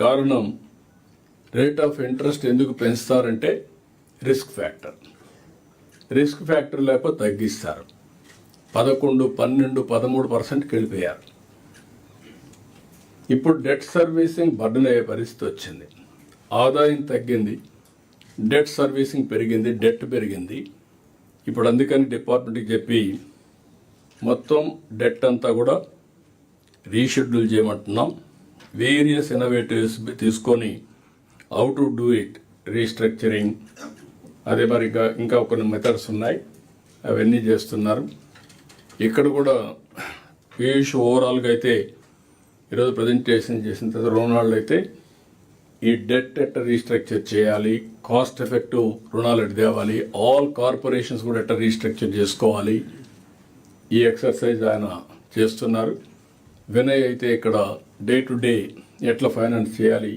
కారణం rate of interest ఎందుకు పెంచుతారంటే risk factor లేకపోతే తగ్గిస్తారు. 11, 12, 13%కి వెళ్ళిపోయారు. ఇప్పుడు డెట్ సర్వీసింగ్ బర్డెన్ అయ్యే పరిస్థితి వచ్చింది. ఆదాయం తగ్గింది, డెట్ సర్వీసింగ్ పెరిగింది, డెట్ పెరిగింది. ఇప్పుడు అందుకని డిపార్ట్మెంట్కి చెప్పి మొత్తం డెట్ అంతా కూడా రీషెడ్యూల్ చేయమంటున్నాం. వేరియస్ ఇన్నోవేటివ్స్ తీసుకొని how to do it, restructuring, అదే మరి ఇంకా కొన్ని మెథడ్స్ ఉన్నాయి, అవన్నీ చేస్తున్నారు. ఇక్కడ కూడా పీయూష్ ఓవరాల్గా అయితే ఈరోజు ప్రజెంటేషన్ చేసిన తర్వాత రుణాలు అయితే ఈ డెట్ ఎట్ట రీస్ట్రక్చర్ చేయాలి, కాస్ట్ ఎఫెక్టివ్ రుణాలు ఎట్ట తేవాలి, ఆల్ కార్పొరేషన్స్ కూడా ఎట్ట రీస్ట్రక్చర్ చేసుకోవాలి, ఈ ఎక్సర్సైజ్ ఆయన చేస్తున్నారు. వినయ్ అయితే ఇక్కడ డే టు డే ఎట్లా ఫైనాన్స్ చేయాలి,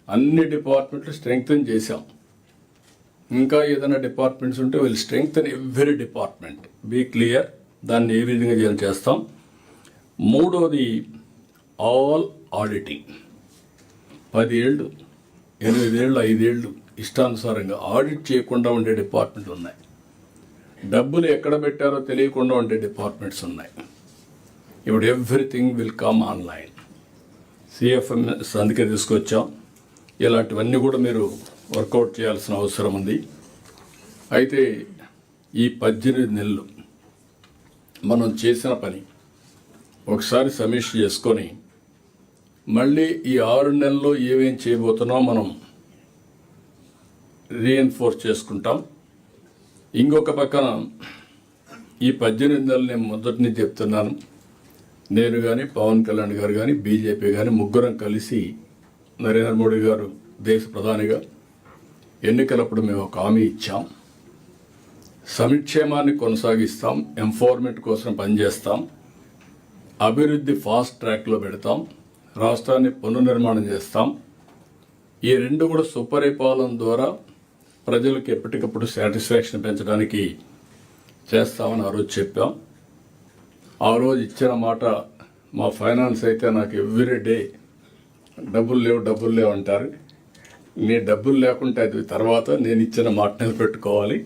అన్ని డిపార్ట్మెంట్లు స్ట్రెంగ్తన్ చేశాం. ఇంకా ఏదైనా డిపార్ట్మెంట్స్ ఉంటే వీళ్ళు strengthen every department, be clear, దాన్ని ఏ విధంగా చేస్తాం. మూడోది ఆల్ ఆడిటింగ్. 10 ఏళ్ళు, 8 ఏళ్ళు, 5 ఏళ్ళు ఇష్టానుసారంగా ఆడిట్ చేయకుండా ఉండే డిపార్ట్మెంట్ ఉన్నాయి. డబ్బులు ఎక్కడ పెట్టారో తెలియకుండా ఉండే డిపార్ట్మెంట్స్ ఉన్నాయి. ఇప్పుడు everything will come online. CFMS అందుకే తీసుకొచ్చాం. ఇలాంటివన్నీ కూడా మీరు వర్కౌట్ చేయాల్సిన అవసరం ఉంది. అయితే ఈ 18 నెలలు మనం చేసిన పని ఒకసారి సమీక్ష చేసుకొని మళ్ళీ ఈ 6 నెలల్లో ఏమేం చేయబోతున్నాం మనం రీఎన్ఫోర్స్ చేసుకుంటాం. ఇంకొక పక్కన ఈ 18 నెలలు నేను మొదటి నుంచి చెప్తున్నాను, నేను కానీ పవన్ కళ్యాణ్ గారు కానీ బీజేపీ కానీ ముగ్గురం కలిసి నరేంద్ర మోడీ గారు దేశ ప్రధానిగా ఎన్నికలప్పుడు మేము ఒక హామీ ఇచ్చాం. సంక్షేమాన్ని కొనసాగిస్తాం, ఎంపవర్మెంట్ కోసం పనిచేస్తాం, అభివృద్ధి ఫాస్ట్ ట్రాక్లో పెడతాం, రాష్ట్రాన్ని పునర్నిర్మాణం చేస్తాం. ఈ రెండు కూడా సుపరిపాలన ద్వారా ప్రజలకు ఎప్పటికప్పుడు సాటిస్ఫాక్షన్ పెంచడానికి చేస్తామని ఆ రోజు చెప్పాం. ఆ రోజు ఇచ్చిన మాట, మా ఫైనాన్స్ అయితే నాకు ఎవ్రీ డే డబ్బులు లేవు అంటారు. నీ డబ్బులు లేకుంటే అది తర్వాత నేను ఇచ్చిన మాట నిలబెట్టుకోవాలి,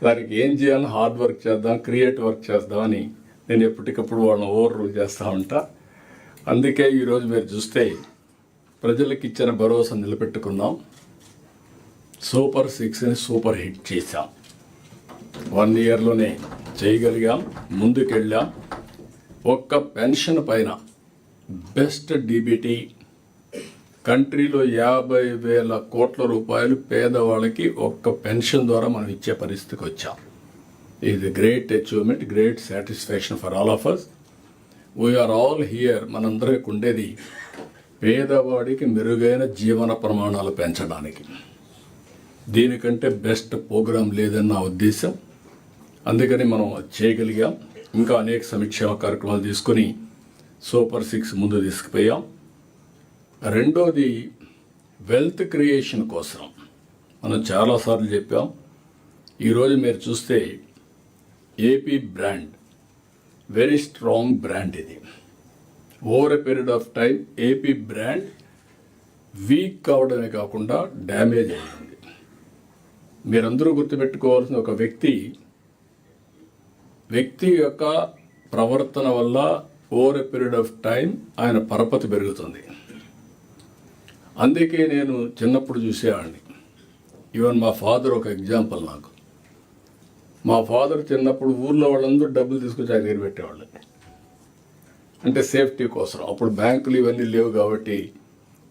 దానికి ఏం చేయాలని హార్డ్ వర్క్ చేద్దాం, క్రియేటివ్ వర్క్ చేద్దామని నేను ఎప్పటికప్పుడు వాళ్ళని ఓవర్ రూల్ చేస్తూ ఉంటా. అందుకే ఈరోజు మీరు చూస్తే ప్రజలకు ఇచ్చిన భరోసా నిలబెట్టుకున్నాం. సూపర్ 6ని సూపర్ హిట్ చేశాం. 1 ఇయర్లోనే చేయగలిగాం, ముందుకెళ్ళాం. ఒక్క పెన్షన్ పైన బెస్ట్ డీబీటీ కంట్రీలో 50,000 కోట్ల రూపాయలు పేదవాళ్ళకి ఒక్క పెన్షన్ ద్వారా మనం ఇచ్చే పరిస్థితికి వచ్చాం. ఇది great achievement, great satisfaction for all of us. We are all here. మనందరికి ఉండేది పేదవాడికి మెరుగైన జీవన ప్రమాణాలు పెంచడానికి. దీనికంటే బెస్ట్ ప్రోగ్రాం లేదని నా ఉద్దేశం. అందుకని మనం చేయగలిగాం. ఇంకా అనేక సంక్షేమ కార్యక్రమాలు తీసుకొని సూపర్ 6 ముందు తీసుకుపోయాం. రెండోది వెల్త్ క్రియేషన్ కోసం మనం చాలాసార్లు చెప్పాం. ఈరోజు మీరు చూస్తే AP brand very strong brand. ఇది over a period of time AP brand weak కావడమే కాకుండా డ్యామేజ్ అయింది. మీరందరూ గుర్తుపెట్టుకోవాల్సిన ఒక వ్యక్తి యొక్క ప్రవర్తన వల్ల over a period of time ఆయన పరపతి పెరుగుతుంది. అందుకే నేను చిన్నప్పుడు చూసేవాడిని. ఈవెన్ మా ఫాదర్ ఒక ఎగ్జాంపుల్ నాకు. మా ఫాదర్ చిన్నప్పుడు ఊర్లో వాళ్ళందరూ డబ్బులు తీసుకొచ్చి ఆయన దగ్గర పెట్టేవాళ్ళు, అంటే సేఫ్టీ కోసం. అప్పుడు బ్యాంకులు ఇవన్నీ లేవు కాబట్టి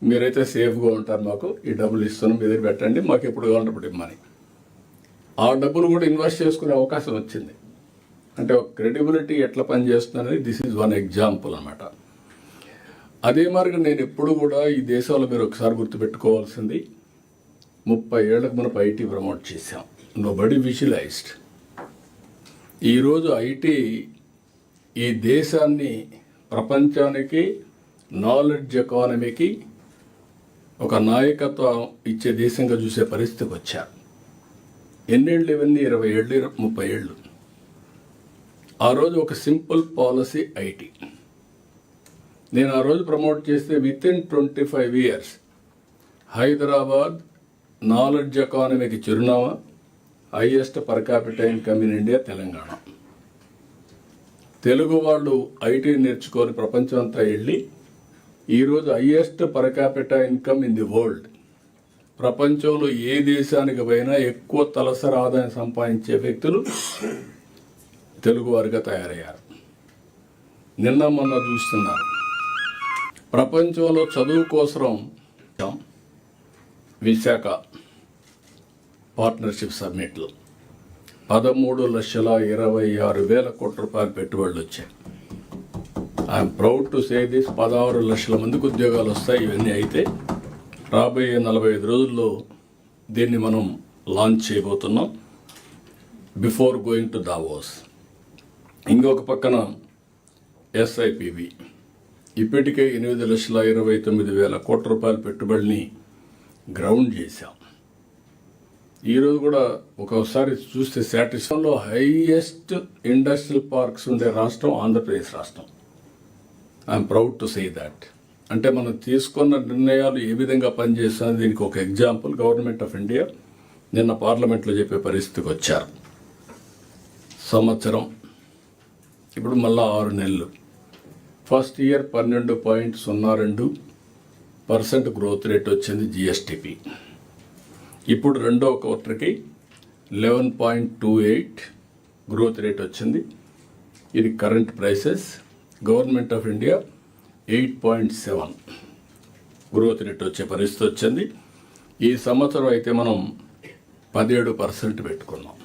మీరైతే సేఫ్గా ఉంటారు, మాకు ఈ డబ్బులు ఇస్తున్నాం, మీ దగ్గర పెట్టండి, మాకు ఎప్పుడు కావాలంటే అప్పుడు ఇమ్మని. ఆ డబ్బులు కూడా ఇన్వెస్ట్ చేసుకునే అవకాశం వచ్చింది. అంటే ఒక క్రెడిబిలిటీ ఎట్లా పనిచేస్తుందనేది దిస్ ఈజ్ వన్ ఎగ్జాంపుల్ అన్నమాట. అదే మార్గం నేను ఎప్పుడు కూడా ఈ దేశంలో మీరు ఒకసారి గుర్తుపెట్టుకోవాల్సింది, 30 ఏళ్లకు మనకు ఐటీ ప్రమోట్ చేశాం. Nobody visualised. ఈరోజు ఐటీ ఈ దేశాన్ని ప్రపంచానికి నాలెడ్జ్ ఎకానమీకి ఒక నాయకత్వం ఇచ్చే దేశంగా చూసే పరిస్థితికి వచ్చారు. ఎన్నేళ్ళు ఇవన్నీ? 20 ఏళ్ళు, 30 ఏళ్ళు. ఆ రోజు ఒక సింపుల్ పాలసీ ఐటీ. నేను ఆ రోజు ప్రమోట్ చేస్తే with in 25 years Hyderabad knowledge ఎకానమీకి చిరునామా, highest per capita income in India Telangana. Telugu వాళ్ళు ఐటీ నేర్చుకొని ప్రపంచం అంతా వెళ్ళి ఈరోజు highest per capita income in the world. ప్రపంచంలో ఏ దేశానికి పోయినా ఎక్కువ తలసరి ఆదాయం సంపాదించే వ్యక్తులు తెలుగువారిగా తయారయ్యారు. నిన్న మొన్న చూస్తున్నారు, ప్రపంచంలో చదువు కోసం విశాఖ పార్ట్నర్షిప్ సమ్మిట్లు 13,26,000 కోట్ల రూపాయల పెట్టుబడులు వచ్చాయి. I'm proud to say this. 16 లక్షల మందికి ఉద్యోగాలు వస్తాయి. ఇవన్నీ అయితే రాబోయే 45 రోజుల్లో దీన్ని మనం లాంచ్ చేయబోతున్నాం బిఫోర్ గోయింగ్ టు దావోస్. ఇంకొక పక్కన ఎస్ఐపివి ఇప్పటికే 8,29,000 కోట్ల రూపాయల పెట్టుబడిని గ్రౌండ్ చేశాం. ఈరోజు కూడా ఒకసారి చూస్తే సాటిస్ఫాక్షన్లో హైయెస్ట్ ఇండస్ట్రియల్ పార్క్స్ ఉండే రాష్ట్రం ఆంధ్రప్రదేశ్ రాష్ట్రం. I'm proud to say that. అంటే మనం తీసుకున్న నిర్ణయాలు ఏ విధంగా పనిచేస్తాయో దీనికి ఒక ఎగ్జాంపుల్ గవర్నమెంట్ ఆఫ్ ఇండియా నిన్న పార్లమెంట్లో చెప్పే పరిస్థితికి వచ్చారు. సంవత్సరం ఇప్పుడు మళ్ళా 6 నెలలు. ఫస్ట్ ఇయర్ 12.02% గ్రోత్ రేట్ వచ్చింది జిఎస్టిపి. ఇప్పుడు రెండవ క్వార్టర్కి 11.28 గ్రోత్ రేట్ వచ్చింది. ఇది current prices. Government of India 8.7 growth rate వచ్చే పరిస్థితి వచ్చింది. ఈ సంవత్సరం అయితే మనం 17% పెట్టుకున్నాం.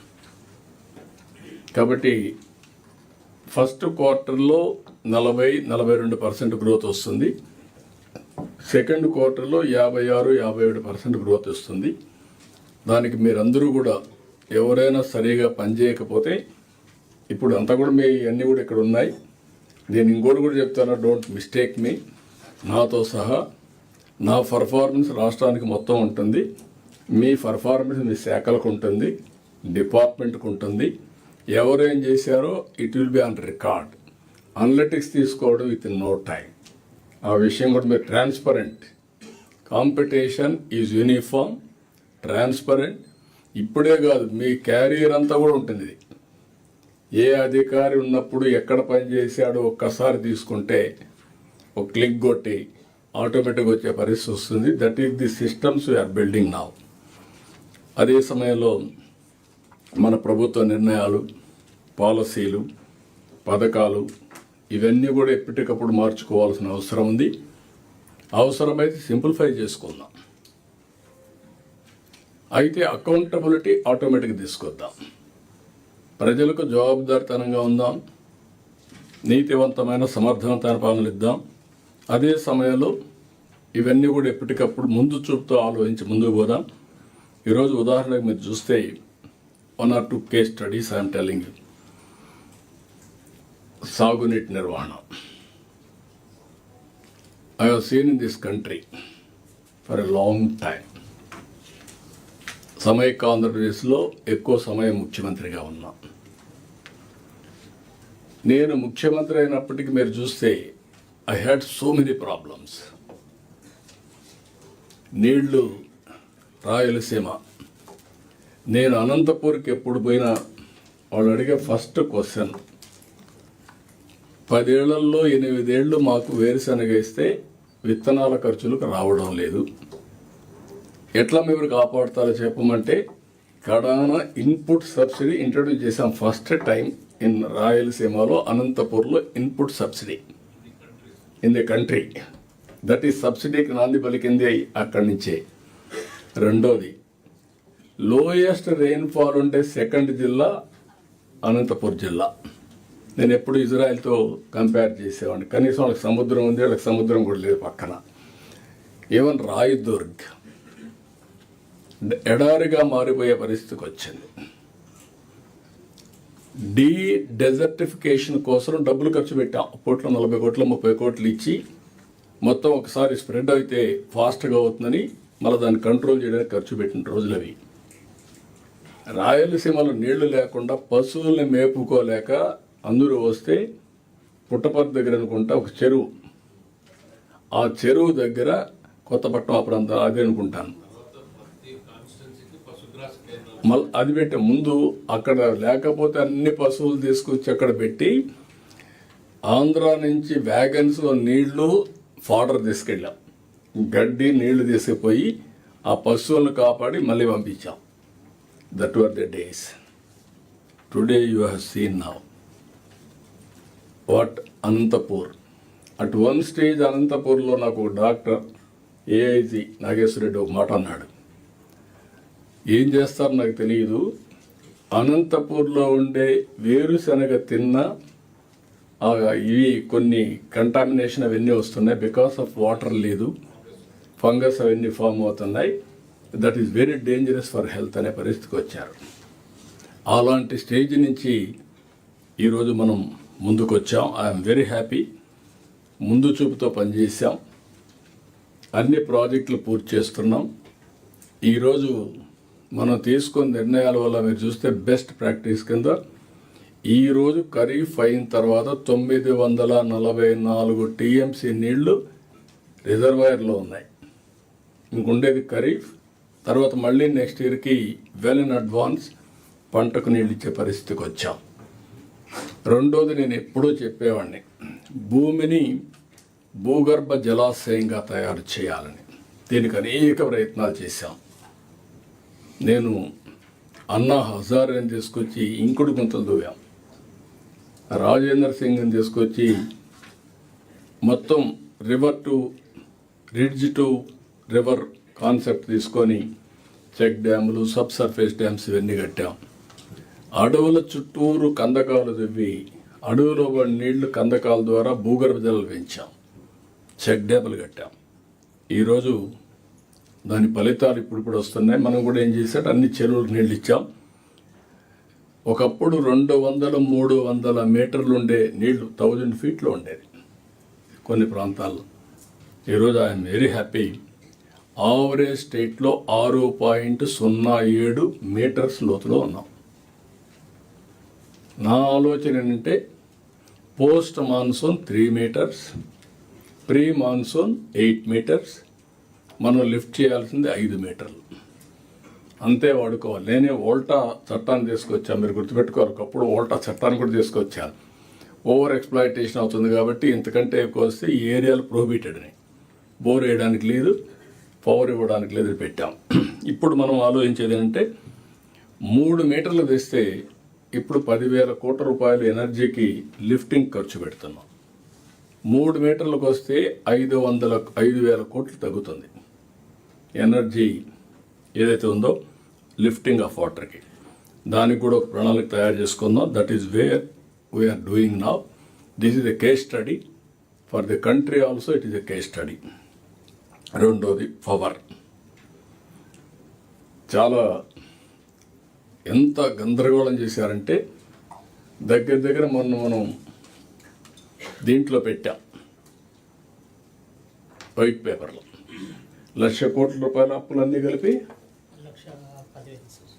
కాబట్టి ఫస్ట్ క్వార్టర్లో 40-42% గ్రోత్ వస్తుంది. సెకండ్ క్వార్టర్లో 56-57% గ్రోత్ వస్తుంది. దానికి మీరందరూ కూడా ఎవరైనా సరిగా పనిచేయకపోతే, ఇప్పుడు అంతా కూడా మీ అన్నీ కూడా ఇక్కడ ఉన్నాయి. నేను ఇంకోటి కూడా చెప్తాను, డోంట్ మిస్టేక్ మీ. నాతో సహా నా పర్ఫార్మెన్స్ రాష్ట్రానికి మొత్తం ఉంటుంది. మీ పర్ఫార్మెన్స్ మీ శాఖలకు ఉంటుంది, డిపార్ట్మెంట్కి ఉంటుంది. ఎవరేం చేశారో it will be on record. Analytics తీసుకోవడం విత్ ఇన్ నో టైం. ఆ విషయం కూడా మీరు transparent. Competition is uniform, transparent. ఇప్పుడే కాదు, మీ క్యారియర్ అంతా కూడా ఉంటుంది. ఏ అధికారి ఉన్నప్పుడు ఎక్కడ పని చేశాడో ఒక్కసారి తీసుకుంటే ఒక క్లిక్ కొట్టి ఆటోమేటిక్గా వచ్చే పరిస్థితి వస్తుంది. That is the systems we are building now. అదే సమయంలో మన ప్రభుత్వ నిర్ణయాలు, పాలసీలు, పథకాలు ఇవన్నీ కూడా ఎప్పటికప్పుడు మార్చుకోవాల్సిన అవసరం ఉంది. అవసరమైతే సింప్లిఫై చేసుకుందాం. అయితే అకౌంటబిలిటీ ఆటోమేటిక్గా తీసుకొద్దాం. ప్రజలకు జవాబుదారితనంగా ఉందాం. నీతివంతమైన సమర్థవంతమైన పాలనలు ఇద్దాం. అదే సమయంలో ఇవన్నీ కూడా ఎప్పటికప్పుడు ముందు చూపుతో ఆలోచించి ముందుకు పోదాం. ఈరోజు ఉదాహరణకు మీరు చూస్తే 1 or 2 case studies I'm telling you. సాగునీటి నిర్వహణ. I have seen in this country for a long time. సమైక్య ఆంధ్రప్రదేశ్లో ఎక్కువ సమయం ముఖ్యమంత్రిగా ఉన్నా. నేను ముఖ్యమంత్రి అయినప్పటికీ మీరు చూస్తే I had so many problems. నీళ్లు, రాయలసీమ. నేను అనంతపూర్కి ఎప్పుడు పోయినా వాళ్ళు అడిగే ఫస్ట్ క్వశ్చన్, 10 ఏళ్లలో 8 ఏళ్ళు మాకు వేరుశనగ ఇస్తే విత్తనాల ఖర్చులకు రావడం లేదు, ఎట్లా మీరు కాపాడుతారో చెప్పమంటే, కడాన ఇన్పుట్ సబ్సిడీ ఇంట్రడ్యూస్ చేసాం ఫస్ట్ టైం ఇన్ రాయలసీమలో, అనంతపూర్లో input subsidy in the country. That is సబ్సిడీకి నాంది పలికింది అక్కడి నుంచే. రెండోది, లోయెస్ట్ రెయిన్ఫాల్ ఉంటే సెకండ్ జిల్లా అనంతపూర్ జిల్లా. నేను ఎప్పుడు ఇజ్రాయెల్తో కంపేర్ చేసేవాడిని. కనీసం వాళ్ళకి సముద్రం ఉంది, వాళ్ళకి సముద్రం కూడా లేదు పక్కన. ఈవెన్ రాయదుర్గ్ ఎడారిగా మారిపోయే పరిస్థితికి వచ్చింది. డెజర్టిఫికేషన్ కోసం డబ్బులు ఖర్చు పెట్టాం. అప్పట్లో 40 కోట్లు 30 కోట్లు ఇచ్చి మొత్తం ఒకసారి స్ప్రెడ్ అయితే ఫాస్ట్గా అవుతుందని మళ్ళీ దాన్ని కంట్రోల్ చేయడానికి ఖర్చు పెట్టిన రోజులు అవి. రాయలసీమలో నీళ్లు లేకుండా పశువుల్ని మేపుకోలేక అందరూ వస్తే పుట్టపర్తి దగ్గర అనుకుంటా ఒక చెరువు, ఆ చెరువు దగ్గర కొత్తపట్నం ఆ ప్రాంతం అదే అనుకుంటాను. మళ్ళీ అది పెట్టే ముందు అక్కడ లేకపోతే అన్ని పశువులు తీసుకొచ్చి అక్కడ పెట్టి ఆంధ్ర నుంచి వ్యాగన్స్లో నీళ్లు ఫాడర్ తీసుకెళ్ళాం, గడ్డి నీళ్లు తీసుకుపోయి ఆ పశువులను కాపాడి మళ్ళీ పంపించాం. That were the days. Today you have seen now what Anantapur. At one stage అనంతపూర్లో నాకు డాక్టర్ ఏఐజీ నాగేశ్వరరెడ్డి ఒక మాట అన్నాడు, ఏం చేస్తారో నాకు తెలియదు, అనంతపూర్లో ఉండే వేరుశనగ తిన్న ఇవి కొన్ని కంటామినేషన్ అవన్నీ వస్తున్నాయి, బికాస్ ఆఫ్ వాటర్ లేదు, ఫంగస్ అవన్నీ ఫామ్ అవుతున్నాయి, that is very dangerous for health అనే పరిస్థితికి వచ్చారు. అలాంటి స్టేజ్ నుంచి ఈరోజు మనం ముందుకు వచ్చాం. I'm very happy. ముందు చూపుతో పనిచేసాం, అన్ని ప్రాజెక్టులు పూర్తి చేస్తున్నాం. ఈరోజు మనం తీసుకున్న నిర్ణయాల వల్ల మీరు చూస్తే బెస్ట్ ప్రాక్టీస్ కింద ఈరోజు ఖరీఫ్ అయిన తర్వాత 944 టీఎంసీ నీళ్లు రిజర్వాయర్లో ఉన్నాయి. ఇంకుండేది ఖరీఫ్, తర్వాత మళ్ళీ నెక్స్ట్ ఇయర్కి వెల్ ఇన్ అడ్వాన్స్ పంటకు నీళ్ళు ఇచ్చే పరిస్థితికి వచ్చాం. రెండోది, నేను ఎప్పుడూ చెప్పేవాడిని, భూమిని భూగర్భ జలాశయంగా తయారు చేయాలని. దీనికి అనేక ప్రయత్నాలు చేశాం. నేను అన్నా హజారేని తీసుకొచ్చి ఇంకుడు గుంతలు దువ్వాం, రాజేంద్ర సింగ్ని తీసుకొచ్చి మొత్తం river to ridge to river concept తీసుకొని చెక్ డ్యాములు, సబ్ సర్ఫేస్ డ్యామ్స్ ఇవన్నీ కట్టాం. అడవుల చుట్టూరు కందకాలు దువ్వి అడవులో పడిన నీళ్లు కందకాల ద్వారా భూగర్భ జలాలు పెంచాం, చెక్ డ్యాములు కట్టాం. ఈరోజు దాని ఫలితాలు ఇప్పుడు వస్తున్నాయి. మనం కూడా ఏం చేశాడు, అన్ని చెరువులకు నీళ్ళు ఇచ్చాం. ఒకప్పుడు 200-300 మీటర్లు ఉండే నీళ్లు 1000 ఫీట్లో ఉండేది కొన్ని ప్రాంతాల్లో. ఈరోజు ఐఎమ్ వెరీ హ్యాపీ. ఆవరేజ్ స్టేట్లో 6.07 మీటర్స్ లోతులో ఉన్నాం. నా ఆలోచన ఏంటంటే post monsoon 3 metres, pre monsoon 8 metres, మనం లిఫ్ట్ చేయాల్సింది 5 మీటర్లు అంతే వాడుకోవాలి. నేనే ఓల్టా చట్టాన్ని తీసుకొచ్చాను, మీరు గుర్తుపెట్టుకోవాలి. ఒకప్పుడు ఓల్టా చట్టాన్ని కూడా తీసుకొచ్చాను. ఓవర్ ఎక్స్ప్లాయిటేషన్ అవుతుంది కాబట్టి ఇంతకంటే ఎక్కువ వస్తే ఈ ఏరియాలు ప్రొహిబిటెడ్ అని, బోర్ వేయడానికి లేదు, పవర్ ఇవ్వడానికి లేదు పెట్టాం. ఇప్పుడు మనం ఆలోచించేది ఏంటంటే 3 మీటర్లు తెస్తే ఇప్పుడు 10,000 కోట్ల రూపాయలు ఎనర్జీకి లిఫ్టింగ్ ఖర్చు పెడుతున్నాం. 3 మీటర్లకు వస్తే 5,000 కోట్లు తగ్గుతుంది ఎనర్జీ ఏదైతే ఉందో లిఫ్టింగ్ ఆఫ్ వాటర్కి. దానికి కూడా ఒక ప్రణాళిక తయారు చేసుకుందాం. That is where we are doing now. This is a case study for the country also, it is a case study. రెండోది పవర్. చాలా ఎంత గందరగోళం చేశారంటే దగ్గర మనం దీంట్లో పెట్టాం, వైట్ పేపర్లో 1,00,000 కోట్ల రూపాయల అప్పులన్నీ కలిపి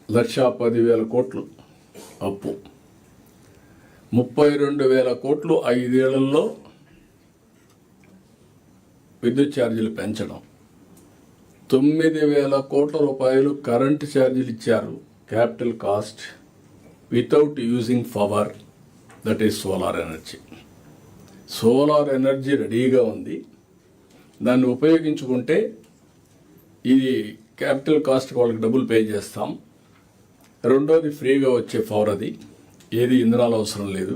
1,10,000 కోట్లు అప్పు, 32,000 కోట్లు 5 ఏళ్లలో విద్యుత్ ఛార్జీలు పెంచడం, 9,000 కోట్ల రూపాయలు కరెంటు ఛార్జీలు ఇచ్చారు, capital cost without using power, that is solar energy. Solar energy రెడీగా ఉంది, దాన్ని ఉపయోగించుకుంటే ఇది క్యాపిటల్ కాస్ట్ వాళ్ళకి డబ్బులు పే చేస్తాం. రెండోది ఫ్రీగా వచ్చే పవర్, అది ఏది ఇంధనాలు అవసరం లేదు.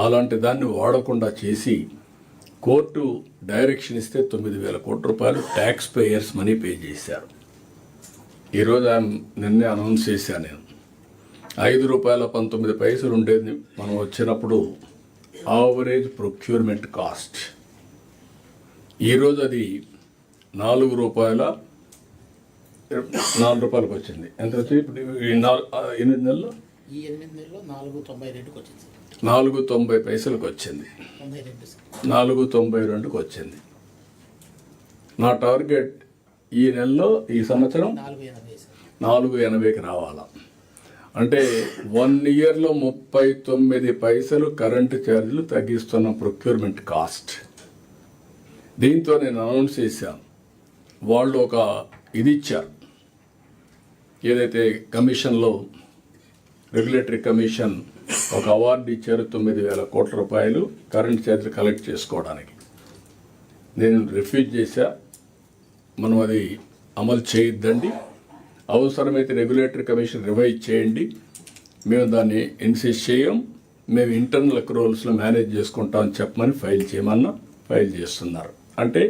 అలాంటి దాన్ని వాడకుండా చేసి కోర్టు డైరెక్షన్ ఇస్తే 9,000 కోట్ల రూపాయలు ట్యాక్స్ పేయర్స్ మనీ పే చేశారు. ఈరోజు నిన్నే అనౌన్స్ చేశాను నేను, ₹5.19 ఉండేది మనం వచ్చినప్పుడు ఆవరేజ్ ప్రొక్యూర్మెంట్ కాస్ట్. ఈరోజు అది ₹4 వచ్చింది. ఎంత వచ్చింది ఇప్పుడు? 8 నెలల్లో 4.92 వచ్చింది. 4.90 వచ్చింది, 4.92 వచ్చింది. నా టార్గెట్ ఈ నెలలో, ఈ సంవత్సరం 4.80కి రావాలా. అంటే 1 ఇయర్లో 39 పైసలు కరెంటు ఛార్జీలు తగ్గిస్తున్న ప్రొక్యూర్మెంట్ కాస్ట్. దీంతో నేను అనౌన్స్ చేశాను, వాళ్ళు ఒక ఇది ఇచ్చారు, ఏదైతే కమిషన్లో రెగ్యులేటరీ కమిషన్ ఒక అవార్డు ఇచ్చారు, 9,000 కోట్ల రూపాయలు కరెంట్ ఛార్జీలు కలెక్ట్ చేసుకోవడానికి. నేను రిఫ్యూజ్ చేశా, మనం అది అమలు చేయొద్దండి, అవసరమైతే రెగ్యులేటరీ కమిషన్ రివైజ్ చేయండి, మేము దాన్ని ఇన్సిస్ట్ చేయం, మేము ఇంటర్నల్ అక్రూవల్స్లో మేనేజ్ చేసుకుంటామని చెప్పమని ఫైల్ చేయమన్నా ఫైల్ చేస్తున్నారు. అంటే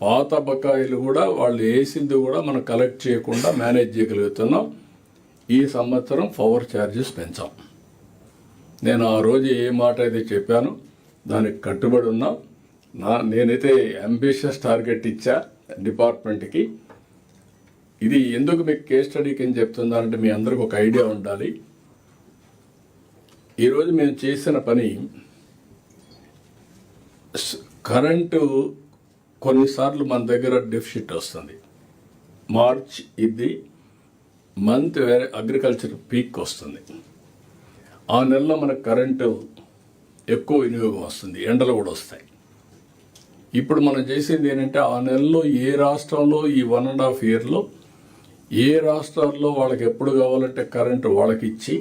పాత బకాయిలు కూడా వాళ్ళు వేసింది కూడా మనం కలెక్ట్ చేయకుండా మేనేజ్ చేయగలుగుతున్నాం. ఈ సంవత్సరం పవర్ ఛార్జెస్ పెంచాం. నేను ఆ రోజు ఏ మాట అయితే చెప్పానో దానికి కట్టుబడి ఉన్నాం. నేనైతే అంబిషియస్ టార్గెట్ ఇచ్చా డిపార్ట్మెంట్కి. ఇది ఎందుకు మీకు కేస్ స్టడీ కింద చెప్తున్నానంటే మీ అందరికి ఒక ఐడియా ఉండాలి. ఈరోజు మేము చేసిన పని, కరెంటు కొన్నిసార్లు మన దగ్గర డెఫిసిట్ వస్తుంది. మార్చ్ ఇది మంత్ వేరే అగ్రికల్చర్ పీక్ వస్తుంది. ఆ నెలలో మనకు కరెంటు ఎక్కువ వినియోగం వస్తుంది, ఎండలు కూడా వస్తాయి. ఇప్పుడు మనం చేసింది ఏంటంటే ఆ నెలలో ఏ రాష్ట్రంలో ఈ 1.5 ఇయర్లో ఏ రాష్ట్రాల్లో వాళ్ళకి ఎప్పుడు కావాలంటే కరెంటు వాళ్ళకి ఇచ్చి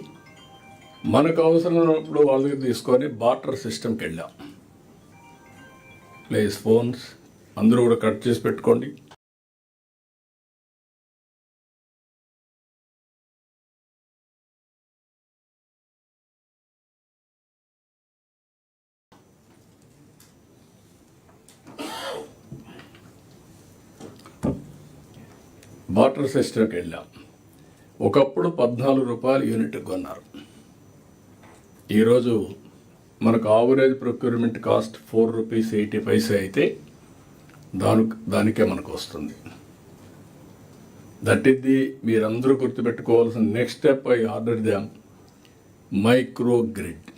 మనకు అవసరమైనప్పుడు వాళ్ళ దగ్గర తీసుకొని బార్టర్ సిస్టమ్కి వెళ్ళాం. ప్లీజ్ ఫోన్స్ అందరూ కూడా కట్ చేసి పెట్టుకోండి. బార్టర్ సిస్టమ్కి వెళ్ళాం. ఒకప్పుడు 14 రూపాయలు యూనిట్ కొన్నారు. ఈరోజు మనకు average procurement cost 4 rupees 80 paise అయితే దానికే మనకు వస్తుంది. దట్ ఈస్ ది మీరందరూ గుర్తుపెట్టుకోవాల్సిన next step. I order them micro grid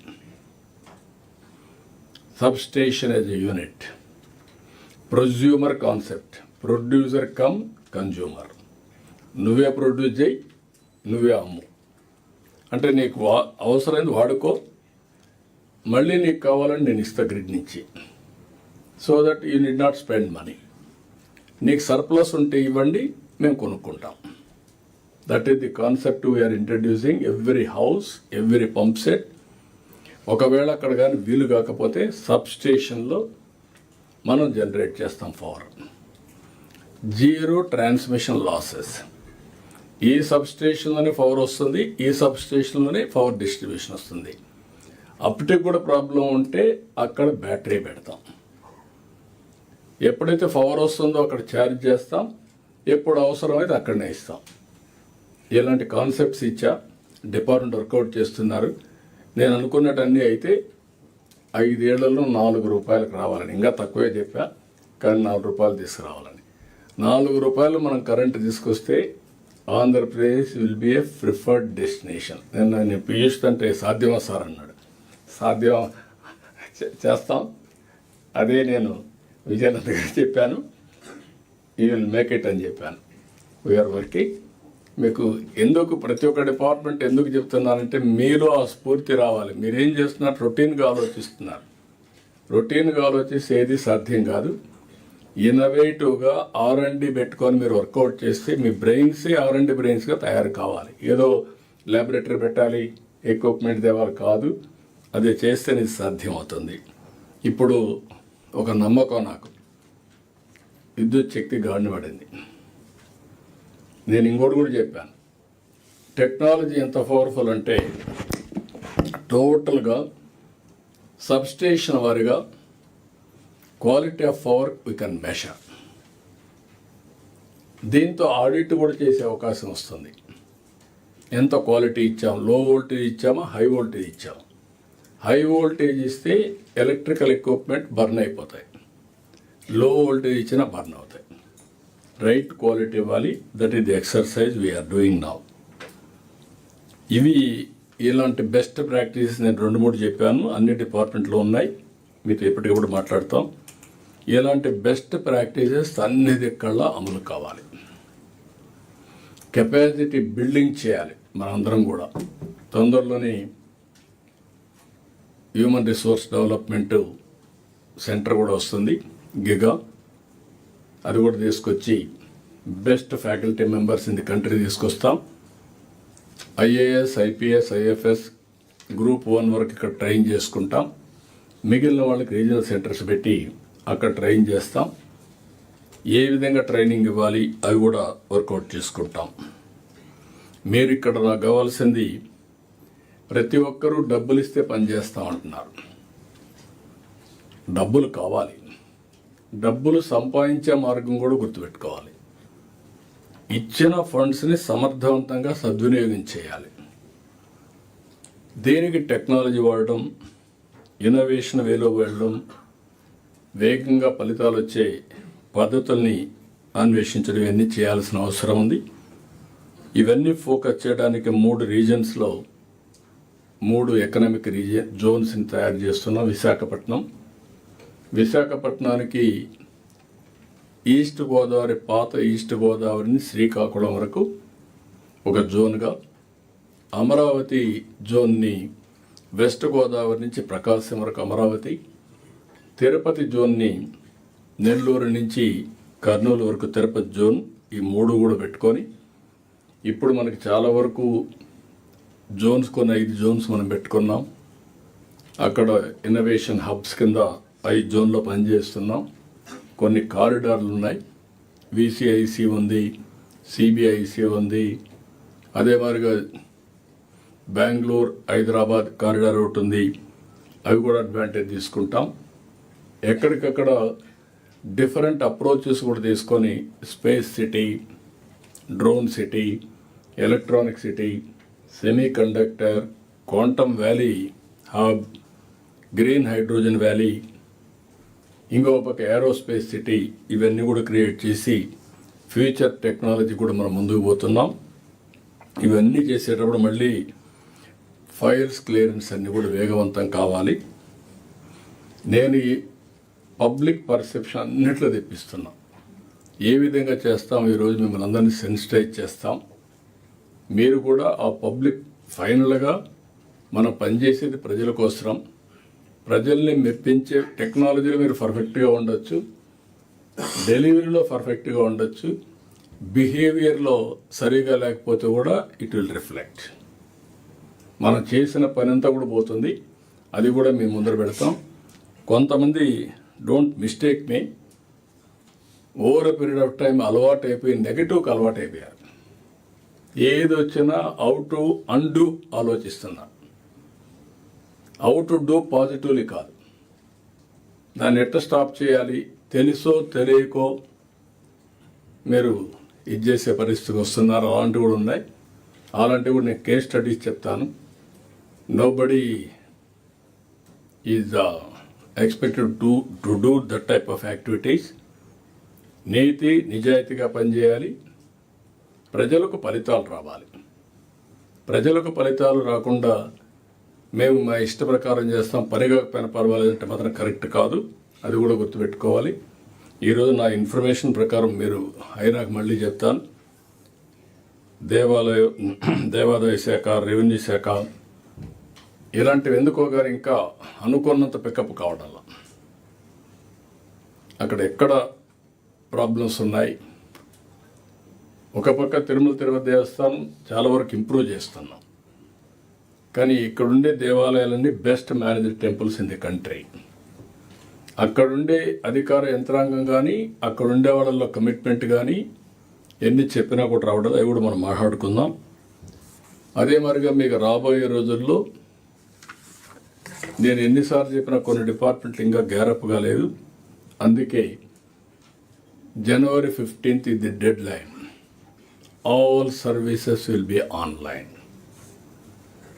substation as a unit, prosumer concept, producer cum consumer. నువ్వే ప్రొడ్యూస్ చేయి, నువ్వే అమ్ము. అంటే నీకు అవసరమైంది వాడుకో, మళ్ళీ నీకు కావాలని నేను ఇస్తా గ్రిడ్ నుంచి. So that you need not spend money. నీకు సర్ప్లస్ ఉంటే ఇవ్వండి, మేము కొనుక్కుంటాం. That is the concept we are introducing. Every house, every pump set. ఒకవేళ అక్కడ కానీ వీలు కాకపోతే సబ్స్టేషన్లో మనం జనరేట్ చేస్తాం పవర్. Zero transmission losses. ఈ సబ్స్టేషన్లోనే పవర్ వస్తుంది, ఈ సబ్స్టేషన్లోనే పవర్ డిస్ట్రిబ్యూషన్ వస్తుంది. అప్పటికి కూడా ప్రాబ్లం ఉంటే అక్కడ బ్యాటరీ పెడతాం. ఎప్పుడైతే పవర్ వస్తుందో అక్కడ ఛార్జ్ చేస్తాం, ఎప్పుడు అవసరమైతే అక్కడనే ఇస్తాం. ఇలాంటి కాన్సెప్ట్స్ ఇచ్చా, డిపార్ట్మెంట్ వర్కౌట్ చేస్తున్నారు. నేను అనుకున్నట్టన్నీ అయితే 5 ఏళ్లలో 4 రూపాయలకు రావాలని, ఇంకా తక్కువే చెప్పా, కానీ 4 రూపాయలు తీసుకురావాలని. 4 రూపాయలు మనం కరెంటు తీసుకొస్తే Andhra Pradesh will be A preferred destination. నేను పీయూష్ అంటే సాధ్యమా సార్ అన్నాడు. సాధ్యం చేస్తాం. అదే నేను విజయనంద గారు చెప్పాను, యూ విల్ మేక్ ఇట్ అని చెప్పాను. We are working. మీకు ఎందుకు ప్రతి ఒక్క డిపార్ట్మెంట్ ఎందుకు చెప్తున్నానంటే మీలో ఆ స్ఫూర్తి రావాలి. మీరేం చేస్తున్నారు? రొటీన్గా ఆలోచిస్తున్నారు. రొటీన్గా ఆలోచిస్తే ఏది సాధ్యం కాదు. ఇన్నోవేటివ్గా R&D పెట్టుకొని మీరు వర్కౌట్ చేస్తే మీ బ్రెయిన్సే R&D బ్రెయిన్స్గా తయారు కావాలి. ఏదో ల్యాబొరేటరీ పెట్టాలి, ఎక్విప్మెంట్ తేవాలి కాదు. అది చేస్తే ఇది సాధ్యం అవుతుంది. ఇప్పుడు ఒక నమ్మకం నాకు, విద్యుత్ శక్తి గాడిన పడింది. నేను ఇంకోటి కూడా చెప్పాను, టెక్నాలజీ ఎంత పవర్ఫుల్ అంటే టోటల్గా సబ్స్టేషన్ వారిగా quality of power we can measure. దీంతో ఆడిట్ కూడా చేసే అవకాశం వస్తుంది. ఎంత క్వాలిటీ ఇచ్చాము, లో వోల్టేజ్ ఇచ్చామా, హై వోల్టేజ్ ఇచ్చాము. హై వోల్టేజ్ ఇస్తే ఎలక్ట్రికల్ ఎక్విప్మెంట్ బర్న్ అయిపోతాయి, లో వోల్టేజ్ ఇచ్చినా బర్న్ అవుతాయి. రైట్ క్వాలిటీ ఇవ్వాలి. That is the exercise we are doing now. ఇవి ఇలాంటి బెస్ట్ ప్రాక్టీసెస్ నేను 2-3 చెప్పాను, అన్ని డిపార్ట్మెంట్లో ఉన్నాయి, మీతో ఎప్పటికప్పుడు మాట్లాడతాం. ఇలాంటి బెస్ట్ ప్రాక్టీసెస్ అన్ని దిక్కల్లో అమలు కావాలి. కెపాసిటీ బిల్డింగ్ చేయాలి. మనందరం కూడా తొందరలోనే హ్యూమన్ రిసోర్స్ డెవలప్మెంట్ సెంటర్ కూడా వస్తుంది, గిగా. అది కూడా తీసుకొచ్చి best faculty members in the country తీసుకొస్తాం. ఐఏఎస్, ఐపీఎస్, ఐఎఫ్ఎస్ గ్రూప్ 1 వరకు ఇక్కడ ట్రైన్ చేసుకుంటాం. మిగిలిన వాళ్ళకి రీజనల్ సెంటర్స్ పెట్టి అక్కడ ట్రైన్ చేస్తాం. ఏ విధంగా ట్రైనింగ్ ఇవ్వాలి అవి కూడా వర్కౌట్ చేసుకుంటాం. మీరు ఇక్కడ నాకు కావాల్సింది, ప్రతి ఒక్కరూ డబ్బులు ఇస్తే పని చేస్తాం అంటున్నారు. డబ్బులు కావాలి, డబ్బులు సంపాదించే మార్గం కూడా గుర్తుపెట్టుకోవాలి. ఇచ్చిన ఫండ్స్ని సమర్థవంతంగా సద్వినియోగం చేయాలి. దీనికి టెక్నాలజీ వాడడం, ఇన్నోవేషన్ వేలో వెళ్ళడం, వేగంగా ఫలితాలు వచ్చే పద్ధతుల్ని అన్వేషించడం ఇవన్నీ చేయాల్సిన అవసరం ఉంది. ఇవన్నీ ఫోకస్ చేయడానికి 3 రీజన్స్లో 3 ఎకనామిక్ జోన్స్ని తయారు చేస్తున్నాం. విశాఖపట్నానికి ఈస్ట్ గోదావరి, పాత ఈస్ట్ గోదావరిని శ్రీకాకుళం వరకు ఒక జోన్గా, అమరావతి జోన్ని వెస్ట్ గోదావరి నుంచి ప్రకాశం వరకు అమరావతి, తిరుపతి జోన్ని నెల్లూరు నుంచి కర్నూలు వరకు తిరుపతి జోన్, ఈ 3 కూడా పెట్టుకొని ఇప్పుడు మనకి చాలా వరకు కొన్ని 5 జోన్స్ మనం పెట్టుకున్నాం. అక్కడ ఇన్నోవేషన్ హబ్స్ కింద 5 జోన్లో పనిచేస్తున్నాం. కొన్ని కారిడార్లు ఉన్నాయి. విసిఐసి ఉంది, సిబిఐసి ఉంది, అదే మాదిరిగా బెంగళూరు హైదరాబాద్ కారిడార్ ఒకటి ఉంది. అవి కూడా అడ్వాంటేజ్ తీసుకుంటాం. ఎక్కడికక్కడ డిఫరెంట్ అప్రోచెస్ కూడా తీసుకొని space city, drone city, electronic city, semi conductor, quantum valley hub, green hydrogen valley, ఇంకో పక్క ఏరోస్పేస్ సిటీ, ఇవన్నీ కూడా క్రియేట్ చేసి ఫ్యూచర్ టెక్నాలజీ కూడా మనం ముందుకు పోతున్నాం. ఇవన్నీ చేసేటప్పుడు మళ్ళీ ఫైల్స్ క్లియరెన్స్ అన్నీ కూడా వేగవంతం కావాలి. నేను ఈ పబ్లిక్ పర్సెప్షన్ అన్నిట్లో తెప్పిస్తున్నా. ఏ విధంగా చేస్తాం, ఈరోజు మిమ్మల్ని అందరినీ సెన్సిటైజ్ చేస్తాం. మీరు కూడా ఆ పబ్లిక్, ఫైనల్గా మనం పనిచేసేది ప్రజల కోసం. ప్రజల్ని మెప్పించే టెక్నాలజీలో మీరు పర్ఫెక్ట్గా ఉండొచ్చు, డెలివరీలో పర్ఫెక్ట్గా ఉండొచ్చు, బిహేవియర్లో సరిగా లేకపోతే కూడా ఇట్ విల్ రిఫ్లెక్ట్. మనం చేసిన పని అంతా కూడా పోతుంది. అది కూడా మేము ముందర పెడతాం. కొంతమంది, don't mistake me, over a period of time అలవాటు అయిపోయి నెగిటివ్కి అలవాటు అయిపోయారు. ఏది వచ్చినా హౌ టు అన్డూ ఆలోచిస్తున్నారు. హౌ టు డూ పాజిటివ్లీ కాదు. దాన్ని ఎట్లా స్టాప్ చేయాలి, తెలుసో తెలియకో మీరు ఇది చేసే పరిస్థితికి వస్తున్నారు. అలాంటివి కూడా ఉన్నాయి. అలాంటివి కూడా నేను కేస్ స్టడీస్ చెప్తాను. Nobody is expected to do that type of activities. నీతి నిజాయితీగా పనిచేయాలి. ప్రజలకు ఫలితాలు రావాలి. ప్రజలకు ఫలితాలు రాకుండా మేము మా ఇష్ట ప్రకారం చేస్తాం, పని కాకపోయినా పర్వాలేదంటే మాత్రం కరెక్ట్ కాదు. అది కూడా గుర్తుపెట్టుకోవాలి. ఈరోజు నా ఇన్ఫర్మేషన్ ప్రకారం మీరు అయినాక మళ్ళీ చెప్తాను. దేవాదాయ శాఖ, రెవెన్యూ శాఖ ఇలాంటివి ఎందుకో కానీ ఇంకా అనుకున్నంత పికప్ కావడం, అక్కడ ఎక్కడ ప్రాబ్లమ్స్ ఉన్నాయి. ఒక పక్క తిరుపతి దేవస్థానం చాలా వరకు ఇంప్రూవ్ చేస్తున్నాం. కానీ ఇక్కడుండే దేవాలయాలన్నీ best managed temples in the country. అక్కడుండే అధికార యంత్రాంగం కానీ, అక్కడుండే వాళ్ళలో కమిట్మెంట్ కానీ ఎన్ని చెప్పినా కూడా రావడం, అవి కూడా మనం మాట్లాడుకుందాం. అదే మరిగా మీకు రాబోయే రోజుల్లో నేను ఎన్నిసార్లు చెప్పినా కొన్ని డిపార్ట్మెంట్లు ఇంకా గ్యారప్ కాలేదు. అందుకే January 15th is the deadline. All services will be online.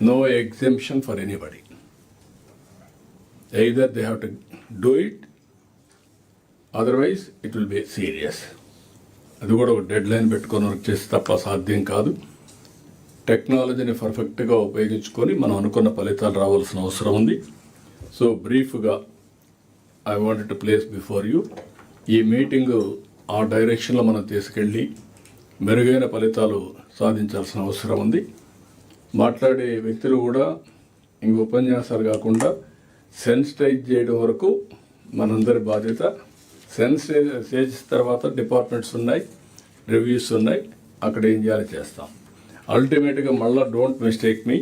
No exemption for anybody. Either they have to do it, otherwise it will be serious. అది కూడా ఒక డెడ్ లైన్ పెట్టుకొని వర్క్ చేస్తే తప్ప సాధ్యం కాదు. టెక్నాలజీని పర్ఫెక్ట్గా ఉపయోగించుకొని మనం అనుకున్న ఫలితాలు రావాల్సిన అవసరం ఉంది. సో బ్రీఫ్గా I wanted to place before you. ఈ మీటింగు ఆ డైరెక్షన్లో మనం తీసుకెళ్ళి మెరుగైన ఫలితాలు సాధించాల్సిన అవసరం ఉంది. మాట్లాడే వ్యక్తులు కూడా ఇంక ఉపన్యాసాలు కాకుండా సెన్సిటైజ్ చేయడం వరకు మనందరి బాధ్యత. సెన్స్ చేసిన తర్వాత డిపార్ట్మెంట్స్ ఉన్నాయి, రివ్యూస్ ఉన్నాయి, అక్కడ ఏం చేయాలో చేస్తాం. అల్టిమేట్గా మళ్ళీ don't mistake me,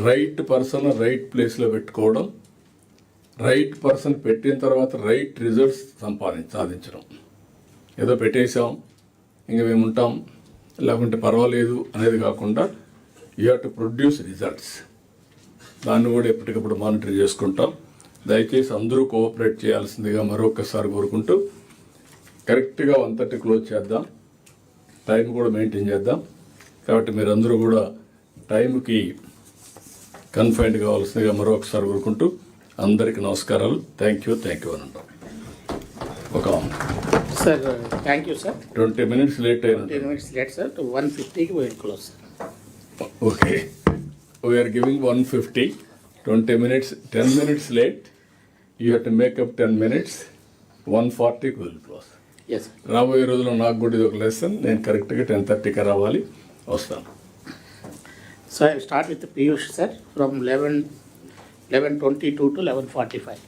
right person right ప్లేస్లో పెట్టుకోవడం, రైట్ పర్సన్ పెట్టిన తర్వాత రైట్ రిజల్ట్స్ సాధించడం. ఏదో పెట్టేసాం ఇంక మేము ఉంటాం లేకుంటే పర్వాలేదు అనేది కాకుండా you have to produce results. దాన్ని కూడా ఎప్పటికప్పుడు మానిటర్ చేసుకుంటాం. దయచేసి అందరూ కోఆపరేట్ చేయాల్సిందిగా మరొకసారి కోరుకుంటూ కరెక్ట్గా 1:30 క్లోజ్ చేద్దాం. టైం కూడా మెయింటైన్ చేద్దాం. కాబట్టి మీరందరూ కూడా టైంకి కన్ఫైన్డ్ కావాల్సిందిగా మరొకసారి కోరుకుంటూ అందరికీ నమస్కారాలు. థ్యాంక్ యూ అని అంటాం. ఒక sir thank you sir. 20 minutes late అయినా 20 minutes లేట్ సార్. 1:50కి we will close sir. Okay, we are giving 1:50, 20 minutes, 10 minutes late. You have to make up 10 minutes. 1:40కి will close. Yes sir. రాబోయే రోజుల్లో నాకు కూడా ఇది ఒక లెసన్. నేను కరెక్ట్గా 10:30కి రావాలి, వస్తాను. So I will start with Piyush sir from 11:22 to 11:45.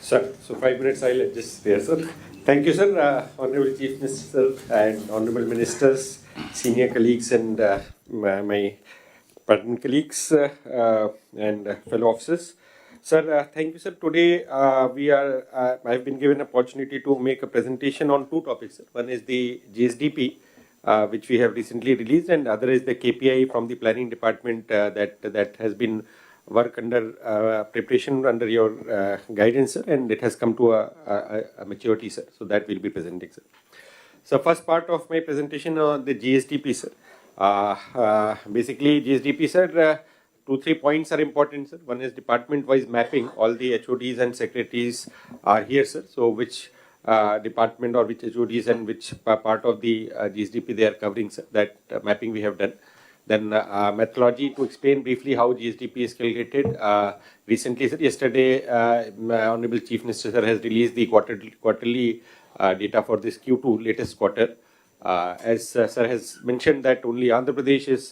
Sir, so 5 minutes I'll adjust there, sir. Thank you, sir. Honorable Chief Minister and Honorable Ministers, senior colleagues and my permanent colleagues and fellow officers. Sir, thank you, sir. Today I've been given an opportunity to make a presentation on two topics, sir. One is the GSDP, which we have recently released, and other is the KPI from the planning department that has been work under preparation under your guidance, sir, and it has come to a maturity, sir. So that we'll be presenting, sir. So first part of my presentation on the GSDP, sir. Basically, GSDP, sir, 2-3 points are important, sir. One is department-wise mapping. All the HODs and secretaries are here, sir. So which department or which HODs and which part of the GSDP they are covering, sir. That mapping we have done. Then methodology to explain briefly how GSDP is calculated. Recently, sir, yesterday, Honorable Chief Minister sir has released the quarterly data for this Q2 latest quarter. As sir has mentioned that only Andhra Pradesh is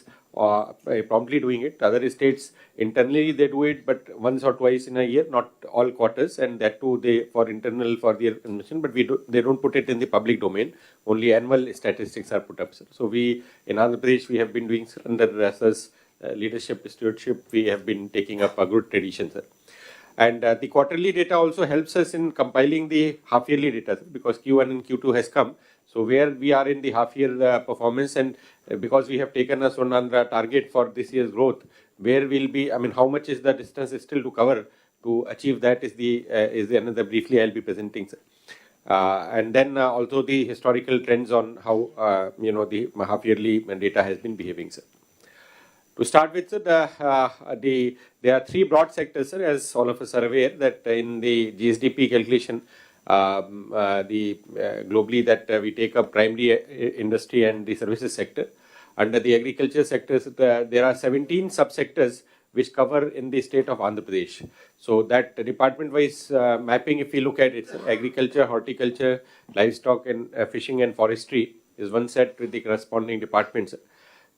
promptly doing it. Other states internally they do it, but once or twice in a year, not all quarters, and that too they for internal for their consumption. But they don't put it in the public domain. Only annual statistics are put up, sir. So we in Andhra Pradesh we have been doing, sir, under sir's leadership, stewardship. We have been taking up a good tradition, sir. And the quarterly data also helps us in compiling the half-yearly data, sir, because Q1 and Q2 has come. So where we are in the half-year performance, and because we have taken a Sonandra target for this year's growth, where will be, I mean, how much is the distance still to cover to achieve that is the another briefly I'll be presenting, sir. And then also the historical trends on how the half-yearly data has been behaving, sir. To start with, sir, there are three broad sectors, sir, as all of us are aware that in the GSDP calculation, globally that we take up primary industry and the services sector. Under the agriculture sector, there are 17 subsectors which cover in the state of Andhra Pradesh. So that department-wise mapping, if we look at it, sir, agriculture, horticulture, livestock and fishing and forestry is one set with the corresponding departments.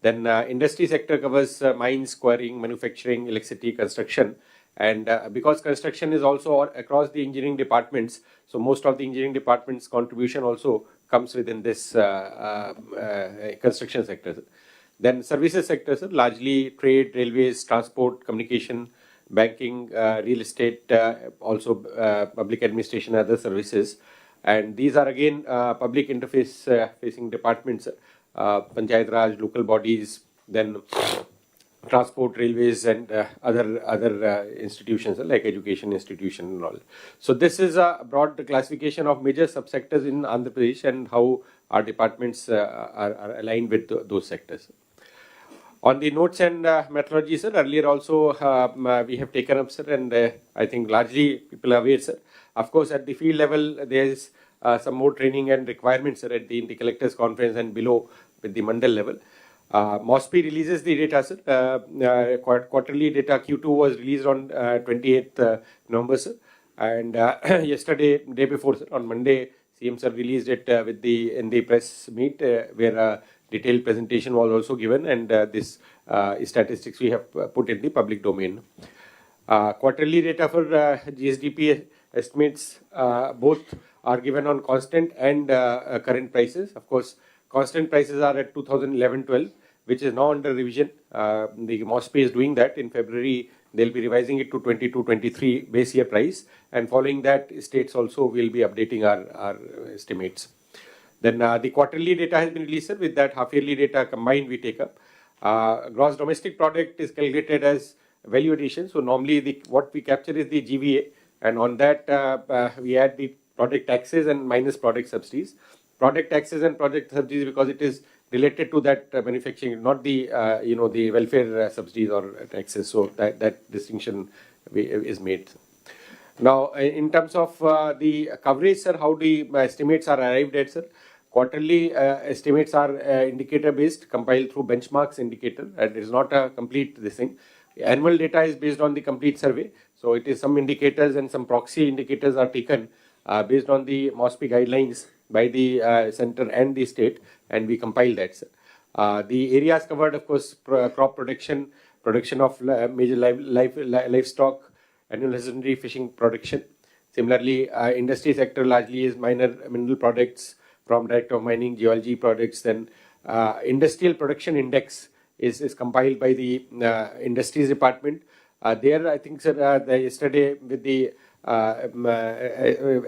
Then industry sector covers mines, quarrying, manufacturing, electricity, construction. And because construction is also across the engineering departments, so most of the engineering departments' contribution also comes within this construction sector. Then services sector, sir, largely trade, railways, transport, communication, banking, real estate, also public administration, other services. And these are again public interface facing departments, Panchayat Raj, local bodies, then transport, railways, and other institutions like education institution and all. So this is a broad classification of major subsectors in Andhra Pradesh and how our departments are aligned with those sectors. On the notes and methodology, sir, earlier also we have taken up, sir, and I think largely people are aware, sir. Of course, at the field level, there is some more training and requirements, sir, at the collectors conference and below with the mandal level. MOSP releases the data, sir. Quarterly data Q2 was released on 28th November, sir. And yesterday, day before, sir, on Monday, CM sir released it in the press meet where a detailed presentation was also given, and this statistics we have put in the public domain. Quarterly data for GSDP estimates both are given on constant and current prices. Of course, constant prices are at 2011-12, which is now under revision. The MOSPI is doing that. In February, they'll be revising it to 22-23 base year price, and following that, states also will be updating our estimates. Then the quarterly data has been released, sir. With that, half-yearly data combined we take up. Gross domestic product is calculated as value addition. So normally what we capture is the GVA, and on that we add the product taxes and minus product subsidies. Product taxes and product subsidies because it is related to that manufacturing, not the the welfare subsidies or taxes. So that distinction is made. Now, in terms of the coverage, sir, how the estimates are arrived at, sir? Quarterly estimates are indicator based, compiled through benchmarks indicator, and it is not a complete this thing. Annual data is based on the complete survey, so it is some indicators and some proxy indicators are taken based on the MOSPI guidelines by the center and the state, and we compile that, sir. The areas covered, of course, crop production, production of major livestock, annual husbandry, fishing production. Similarly, industry sector largely is minor mineral products from direct of mining, geology products. Then industrial production index is compiled by the industries department. There, I think, sir, yesterday with the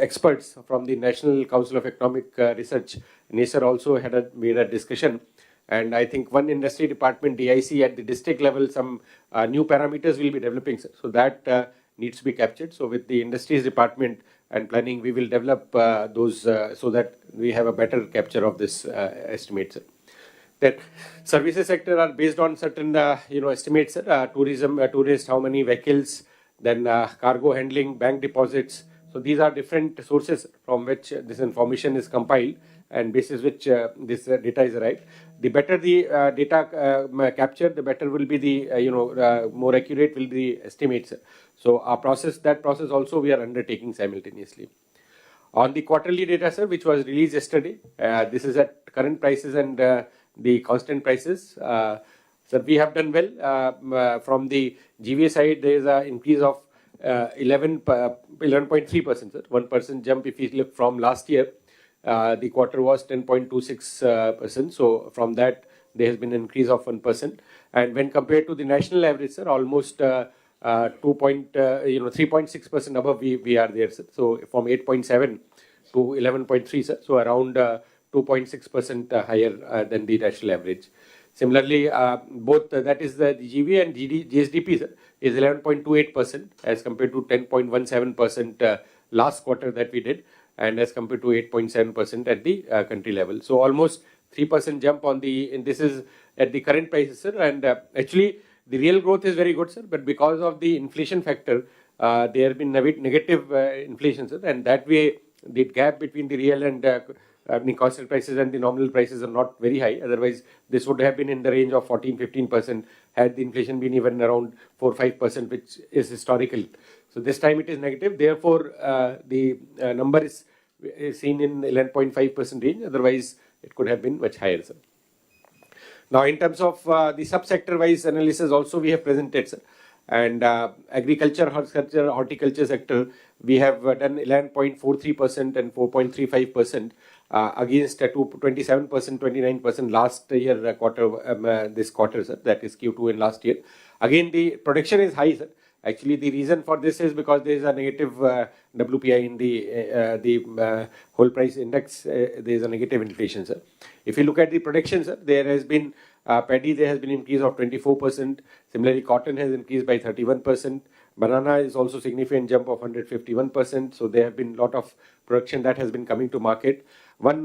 experts from the National Council of Economic Research, NACER also made a discussion. And I think one industry department, DIC, at the district level, some new parameters will be developing, sir. So that needs to be captured. So with the industries department and planning, we will develop those so that we have a better capture of this estimate, sir. Then services sector are based on certain estimates, sir. Tourism, tourist, how many vehicles, then cargo handling, bank deposits. So these are different sources from which this information is compiled and basis which this data is arrived. The better the data captured, the better will be the more accurate will be the estimates. So that process also we are undertaking simultaneously. On the quarterly data, sir, which was released yesterday, this is at current prices and the constant prices. So we have done well. From the GVA side, there is an increase of 11.3%, sir. 1% jump if you look from last year. The quarter was 10.26%. So from that, there has been an increase of 1%. And when compared to the national average, sir, almost 3.6% above we are there, sir. So from 8.7 to 11.3, sir. So around 2.6% higher than the national average. Similarly, both that is the GVA and GSDP, sir, is 11.28% as compared to 10.17% last quarter that we did, and as compared to 8.7% at the country level. So almost 3% jump on and this is at the current prices, sir. And actually, the real growth is very good, sir, but because of the inflation factor, there have been negative inflation, sir, and that way the gap between the real and constant prices and the nominal prices are not very high. Otherwise, this would have been in the range of 14-15% had the inflation been even around 4-5%, which is historical. So this time it is negative. Therefore, the number is seen in 11.5% range. Otherwise, it could have been much higher, sir. Now, in terms of the subsector-wise analysis, also we have presented, sir. And agriculture, horticulture sector, we have done 11.43% and 4.35% against 27%, 29% last year quarter, this quarter, sir. That is Q2 in last year. Again, the production is high, sir. Actually, the reason for this is because there is a negative WPI in the whole price index. There is a negative inflation, sir. If you look at the production, sir, there has been paddy, there has been an increase of 24%. Similarly, cotton has increased by 31%. Banana is also significant jump of 151%. So there have been a lot of production that has been coming to market. One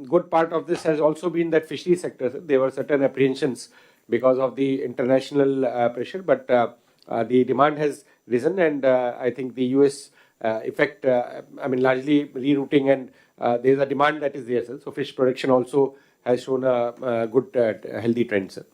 good part of this has also been that fishery sector, sir. There were certain apprehensions because of the international pressure, but the demand has risen, and I think the US effect, largely rerouting, and there is a demand that is there, sir. So fish production also has shown a good, healthy trend, sir.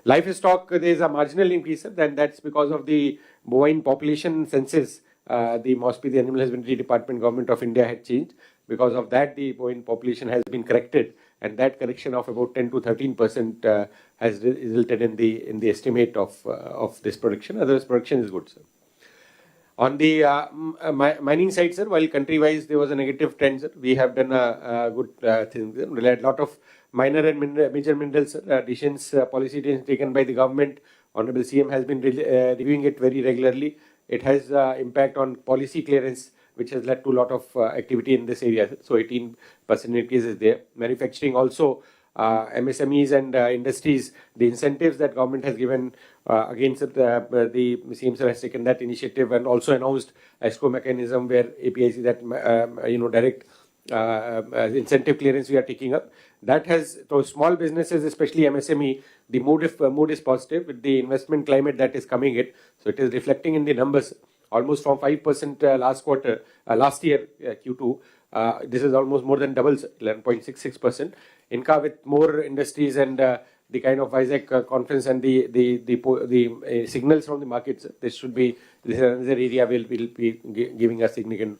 Livestock, there is a marginal increase, sir. Then that's because of the bovine population census. The MOSPI, the Animal Husbandry Department, Government of India had changed. Because of that, the bovine population has been corrected, and that correction of about 10 to 13% has resulted in the estimate of this production. Otherwise, production is good, sir. On the mining side, sir, while country-wise there was a negative trend, sir, we have done a good thing. There are a lot of minor and major minerals additions, policy decisions taken by the government. Honorable CM has been reviewing it very regularly. It has impact on policy clearance, which has led to a lot of activity in this area. So 18% increase is there. Manufacturing also, MSMEs and industries, the incentives that government has given against the CM sir has taken that initiative and also announced escrow mechanism where APIC that direct incentive clearance we are taking up. That has those small businesses, especially MSME, the mood is positive with the investment climate that is coming in. So it is reflecting in the numbers almost from 5% last year Q2. This is almost more than doubles, 11.66%. Inca with more industries and the kind of Isaac conference and the signals from the markets, this is another area will be giving us significant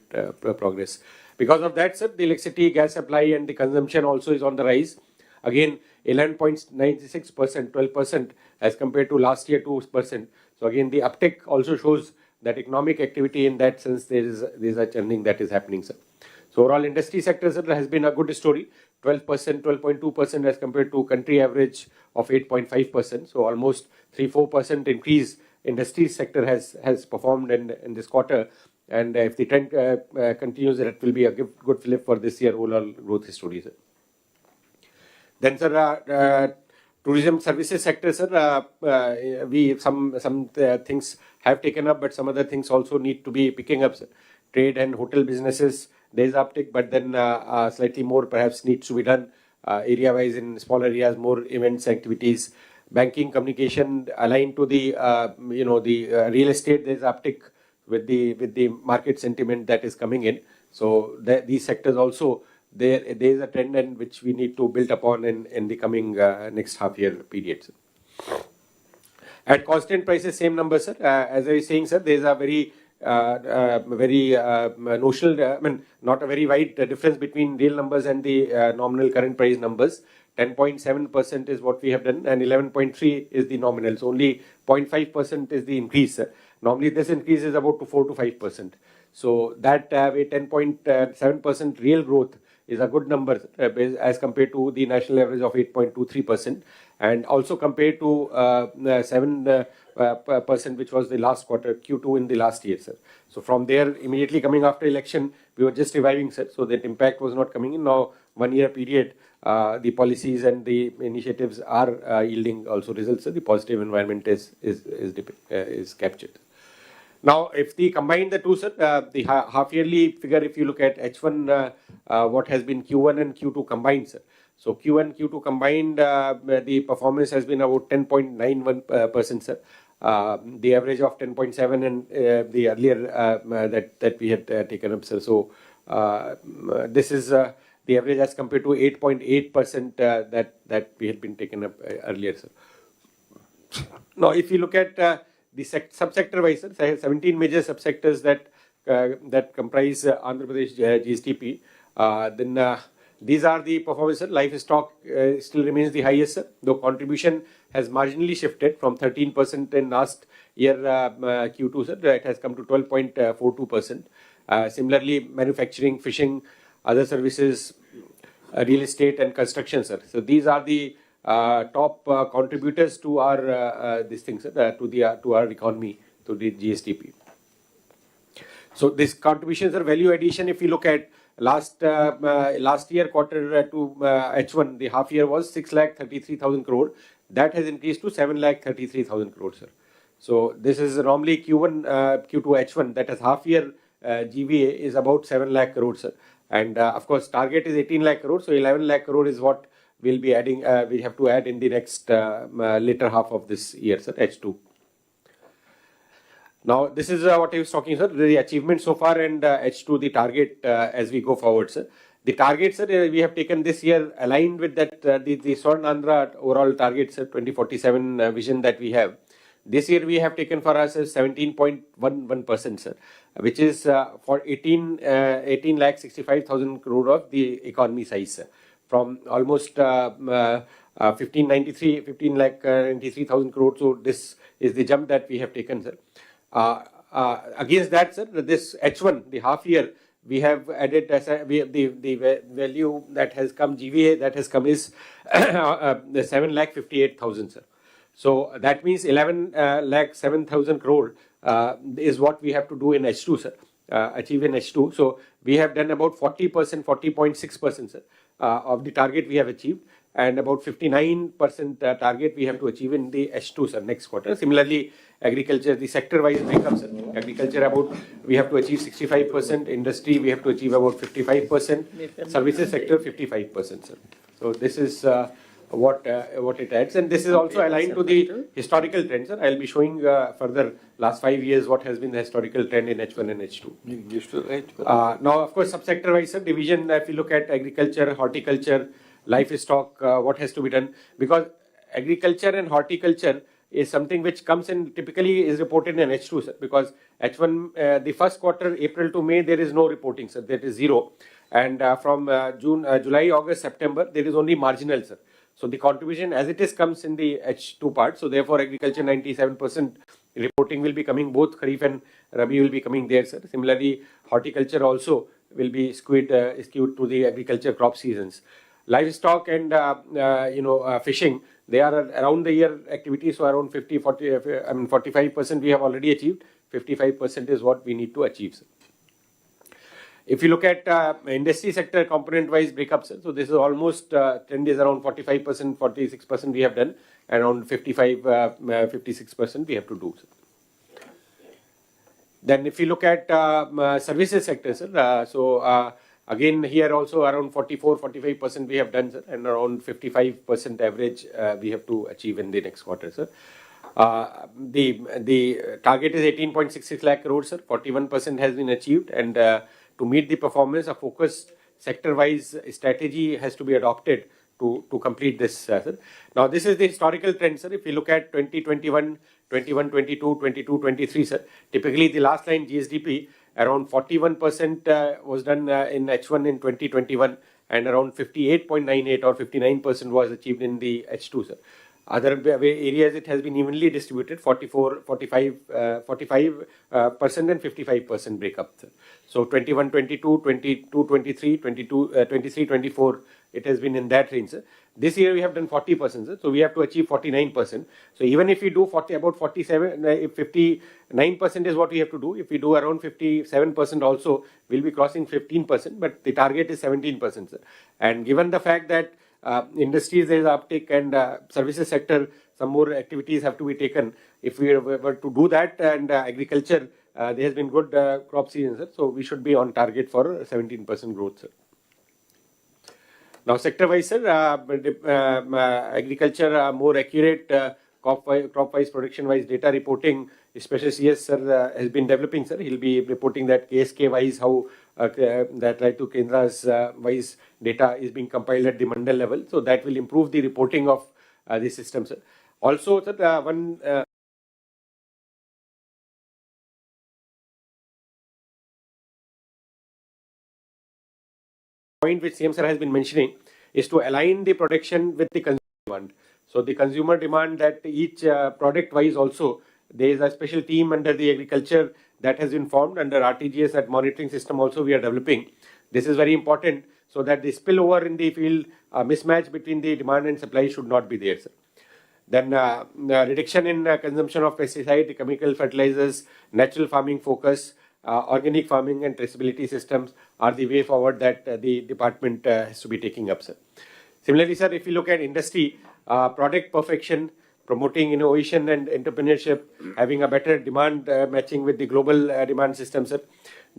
progress. Because of that, sir, the electricity, gas supply and the consumption also is on the rise. Again, 11.96%, 12% as compared to last year 2%. So again, the uptick also shows that economic activity in that sense there is a churning that is happening, sir. So overall industry sector, sir, has been a good story. 12%, 12.2% as compared to country average of 8.5%. So almost 3-4% increase industry sector has performed in this quarter. And if the trend continues, that will be a good flip for this year overall growth story, sir. Then, sir, tourism services sector, sir, some things have taken up, but some other things also need to be picking up, sir. Trade and hotel businesses, there is uptick, but then slightly more perhaps needs to be done area-wise in smaller areas, more events, activities. Banking, communication aligned to the real estate, there is uptick with the market sentiment that is coming in. So these sectors also, there is a trend in which we need to build upon in the coming next half year periods. At constant prices, same number, sir. As I was saying, sir, there is a very notional, not a very wide difference between real numbers and the nominal current price numbers. 10.7% is what we have done and 11.3 is the nominal. So only 0.5% is the increase. Normally this increase is about 4 to 5%. So that way 10.7% real growth is a good number as compared to the national average of 8.23% and also compared to 7% which was the last quarter Q2 in the last year, sir. So from there immediately coming after election we were just reviving, sir. So that impact was not coming in. Now 1 year period the policies and the initiatives are yielding also results. So the positive environment is captured. Now, if we combine the two, sir, the half yearly figure, if you look at H1, what has been Q1 and Q2 combined, sir. So Q1, Q2 combined, the performance has been about 10.91%, sir. The average of 10.7 and the earlier that we had taken up, sir. So this is the average as compared to 8.8% that we had been taken up earlier, sir. Now, if you look at the subsector wise, sir, 17 major subsectors that comprise Andhra Pradesh GSTP. Then these are the performance, sir. Livestock still remains the highest, sir, though contribution has marginally shifted from 13% in last year Q2, sir. It has come to 12.42%. Similarly, manufacturing, fishing, other services, real estate and construction, sir. So these are the top contributors to our these things, to our economy, to the GSTP. So this contributions are value addition. If you look at last year quarter to H1, the half year was 6,33,000 crore. That has increased to 7,33,000 crore, sir. So this is normally Q1, Q2, H1. That is half year GVA is about 7 lakh crore, sir. And of course, target is 18 lakh crore. So 11 lakh crore is what we'll be adding. We have to add in the next later half of this year, sir, H2. Now, this is what I was talking, sir, the achievement so far and H2, the target as we go forward, sir. The targets, sir, we have taken this year aligned with that, the Swarn Andhra overall targets, sir, 2047 vision that we have. This year we have taken for us 17.11%, sir, which is for 18,65,000 crore of the economy size, sir. From almost 15,93,000 crore. So this is the jump that we have taken, sir. Against that, sir, this H1, the half year, we have added the value that has come, GVA that has come is the 7,58,000, sir. So that means 11,07,000 crore is what we have to do in H2, sir. Achieve in H2. So we have done about 40%, 40.6%, sir, of the target we have achieved, and about 59% target we have to achieve in the H2, sir, next quarter. Similarly, agriculture, the sector-wise breakup, sir. Agriculture, about we have to achieve 65%. Industry, we have to achieve about 55%. Services sector, 55%, sir. So this is what it adds, and this is also aligned to the historical trend, sir. I'll be showing further last 5 years what has been the historical trend in H1 and H2. Now, of course, subsector wise, sir, division, if you look at agriculture, horticulture, livestock, what has to be done, because agriculture and horticulture is something which comes in typically is reported in H2, sir, because H1, the first quarter, April to May, there is no reporting, sir, that is zero. And from July, August, September, there is only marginal, sir. So the contribution as it is comes in the H2 part. So therefore, agriculture 97% reporting will be coming, both Kharif and Rabi will be coming there, sir. Similarly, horticulture also will be skewed to the agriculture crop seasons. Livestock and fishing, they are around the year activities, so around 45% we have already achieved. 55% is what we need to achieve, sir. If you look at industry sector component-wise breakup, sir, so this is almost trend is around 45%, 46% we have done, and around 56% we have to do, sir. Then if you look at services sector, sir, again here also around 44-45% we have done, sir, and around 55% average we have to achieve in the next quarter, sir. The target is 18.66 lakh crores, sir. 41% has been achieved, and to meet the performance, a focused sector-wise strategy has to be adopted to complete this, sir. Now, this is the historical trend, sir. If you look at 2021, 21, 22, 22, 23, sir, typically the last line GSDP, around 41% was done in H1 in 2021, and around 58.98 or 59% was achieved in the H2, sir. Other areas it has been evenly distributed, 45% and 55% breakup, sir. So 21, 22, 22, 23, 22, 23, 24, it has been in that range, sir. This year we have done 40%, sir. So we have to achieve 49%. So even if we do about 47, 59% is what we have to do. If we do around 57% also, we'll be crossing 15%, but the target is 17%, sir. And given the fact that industries there is uptake, and services sector, some more activities have to be taken. If we were to do that, and agriculture, there has been good crop season, sir. So we should be on target for 17% growth, sir. Now, sector-wise, sir, agriculture, more accurate crop-wise, production-wise data reporting, especially CS, sir, has been developing, sir. He'll be reporting that KSK-wise, how that right to Kendra's wise data is being compiled at the mandal level. So that will improve the reporting of the system, sir. Also, sir, one point which CM sir has been mentioning is to align the production with the consumer demand. So the consumer demand, that each product wise also, there is a special team under the agriculture that has been formed under RTGS, that monitoring system also we are developing. This is very important so that the spillover in the field, mismatch between the demand and supply should not be there, sir. Then reduction in consumption of pesticide, chemical fertilizers, natural farming focus, organic farming and traceability systems are the way forward that the department has to be taking up, sir. Similarly, sir, if you look at industry, product perfection, promoting innovation and entrepreneurship, having a better demand matching with the global demand system, sir.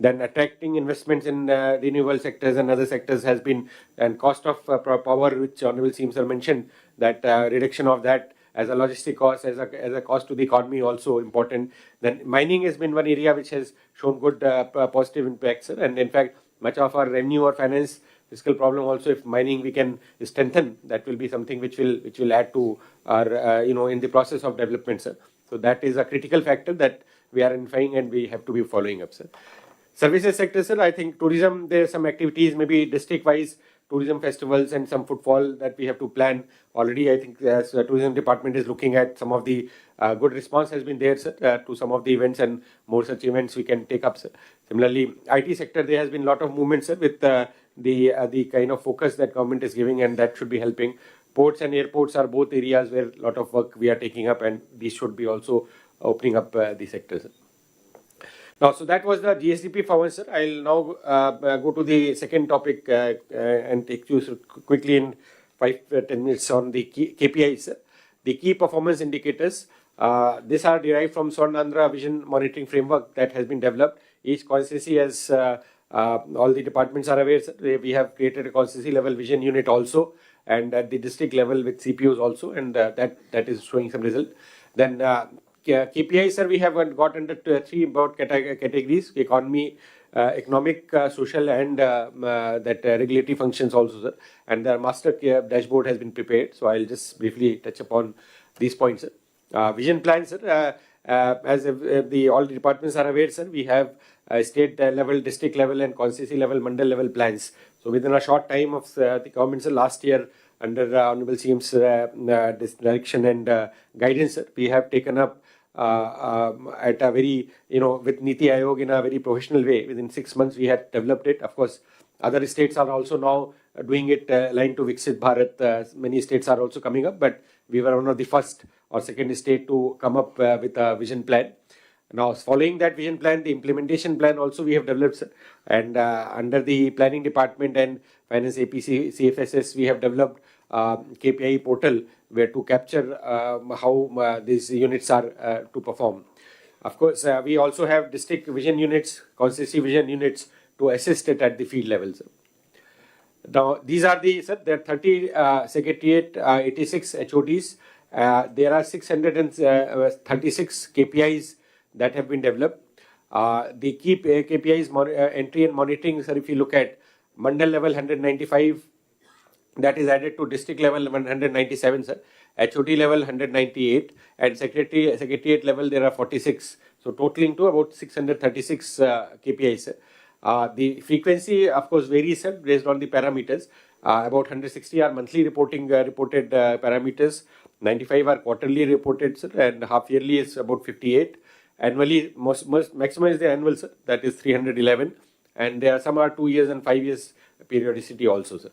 Then attracting investments in renewable sectors and other sectors has been, and cost of power, which Honorable CM sir mentioned, that reduction of that as a logistic cost, as a cost to the economy also important. Then mining has been one area which has shown good positive impacts, sir. And in fact, much of our revenue or finance fiscal problem also, if mining we can strengthen, that will be something which will add to our in the process of development, sir. So that is a critical factor that we are identifying and we have to be following up, sir. Services sector, sir, I think tourism, there are some activities, maybe district wise, tourism festivals and some footfall that we have to plan. Already, I think as tourism department is looking at some of the good response has been there, sir, to some of the events, and more such events we can take up, sir. Similarly, IT sector, there has been a lot of movement, sir, with the kind of focus that government is giving, and that should be helping. Ports and airports are both areas where a lot of work we are taking up, and these should be also opening up the sectors. Now, so that was the GSDP performance, sir. I'll now go to the second topic and take you quickly in 5-10 minutes on the key KPIs, sir. The key performance indicators. These are derived from Swarnandhra Vision Monitoring Framework that has been developed. Each constituency, as all the departments are aware, sir, we have created a constituency level vision unit also, and at the district level with CPOs also, and that is showing some result. Then KPIs, sir, we have got under three broad categories: economy, economic, social, and that regulatory functions also, sir. And the master dashboard has been prepared. So I'll just briefly touch upon these points, sir. Vision plan, sir. As all the departments are aware, sir, we have state level, district level, and constituency level, mandal level plans. So within a short time of the government, sir, last year, under Honorable CM's direction and guidance, sir, we have taken up at a very, with Niti Aayog in a very professional way. Within 6 months, we had developed it. Of course, other states are also now doing it aligned to Viksit Bharat. Many states are also coming up, but we were one of the first or second state to come up with a vision plan. Now, following that vision plan, the implementation plan also we have developed, sir. And under the planning department and finance APC, CFSS, we have developed KPI portal where to capture how these units are to perform. Of course, we also have district vision units, constituency vision units to assist it at the field levels. Now, these are there are 30 secretariat, 86 HODs. There are 636 KPIs that have been developed. The key KPIs entry and monitoring, sir, if you look at mandal level 195, that is added to district level 197, sir. HOD level 198, and secretariat level there are 46. So totaling to about 636 KPIs, sir. The frequency, of course, varies, sir, based on the parameters. About 160 are monthly reported parameters, 95 are quarterly reported, sir, and half yearly is about 58. Annually, maximum is the annual, sir, that is 311, and there are some are 2 years and 5 years periodicity also, sir.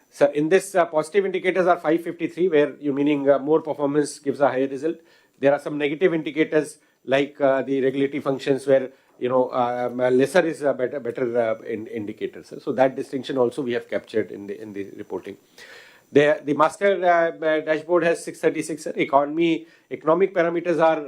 So in this, positive indicators are 553, where you meaning more performance gives a higher result. There are some negative indicators like the regulatory functions where lesser is a better indicator, sir. So that distinction also we have captured in the reporting. The master dashboard has 636, sir. Economic parameters are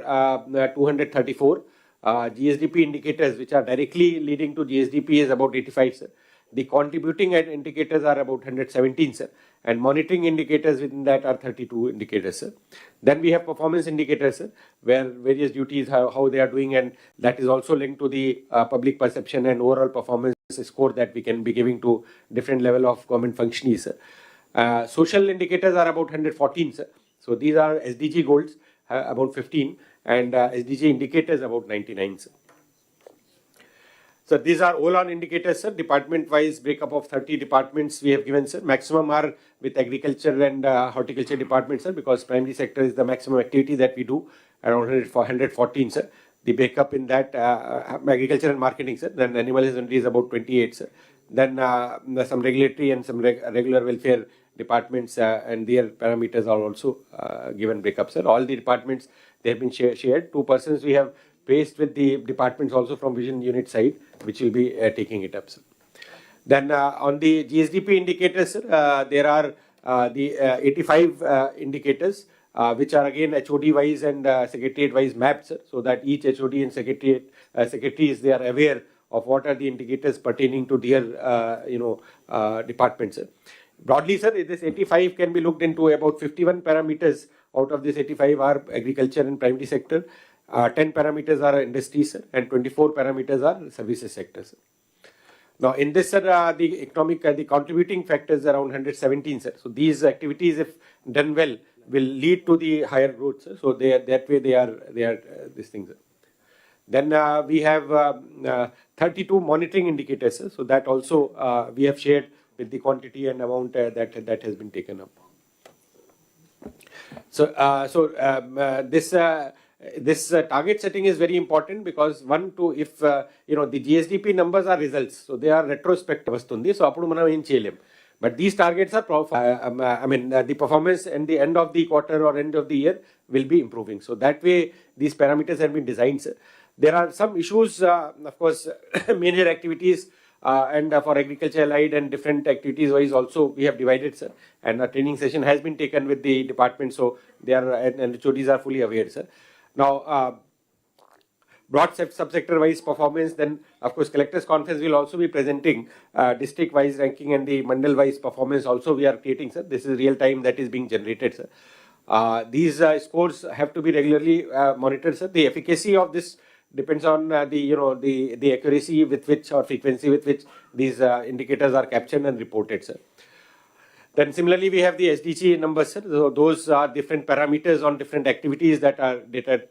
234. GSDP indicators, which are directly leading to GSDP, is about 85, sir. The contributing indicators are about 117, sir. And monitoring indicators within that are 32 indicators, sir. Then we have performance indicators, sir, where various duties, how they are doing, and that is also linked to the public perception and overall performance score that we can be giving to different level of government functionaries, sir. Social indicators are about 114, sir. So these are SDG goals, about 15, and SDG indicators about 99, sir. So these are all on indicators, sir. Department-wise breakup of 30 departments we have given, sir. Maximum are with agriculture and horticulture department, sir, because primary sector is the maximum activity that we do, around 114, sir. The breakup in that agriculture and marketing, sir. Then animal husbandry is about 28, sir. Then some regulatory and some regular welfare departments and their parameters are also given breakup, sir. All the departments, they have been shared. 2 persons we have placed with the departments also from vision unit side, which will be taking it up, sir. Then on the GSDP indicators, sir, there are the 85 indicators, which are again HOD wise and secretariat wise mapped, sir, so that each HOD and secretaries, they are aware of what are the indicators pertaining to their departments, sir. Broadly, sir, this 85 can be looked into. About 51 parameters out of this 85 are agriculture and primary sector. 10 parameters are industry, sir, and 24 parameters are services sector, sir. Now, in this, sir, the contributing factors around 117, sir. So these activities, if done well, will lead to the higher growth, sir. So that way they are these things, sir. Then we have 32 monitoring indicators, sir. So that also we have shared with the quantity and amount that has been taken up. This target setting is very important because if the GSDP numbers are results, so they are retrospective vastundi, so appudu manam em cheyalem. But these targets are the performance at the end of the quarter or end of the year will be improving. So that way these parameters have been designed, sir. There are some issues, of course, major activities and for agriculture allied and different activities wise also we have divided, sir. And a training session has been taken with the department, so they are and HODs are fully aware, sir. Now, broad subsector wise performance, then of course collectors conference will also be presenting district wise ranking and the mandal wise performance also we are creating, sir. This is real time that is being generated, sir. These scores have to be regularly monitored, sir. The efficacy of this depends on the accuracy with which or frequency with which these indicators are captured and reported, sir. Then similarly, we have the SDG numbers, sir. So those are different parameters on different activities that are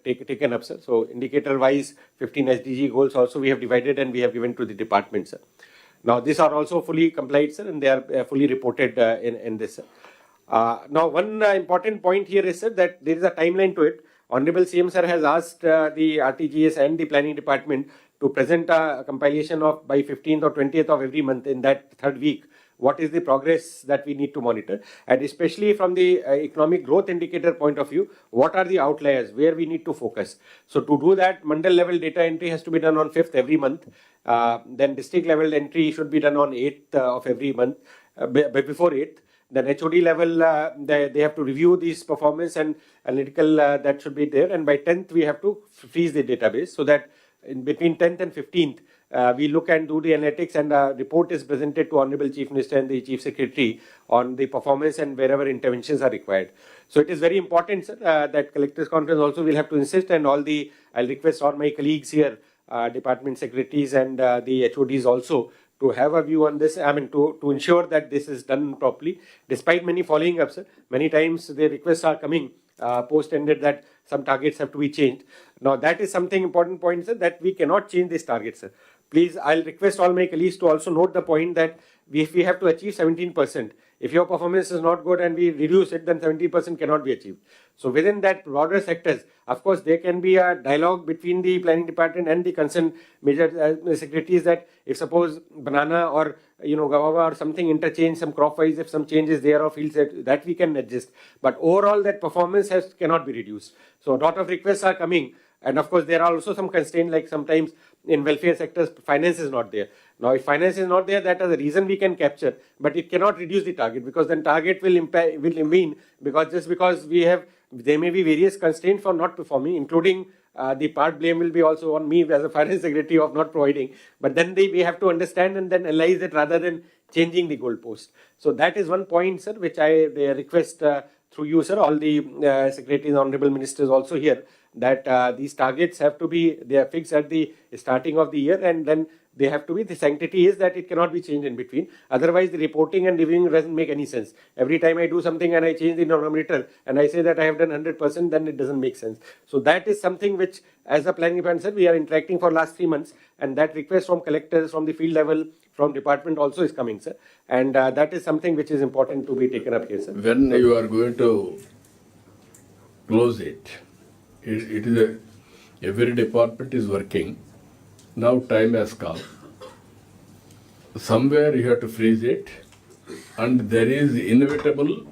taken up, sir. So indicator-wise, 15 SDG goals also we have divided and we have given to the department, sir. Now these are also fully complied, sir, and they are fully reported in this, sir. Now one important point here is, sir, that there is a timeline to it. Honorable CM sir has asked the RTGS and the planning department to present a compilation of by 15th or 20th of every month in that third week. What is the progress that we need to monitor, and especially from the economic growth indicator point of view, what are the outliers where we need to focus. So to do that, mandal level data entry has to be done on 5th every month. Then district level entry should be done on 8th of every month, before 8th. Then HOD level, they have to review this performance and analytical that should be there. And by 10th, we have to freeze the database so that in between 10th and 15th, we look and do the analytics, and a report is presented to Honorable Chief Minister and the Chief Secretary on the performance and wherever interventions are required. So it is very important, sir, that collectors conference also will have to insist, and I'll request all my colleagues here, department secretaries and the HODs also, to have a view on this, to ensure that this is done properly. Despite many following up, sir, many times the requests are coming post-ended that some targets have to be changed. Now that is something important point, sir, that we cannot change these targets, sir. Please, I'll request all my colleagues to also note the point that if we have to achieve 17%, if your performance is not good and we reduce it, then 70% cannot be achieved. So within that broader sectors, of course, there can be a dialogue between the planning department and the concerned major secretaries that if suppose banana or guava or something interchange, some crop wise, if some change is there or field set, that we can adjust. But overall, that performance cannot be reduced. So a lot of requests are coming. And of course, there are also some constraints, like sometimes in welfare sectors, finance is not there. Now, if finance is not there, that is the reason we can capture, but it cannot reduce the target, because then target will mean, because just because there may be various constraints for not performing, including the part blame will be also on me as a finance secretary of not providing. But then we have to understand and then analyze it rather than changing the goalpost. So that is one point, sir, which I request through you, sir, all the secretaries, honorable ministers also here, that these targets have to be, they are fixed at the starting of the year, and then they have to be, the sanctity is that it cannot be changed in between. Otherwise, the reporting and reviewing doesn't make any sense. Every time I do something and I change the denominator and I say that I have done 100%, then it doesn't make sense. So that is something which, as a planning department, sir, we are interacting for last 3 months, and that request from collectors, from the field level, from department also is coming, sir. And that is something which is important to be taken up here, sir. When you are going to close it is every department is working. Now time has come. Somewhere you have to freeze it, and there is inevitable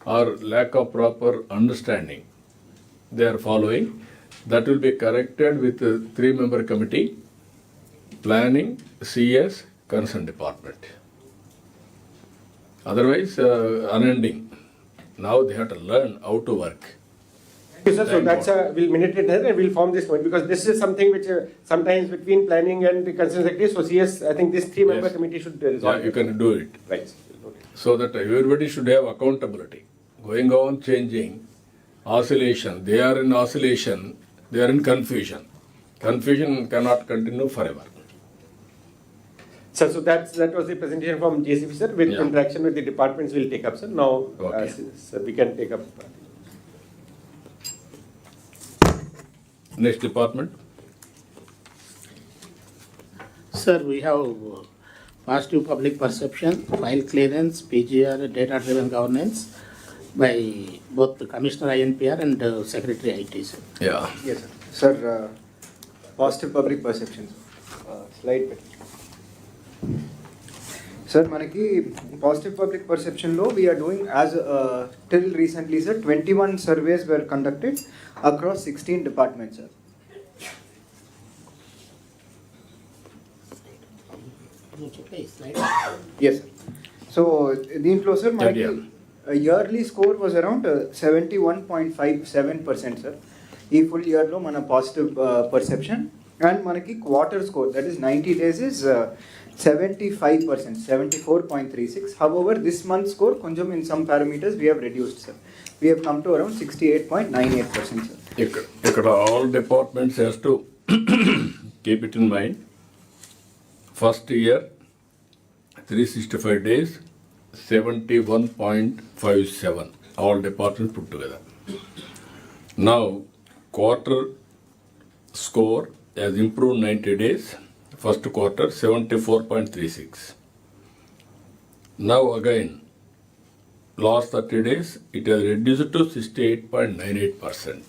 or lack of proper understanding they are following. That will be corrected with a 3-member committee, planning, CS, concerned department. Otherwise, unending. Now they have to learn how to work. Yes, sir. So that's we'll minute it there and we'll form this point, because this is something which sometimes between planning and the concerned secretaries. So CS, I think this 3-member committee should resolve. Yeah, you can do it. Right. So that everybody should have accountability. Going on changing, oscillation. They are in oscillation. They are in confusion. Confusion cannot continue forever. Sir, so that was the presentation from JCP, sir. With interaction with the departments, we'll take up, sir. Now, sir, we can take up. Next department. Sir, we have positive public perception, file clearance, PGR, data-driven governance by both the Commissioner INPR and Secretary IT, sir. Yeah. Yes, sir. Sir, positive public perception. Slide పెట్టండి. Sir, మనకి positive public perception లో we are doing as till recently, sir, 21 surveys were conducted across 16 departments, sir. Yes, sir. So దీంట్లో sir మనకి yearly score was around 71.57%, sir. ఈ full ఇయర్లో మన positive perception. And మనకి quarter score, that is 90 days is 75%, 74.36. However, this month score కొంచెం in some parameters we have reduced, sir. We have come to around 68.98%, sir. ఇక్కడ all departments has to keep it in mind. First year 365 days 71.57, all departments put together. Now quarter score has improved 90 days. First quarter 74.36. Now again last 30 days it has reduced to 68.98%.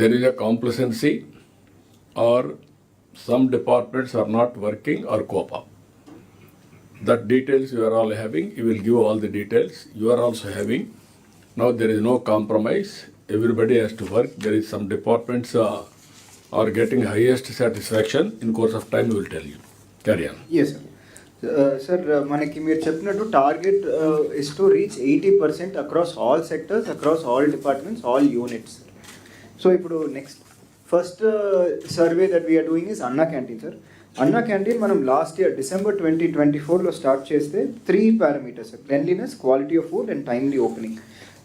There is a complacency, or some departments are not working or cope up. That details you are all having. You will give all the details. You are also having. Now there is no compromise. Everybody has to work. There is some departments are getting highest satisfaction. In course of time we will tell you. Carry on. Yes, sir. Sir, మనకి మీరు చెప్పినట్టు target is to reach 80% across all sectors, across all departments, all units. So ఇప్పుడు next first survey that we are doing is Anna canteen, sir. Anna canteen మనం last year December 2024లో start చేస్తే 3 parameters, cleanliness, quality of food and timely opening.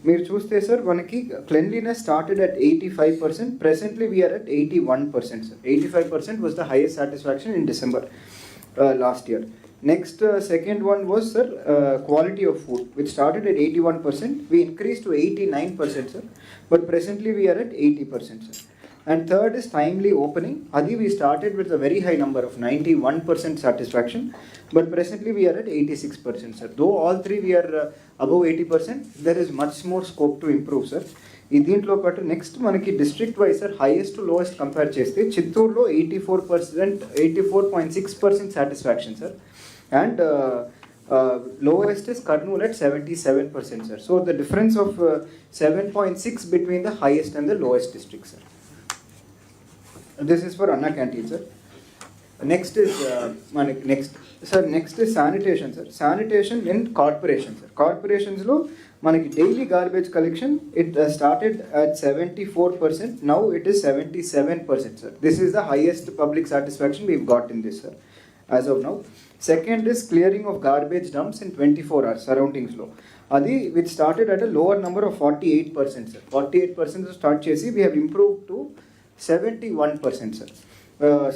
మీరు చూస్తే sir మనకి cleanliness started at 85%, presently we are at 81%, sir. 85% was the highest satisfaction in December last year. Next, second one was, sir, quality of food, which started at 81%. We increased to 89%, sir. But presently we are at 80%, sir. And third is timely opening. Adi we started with a very high number of 91% satisfaction. But presently we are at 86%, sir. Though all three we are above 80%, there is much more scope to improve, sir. దీంట్లో పాటు next మనకి district wise, sir, highest to lowest compare చేస్తే చిత్తూరులో 84.6% satisfaction, sir. And lowest is Kurnool at 77%, sir. So the difference of 7.6 between the highest and the lowest district, sir. This is for Anna Canteen, sir. Next is next is sanitation, sir. Sanitation in corporations, sir. Corporations lo manaki daily garbage collection, it started at 74%. Now it is 77%, sir. This is the highest public satisfaction we've got in this, sir, as of now. Second is clearing of garbage dumps in 24 hours surroundings lo. Adi which started at a lower number of 48%, sir. 48% start chesi we have improved to 71%, sir.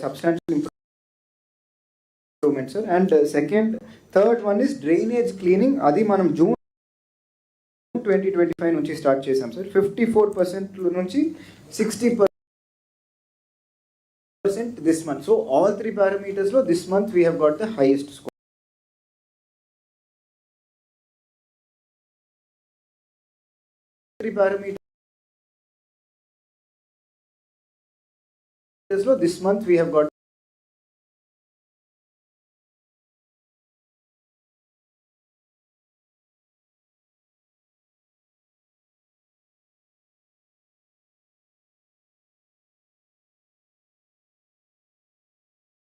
Substantial improvement, sir. And third one is drainage cleaning. Adi manam June 2025 nunchi start chesam, sir. 54% nunchi 60% this month. So all three parameters lo this month we have got the highest score. Three parameters lo this month we have got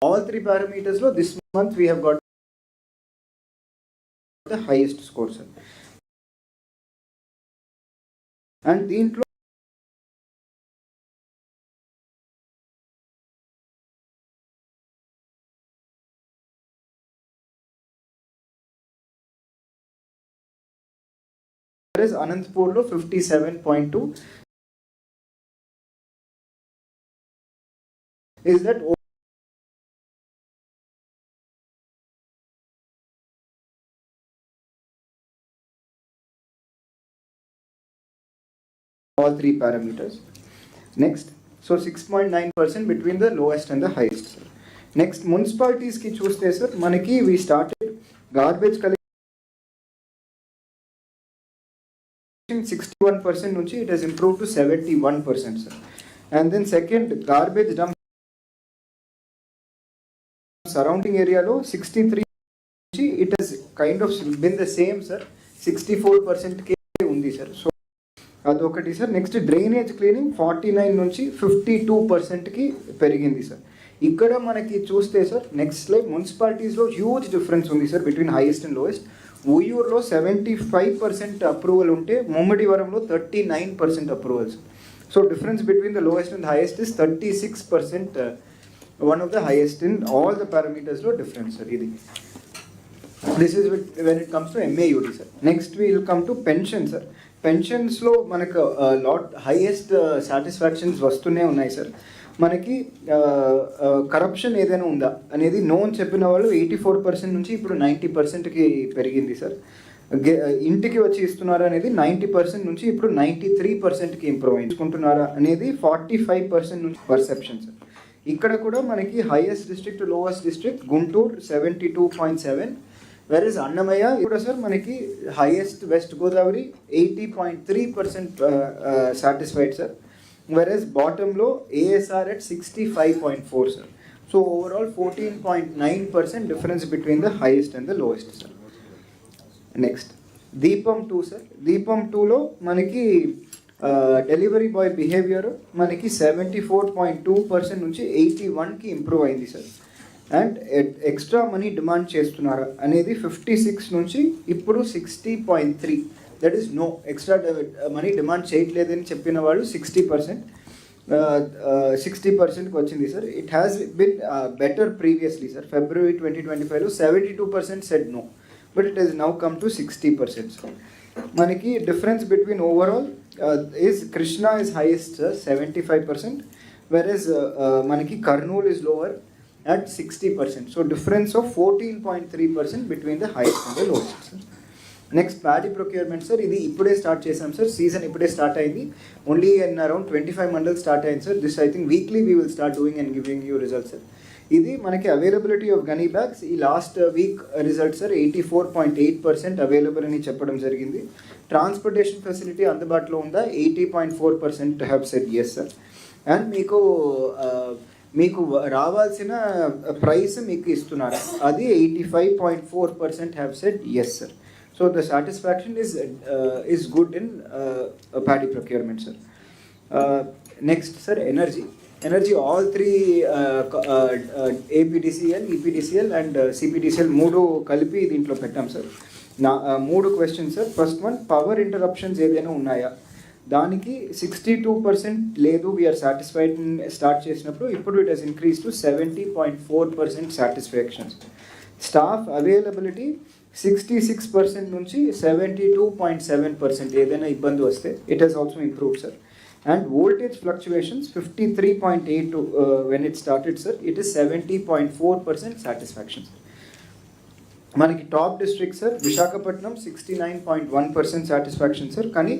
all three parameters lo this month we have got the highest score, sir. And దీంట్లో there is Anantapur lo 57.2. Is that all three parameters? Next, so 6.9% between the lowest and the highest, sir. Next మున్సిపాలిటీస్కి చూస్తే sir మనకి we started garbage collection 61% నుంచి it has improve to 71% sir. And then second garbage dump surrounding ఏరియాలో 63 నుంచి it has kind of been the same sir, 64%కే ఉంది sir. So అదొకటి sir. Next drainage cleaning 49 నుంచి 52%కి పెరిగింది సార్. ఇక్కడ మనకి చూస్తే సార్ నెక్స్ట్ స్లైడ్ మున్సిపాలిటీస్లో హ్యూజ్ డిఫరెన్స్ ఉంది sir between highest and lowest. ఉయ్యూరులో 75% అప్రూవల్ ఉంటే ముమ్మడివరంలో 39% approvals. So difference between the lowest and highest is 36%, one of the highest in all the పారామీటర్స్లో డిఫరెన్స్ సార్ ఇది. This is when it comes to MAUD sir. Next will come to pension sir. పెన్షన్స్లో మనకు lot highest satisfactions వస్తూనే ఉన్నాయి sir. మనకి corruption ఏదైనా ఉందా అనేది నో అని చెప్పిన వాళ్ళు 84% నుంచి ఇప్పుడు 90%కి పెరిగింది సార్. ఇంటికి వచ్చి ఇస్తున్నారా అనేది 90% నుంచి ఇప్పుడు 93%కి ఇంప్రూవ్ అయించుకుంటున్నారా అనేది 45% నుంచి పర్సెప్షన్ సార్. ఇక్కడ కూడా మనకి highest district lowest district Guntur 72.7, వెరస్ Annamayya కూడా సార్ మనకి highest west Godavari 80.3% satisfied sir. Whereas bottom low ASR at 65.4 sir. So overall 14.9% difference between the highest and the lowest sir. Next Deepam 2 sir. Deepam 2 lo manaki delivery boy behavior manaki 74.2% నుంచి 81 కి improve అయింది sir. And extra money demand చేస్తున్నారా అనేది 56 నుంచి ఇప్పుడు 60.3. That is no, extra money demand చేయట్లేదని చెప్పిన వాళ్ళు 60%, 60%కి వచ్చింది sir. It has been better previously sir. February 2025లో 72% said no, but it has now come to 60% sir. మనకి difference between overall is Krishna is highest sir 75%, versus మనకి Kurnool is lower at 60%. So difference of 14.3% between the highest and the lowest sir. Next paddy procurement sir. ఇది ఇప్పుడే start చేసాం sir, season ఇప్పుడే start అయింది. Only in around 25 mandals start అయింది sir. This I think weekly we will start doing and giving you results sir. ఇది మనకి availability of gunny bags ఈ last week result sir 84.8% available అని చెప్పడం జరిగింది. Transportation facility అందుబాటులో ఉందా 80.4% have said yes sir. And మీకు రావాల్సిన ప్రైస్ మీకు ఇస్తున్నారు అది 85.4% have said yes sir. So the satisfaction is good in paddy procurement sir. Next sir, energy all three APDCL, EPDCL and CPDCL మూడు కలిపి దీంట్లో పెట్టాం సార్. మూడు questions sir. First one, power interruptions ఏదైనా ఉన్నాయా, దానికి 62% లేదు వీఆర్ సాటిస్ఫైడ్ స్టార్ట్ చేసినప్పుడు. ఇప్పుడు it has increase to 70.4% satisfactions. Staff availability 66% నుంచి 72.7% ఏదైనా ఇబ్బంది వస్తే it has also improved sir. And voltage fluctuations 53.8 when it started sir, it is 70.4% satisfaction sir. మనకి top district sir Visakhapatnam 69.1% satisfaction sir, కానీ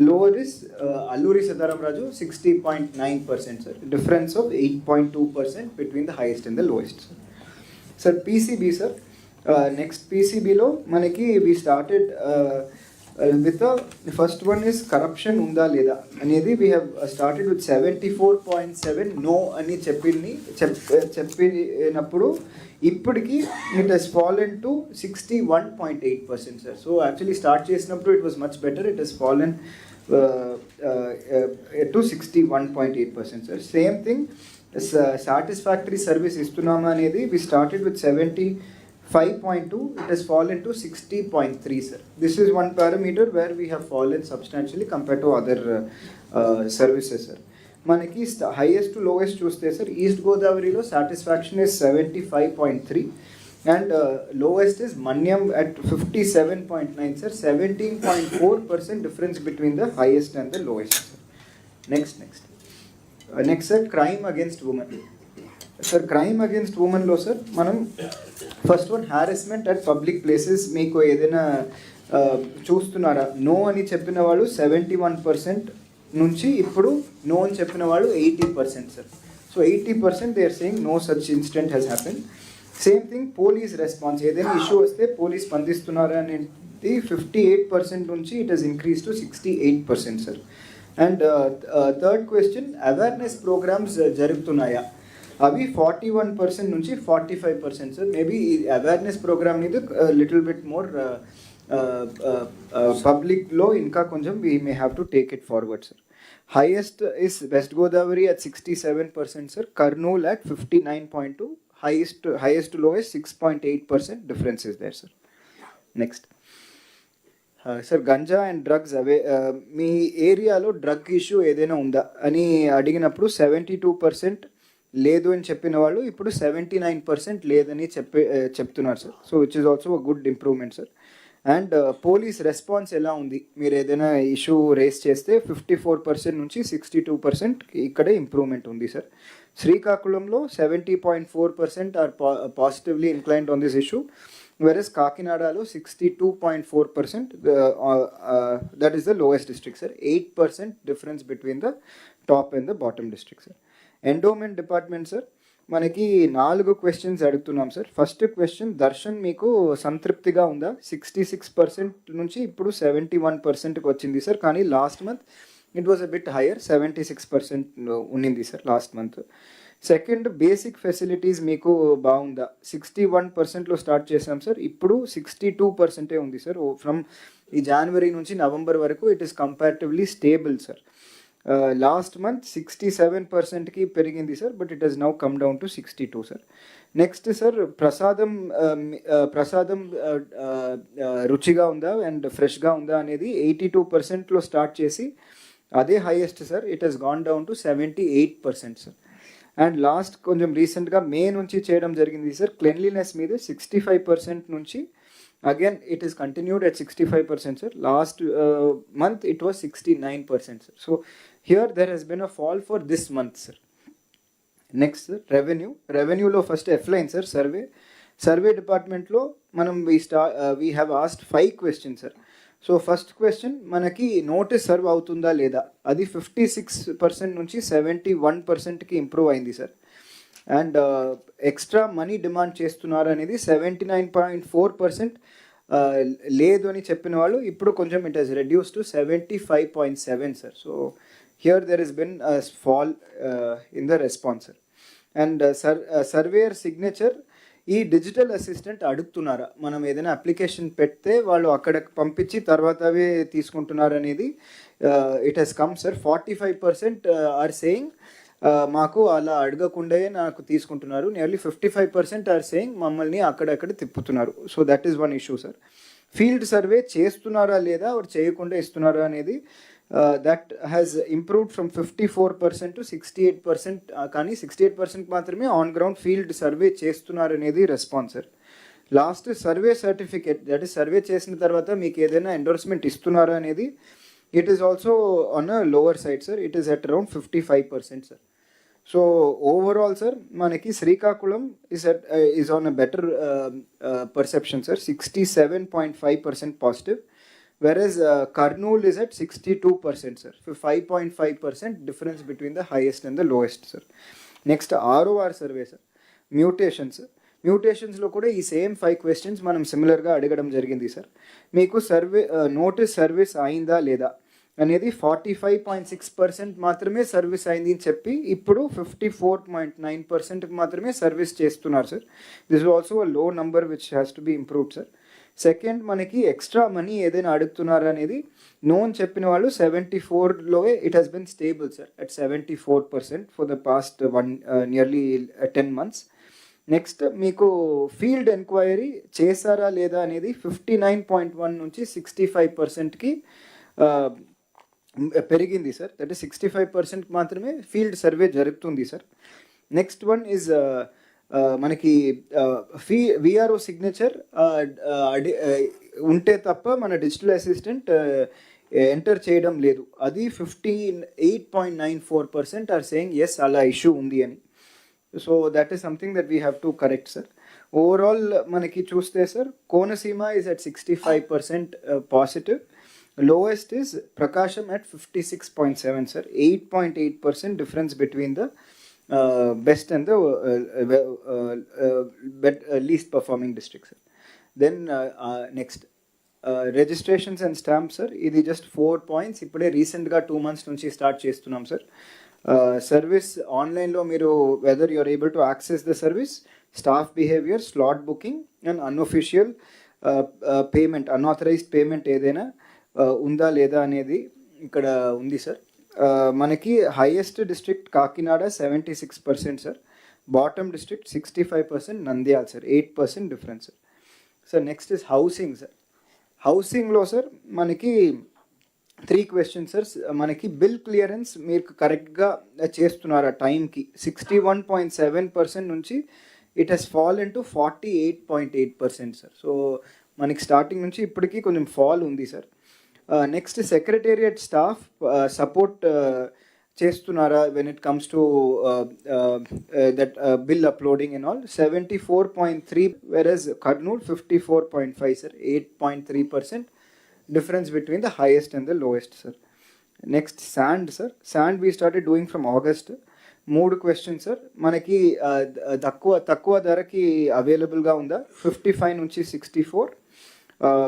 lower is Alluri Sitarama Raju 60.9% sir. Difference of 8.2% between the highest and the lowest sir. Sir PCB sir. Next పీసీబీలో మనకి we started with first one is corruption ఉందా లేదా అనేది we have started with 74.7 no అని చెప్పినప్పుడు ఇప్పటికి it has fallen to 61.8% sir. So actually start చేసినప్పుడు it was much better, it has fallen to 61.8% sir. Same thing satisfactory service ఇస్తున్నామా అనేది we started with 75.2, it has fallen to 60.3 sir. This is one parameter where we have fallen substantially compared to other services sir. మనకి highest to lowest చూస్తే sir East గోదావరిలో satisfaction is 75.3 and lowest is Manyam at 57.9 sir. 17.4% difference between the highest and the lowest sir. Next sir crime against women sir. Crime against ఉమెన్లో sir మనం first one harassment at public places మీకు ఏదైనా చూస్తున్నారా, no అని చెప్పిన వాళ్ళు 71% నుంచి ఇప్పుడు నో అని చెప్పిన వాళ్ళు 80% sir. So 80% they are saying no such incident has happened. Same thing, police response. ఏదైనా ఇష్యూ వస్తే పోలీస్ స్పందిస్తున్నారు అనేది 58% నుంచి it has increase to 68%, sir. And third question, awareness programmes జరుగుతున్నాయా? అవి 41% నుంచి 45%, సార్. మేబీ ఈ అవేర్నెస్ ప్రోగ్రామ్ మీద లిటిల్ బిట్ మోర్ పబ్లిక్లో ఇంకా కొంచెం we may have to take it forward, sir. Highest is West Godavari at 67%, sir. Kurnool at 59.2. Highest to lowest 6.8% difference is there, sir. Next. Sir, ganja and drugs away. మీ ఏరియాలో drug issue ఏదైనా ఉందా అని అడిగినప్పుడు 72% లేదు అని చెప్పిన వాళ్ళు ఇప్పుడు 79% లేదని చెప్తున్నారు, sir. So which is also a good improvement, sir. And police response ఎలా ఉంది? మీరు ఏదైనా ఇష్యూ రేస్ చేస్తే 54% నుంచి 62% ఇక్కడే ఇంప్రూవ్మెంట్ ఉంది, సార్. శ్రీకాకుళంలో 70.4% are positively inclined on this issue, versus కాకినాడలో 62.4%, that is the lowest district, sir. 8% difference between the top and the bottom district, sir. Endowment department, sir, మనకి 4 క్వశ్చన్స్ అడుగుతున్నాం, సార్. ఫస్ట్ క్వశ్చన్, దర్శన్ మీకు సంతృప్తిగా ఉందా? 66% నుంచి ఇప్పుడు 71%కి వచ్చింది, సార్. కానీ last month it was a bit higher, 76% ఉన్నింది, sir, last month. Second, basic facilities మీకు బాగుందా? 61%లో స్టార్ట్ చేసాం, సార్. ఇప్పుడు 62% ఉంది, సార్. ఫ్రమ్ ఈ జనవరి నుంచి నవంబర్ వరకు it is comparatively stable, sir. Last month 67%కి పెరిగింది, sir. But it has now come down to 62, sir. Next, sir, ప్రసాదం రుచిగా ఉందా అండ్ ఫ్రెష్గా ఉందా అనేది 82%లో స్టార్ట్ చేసి అదే highest, sir. It has gone down to 78%, sir. And last కొంచెం రీసెంట్గా మే నుంచి చేయడం జరిగింది, సార్. క్లెన్లీనెస్ మీద 65% నుంచి again it is continued at 65%, sir. Last month it was 69%, sir. So here there has been a fall for this month, sir. Next, sir, revenue lo first F-line, sir. Survey department lo manam we have asked 5 questions, sir. So first question, manaki notice serve avutunda leda, adi 56% నుంచి 71% కి improve అయింది, sir. And extra money demand చేస్తున్నారు అనేది 79.4% లేదు అని చెప్పిన వాళ్ళు ఇప్పుడు కొంచెం it has reduce to 75.7, sir. So here there is been fall in the response, sir. And surveyor signature, ఈ డిజిటల్ అసిస్టెంట్ అడుగుతున్నారా? మనం ఏదైనా అప్లికేషన్ పెడితే వాళ్ళు అక్కడ పంపించి తర్వాత అవి తీసుకుంటున్నారు అనేది it has come, sir. 45% are saying మాకు అలా అడగకుండే నాకు తీసుకుంటున్నారు. నియర్లీ 55% ఆర్ సేయింగ్ మమ్మల్ని అక్కడక్కడ తిప్పుతున్నారు. So that is one issue, sir. Field survey చేస్తున్నారా లేదా ఆర్ చేయకుండా ఇస్తున్నారా అనేది that has improved from 54% to 68%. కానీ 68% మాత్రమే ఆన్ గ్రౌండ్ ఫీల్డ్ సర్వే చేస్తున్నారు అనేది response, sir. Last, survey certificate, that is survey చేసిన తర్వాత మీకు ఏదైనా ఎండోర్స్మెంట్ ఇస్తున్నారా అనేది it is also on a lower side, sir. It is at around 55%, sir. So overall, sir, మనకి Srikakulam is on a better perception, sir. 67.5% positive, whereas Kurnool is at 62%, sir. So 5.5% difference between the highest and the lowest, sir. Next, ROR survey, sir. మ్యూటేషన్స్లో కూడా ఈ same 5 questions మనం సిమిలర్గా అడగడం జరిగింది, sir. మీకు notice service అయిందా లేదా అనేది 45.6% మాత్రమే సర్వీస్ అయింది అని చెప్పి ఇప్పుడు 54.9% మాత్రమే సర్వీస్ చేస్తున్నారు, sir. This is also a low number which has to be improved, sir. Second, మనకి ఎక్స్ట్రా మనీ ఏదైనా అడుగుతున్నారు అనేది నోన్ చెప్పిన వాళ్ళు 74లో it has been stable, sir, at 74% for the past nearly 10 months. Next, మీకు ఫీల్డ్ ఎంక్వైరీ చేశారా లేదా అనేది 59.1 నుంచి 65%కి పెరిగింది, సార్. దట్ ఈస్ 65% మాత్రమే ఫీల్డ్ సర్వే జరుగుతుంది, సార్. నెక్స్ట్ వన్ ఈజ్ మనకి విఆర్ఓ సిగ్నేచర్ ఉంటే తప్ప మన డిజిటల్ అసిస్టెంట్ ఎంటర్ చేయడం లేదు. అది 58.94% ఆర్ సేయింగ్ ఎస్, అలా ఇష్యూ ఉంది అని. So that is something that we have to correct, sir. Overall మనకి చూస్తే, sir, Konaseema is at 65% positive. Lowest is Prakasham at 56.7, sir. 8.8% difference between the best and the least performing districts. Then next registrations and stamps, sir. ఇది just 4 points. ఇప్పుడే రీసెంట్గా 2 months నుంచి start చేస్తున్నాం sir. Service ఆన్లైన్లో మీరు whether you are able to access the service, staff behaviour, slot booking and unofficial payment, unauthorised payment ఏదైనా ఉందా లేదా అనేది ఇక్కడ ఉంది సార్. మనకి highest district Kakinada 76% sir, bottom district 65%, Nandyal sir 8% difference sir. Sir next is housing sir. హౌసింగ్లో సార్ మనకి 3 questions sir. మనకి బిల్ క్లియరెన్స్ మీరు కరెక్ట్గా చేస్తున్నారా టైంకి 61.7% నుంచి it has fall to 48.8% sir. So మనకి స్టార్టింగ్ నుంచి ఇప్పటికీ కొంచెం ఫాల్ ఉంది sir. Next secretariat staff support చేస్తున్నారా when it comes to that bill uploading and all 74.3, whereas Kurnool 54.5 sir, 8.3% difference between the highest and the lowest sir. Next sand sir. Sand we started doing from August. 3 questions sir. మనకి తక్కువ ధరకి అవైలబుల్గా ఉందా 55 నుంచి 64,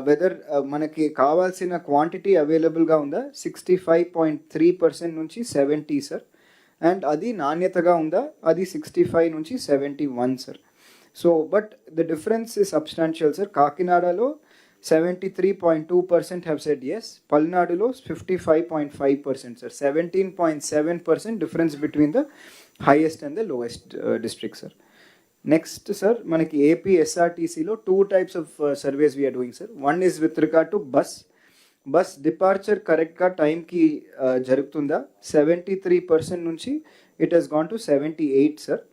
weather మనకి కావాల్సిన quantity అవైలబుల్గా ఉందా 65.3% నుంచి 70 సార్, అండ్ అది నాణ్యతగా ఉందా అది 65 నుంచి 71 sir. So but the difference is substantial sir. కాకినాడలో 73.2% have said yes, పల్నాడులో 55.5% sir, 17.7% difference between the highest and the lowest district sir. Next sir, మనకి AP ఎస్ఆర్టీసీలో 2 types of surveys we are doing sir. One is with regard to bus departure కరెక్ట్గా టైంకి జరుగుతుందా 73% నుంచి it Hess gone to 78 sir.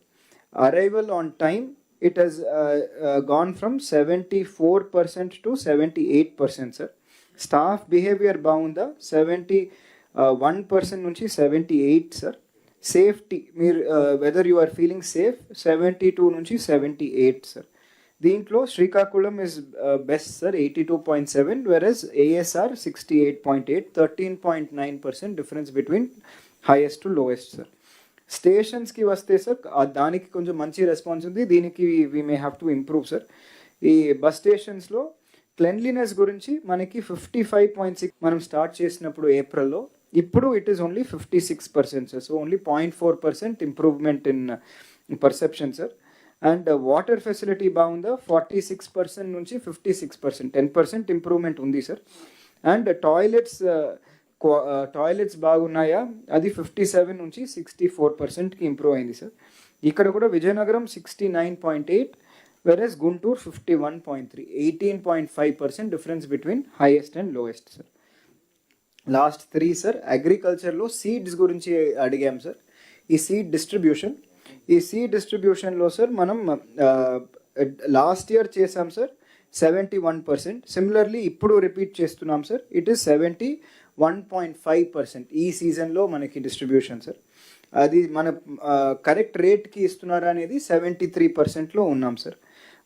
Arrival on time it has gone from 74% to 78% sir. Staff behavior బాగుందా 71% నుంచి 78 sir. Safety మీరు whether you are feeling safe 72 నుంచి 78 sir. దీంట్లో Srikakulam is best sir 82.7, whereas ASR 68.8, 13.9% difference between highest to lowest sir. స్టేషన్స్కి వస్తే sir దానికి కొంచెం మంచి response ఉంది, దీనికి we may have to improve sir. ఈ బస్ స్టేషన్స్లో క్లెన్లీనెస్ గురించి మనకి 55.6 మనం స్టార్ట్ చేసినప్పుడు ఏప్రిల్లో, ఇప్పుడు it is only 56% sir. So only 0.4% improvement in perception sir. And water facility బాగుందా 46% నుంచి 56%, 10% ఇంప్రూవ్మెంట్ ఉంది సార్. అండ్ టాయిలెట్స్ బాగున్నాయా అది 57 నుంచి 64%కి ఇంప్రూవ్ అయింది సార్. ఇక్కడ కూడా Vizianagaram 69.8, whereas Guntur 51.3, 18.5% difference between highest and lowest sir. Last 3 sir, అగ్రికల్చర్లో సీడ్స్ గురించి అడిగాం సార్. ఈ సీడ్ డిస్ట్రిబ్యూషన్లో సార్ మనం లాస్ట్ ఇయర్ చేసాం సార్ 71%. సిమిలర్లీ ఇప్పుడు రిపీట్ చేస్తున్నాం సార్, ఇట్ ఈస్ 71.5% ఈ సీజన్లో మనకి డిస్ట్రిబ్యూషన్ సార్. అది మన కరెక్ట్ రేట్కి ఇస్తున్నారా అనేది 73%లో ఉన్నాం సార్.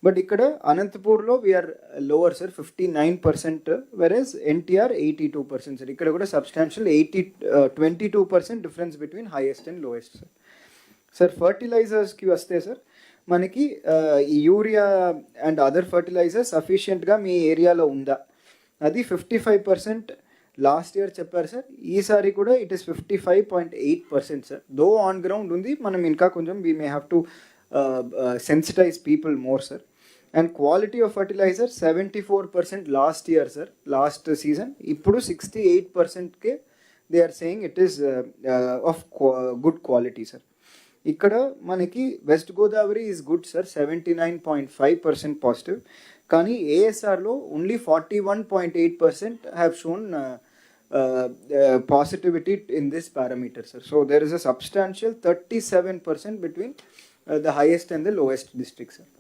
బట్ ఇక్కడ అనంతపూర్లో we are lower sir 59%, versus NTR 82% sir. ఇక్కడ కూడా substantial 22% difference between highest and lowest sir. Sir ఫర్టిలైజర్స్కి వస్తే సార్ మనకి ఈ యూరియా అండ్ అదర్ ఫర్టిలైజర్స్ సఫిషియెంట్గా మీ ఏరియాలో ఉందా అది 55% లాస్ట్ ఇయర్ చెప్పారు సార్. ఈసారి కూడా it is 55.8% sir. Though on ground ఉంది, మనం ఇంకా కొంచెం we may have to sensitise people more sir. And quality of fertiliser 74% last year sir, last season. ఇప్పుడు 68%కే they are saying it is of good quality sir. ఇక్కడ మనకి West Godavari is good sir, 79.5% positive. కానీ ఏఎస్ఆర్లో only 41.8% have shown positivity in this parameter sir. So there is a substantial 37% between the highest and the lowest district sir.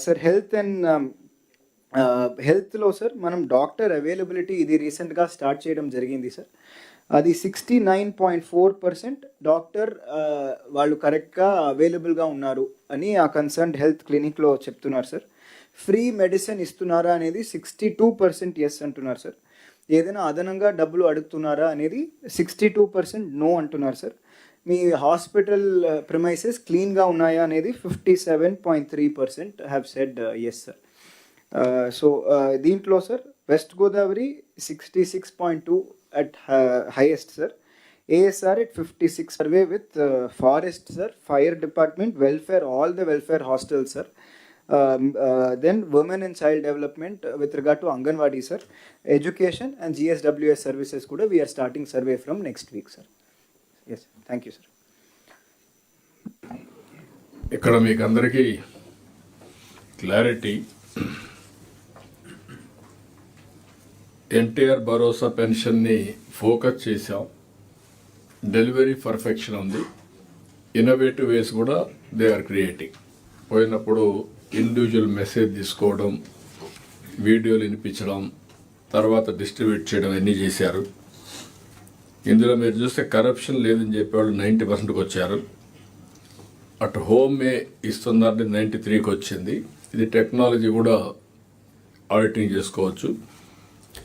Sir హెల్త్లో sir మనం doctor availability ఇది రీసెంట్గా start చేయడం జరిగింది sir. అది 69.4% doctor వాళ్ళు కరెక్ట్గా అవైలబుల్గా ఉన్నారు అని ఆ కన్సర్న్డ్ హెల్త్ క్లినిక్లో చెప్తున్నారు సార్. ఫ్రీ మెడిసిన్ ఇస్తున్నారా అనేది 62% ఎస్ అంటున్నారు సార్. ఏదైనా అదనంగా డబ్బులు అడుగుతున్నారా అనేది 62% నో అంటున్నారు సార్. మీ హాస్పిటల్ ప్రిమైసెస్ క్లీన్గా ఉన్నాయా అనేది 57.3% have said yes sir. So దీంట్లో sir West Godavari 66.2 at highest sir, ASR at 56, survey with forest sir, fire department, welfare, all the welfare hostels sir. Then women and child development with regard to Anganwadi sir, education and GSWS services kuda we are starting survey from next week sir. Yes, thank you sir. ఇక్కడ మీకు అందరికీ clarity, NTR భరోసా పెన్షన్ని focus చేశాం. Delivery perfection ఉంది, innovative వేస్ కూడా they are creating. పోయినప్పుడు individual message తీసుకోవడం, వీడియోలు వినిపించడం, తర్వాత డిస్ట్రిబ్యూట్ చేయడం అన్నీ చేశారు. ఇందులో మీరు చూస్తే కరప్షన్ లేదని చెప్పేవాళ్ళు 90%కి వచ్చారు. అటు హోమే ఇస్తుందంటే 93కి వచ్చింది. ఇది టెక్నాలజీ కూడా ఆడిటింగ్ చేసుకోవచ్చు,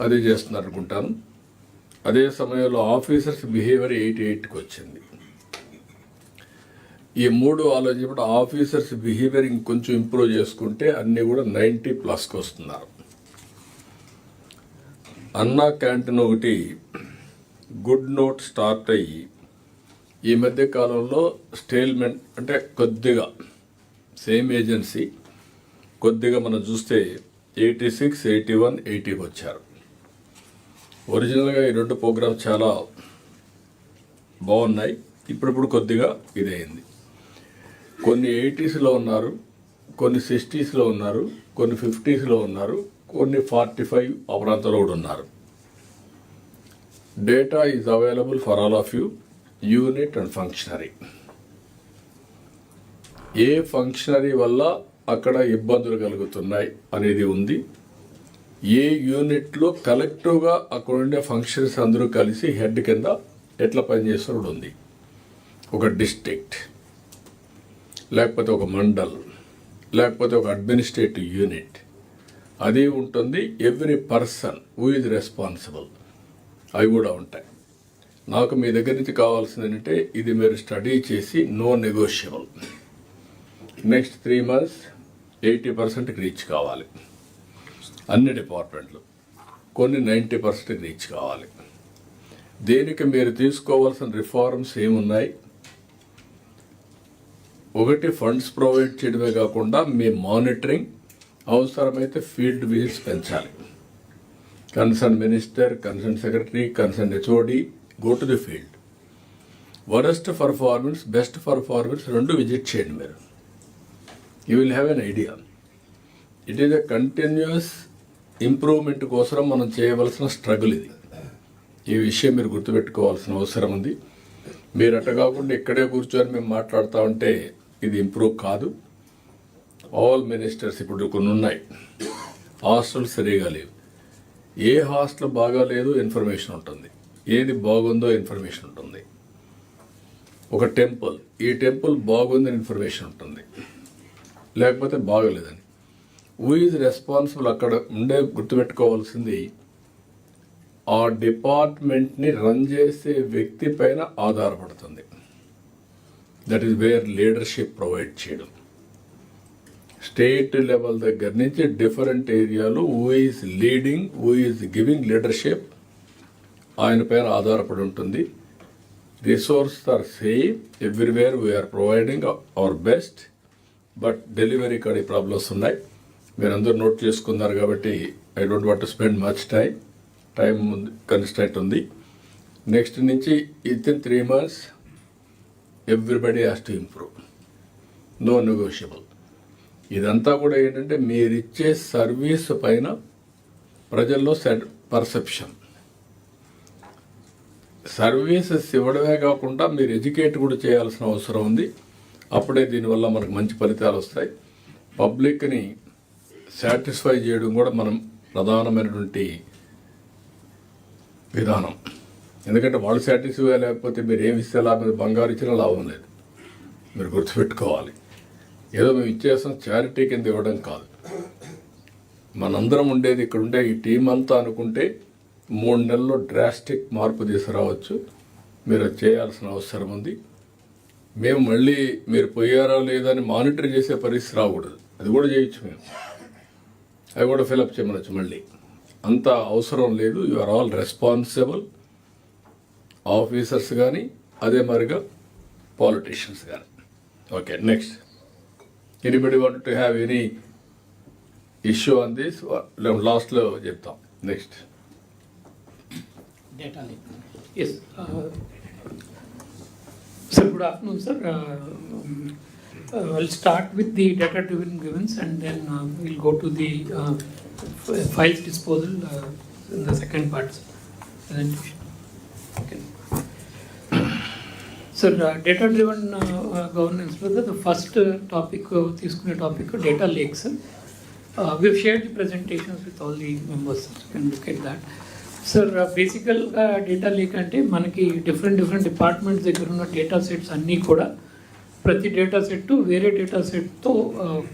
అది చేస్తున్నారు అనుకుంటాను. అదే సమయంలో ఆఫీసర్స్ బిహేవియర్ 88కి వచ్చింది. ఈ మూడు ఆలోచించినప్పుడు ఆఫీసర్స్ బిహేవియర్ ఇంకొంచెం ఇంప్రూవ్ చేసుకుంటే అన్నీ కూడా 90+కి వస్తున్నారు. అన్నా క్యాంటీన్ ఒకటి గుడ్ నోట్ స్టార్ట్ అయ్యి ఈ మధ్య కాలంలో స్టేల్మెంట్ అంటే కొద్దిగా సేమ్ ఏజెన్సీ కొద్దిగా మనం చూస్తే 86, 81, 80కి వచ్చారు. ఒరిజినల్గా ఈ రెండు ప్రోగ్రామ్స్ చాలా బాగున్నాయి. ఇప్పుడు కొద్దిగా ఇదైంది. కొన్ని 80sలో ఉన్నారు, కొన్ని 60sలో ఉన్నారు, కొన్ని 50sలో ఉన్నారు, కొన్ని 45 ఆ ప్రాంతంలో కూడా ఉన్నారు. Data is available for all of you, unit and functionary. A functionary వల్ల అక్కడ ఇబ్బందులు కలుగుతున్నాయి అనేది ఉంది. ఏ యూనిట్లో కలెక్టివ్గా అక్కడ ఉండే ఫంక్షన్స్ అందరూ కలిసి హెడ్ కింద ఎట్లా పనిచేస్తున్నది ఉంది. ఒక డిస్ట్రిక్ట్, లేకపోతే ఒక మండల్, లేకపోతే ఒక అడ్మినిస్ట్రేటివ్ యూనిట్, అది ఉంటుంది. Every person who is responsible, అవి కూడా ఉంటాయి. నాకు మీ దగ్గర నుంచి కావాల్సింది ఏంటంటే ఇది మీరు స్టడీ చేసి నో నెగోషియబుల్. నెక్స్ట్ 3 months 80%కి రీచ్ కావాలి అన్ని డిపార్ట్మెంట్లు, కొన్ని 90%కి రీచ్ కావాలి. దేనికి మీరు తీసుకోవాల్సిన రిఫార్మ్స్ ఏమున్నాయి? ఒకటి, ఫండ్స్ ప్రొవైడ్ చేయడమే కాకుండా మీ మానిటరింగ్, అవసరమైతే ఫీల్డ్ విజిట్స్ పెంచాలి. Concern minister, concern secretary, concern HOD go to the field. Worst performance, best performance రెండు విజిట్ చేయండి మీరు. You will have an idea. It is a continuous improvement కోసం మనం చేయవలసిన స్ట్రగుల్ ఇది. ఈ విషయం మీరు గుర్తుపెట్టుకోవాల్సిన అవసరం ఉంది. మీరు అట్ట కాకుండా ఇక్కడే కూర్చొని మేము మాట్లాడుతూ ఉంటే ఇది ఇంప్రూవ్ కాదు. ఆల్ మినిస్టర్స్ ఇప్పుడు కొన్ని ఉన్నాయి, హాస్టల్స్ సరిగా లేవు. ఏ హాస్టల్ బాగాలేదు ఇన్ఫర్మేషన్ ఉంటుంది, ఏది బాగుందో ఇన్ఫర్మేషన్ ఉంటుంది. ఒక టెంపుల్, ఈ టెంపుల్ బాగుందని ఇన్ఫర్మేషన్ ఉంటుంది, లేకపోతే బాగలేదని. హూ ఈజ్ రెస్పాన్సిబుల్ అక్కడ ఉండే గుర్తుపెట్టుకోవాల్సింది ఆ డిపార్ట్మెంట్ని రన్ చేసే వ్యక్తి పైన ఆధారపడుతుంది. That is where leadership provide చేయడం. స్టేట్ లెవెల్ దగ్గర నుంచి డిఫరెంట్ ఏరియాలో who is leading, who is giving leadership, ఆయన పైన ఆధారపడి ఉంటుంది. Resource are same everywhere, we are providing our best, but delivery కాడి ప్రాబ్లమ్స్ ఉన్నాయి. మీరందరూ నోట్ చేసుకున్నారు కాబట్టి I don't want to spend much time constraint ఉంది. నెక్స్ట్ నుంచి within 3 months everybody has to improve, no negotiable. ఇదంతా కూడా ఏంటంటే మీరిచ్చే సర్వీస్ పైన ప్రజల్లో పర్సెప్షన్. సర్వీసెస్ ఇవ్వడమే కాకుండా మీరు ఎడ్యుకేట్ కూడా చేయాల్సిన అవసరం ఉంది. అప్పుడే దీనివల్ల మనకు మంచి ఫలితాలు వస్తాయి. పబ్లిక్ని సాటిస్ఫై చేయడం కూడా మనం ప్రధానమైనటువంటి విధానం. ఎందుకంటే వాళ్ళు సాటిస్ఫై లేకపోతే మీరు ఏమి ఇస్తే లాభం, బంగారు ఇచ్చినా లాభం లేదు. మీరు గుర్తుపెట్టుకోవాలి. ఏదో మేము ఇచ్చేస్తాం చారిటీ కింద ఇవ్వడం కాదు. మనందరం ఉండేది ఇక్కడ ఉండే ఈ టీం అంతా అనుకుంటే 3 నెలల్లో డ్రాస్టిక్ మార్పు తీసుకురావచ్చు. మీరు చేయాల్సిన అవసరం ఉంది. మేము మళ్ళీ మీరు పోయారా లేదా అని మానిటర్ చేసే పరిస్థితి రాకూడదు. అది కూడా చేయొచ్చు మేము, అవి కూడా ఫిలప్ చేయమనొచ్చు మళ్ళీ. అంత అవసరం లేదు. You are all responsible officers కానీ అదే మరిగా పాలిటీషియన్స్ కానీ. Okay, next. Anybody want to have any issue on this? లాస్ట్లో చెప్తాం. Next. Data leak. Yes. Sir, good afternoon, sir. I'll start with the data-driven grievance and then we'll go to the files disposal in the second part presentation. Okay. Sir, data-driven governance, brother, the first topic, తీసుకునే topic, data lake, sir. We've shared the presentations with all the members, sir. You can look at that. Sir బేసికల్గా data lake అంటే మనకి different departments దగ్గర ఉన్న data sets అన్నీ కూడా ప్రతి data set వేరే డేటా సెట్తో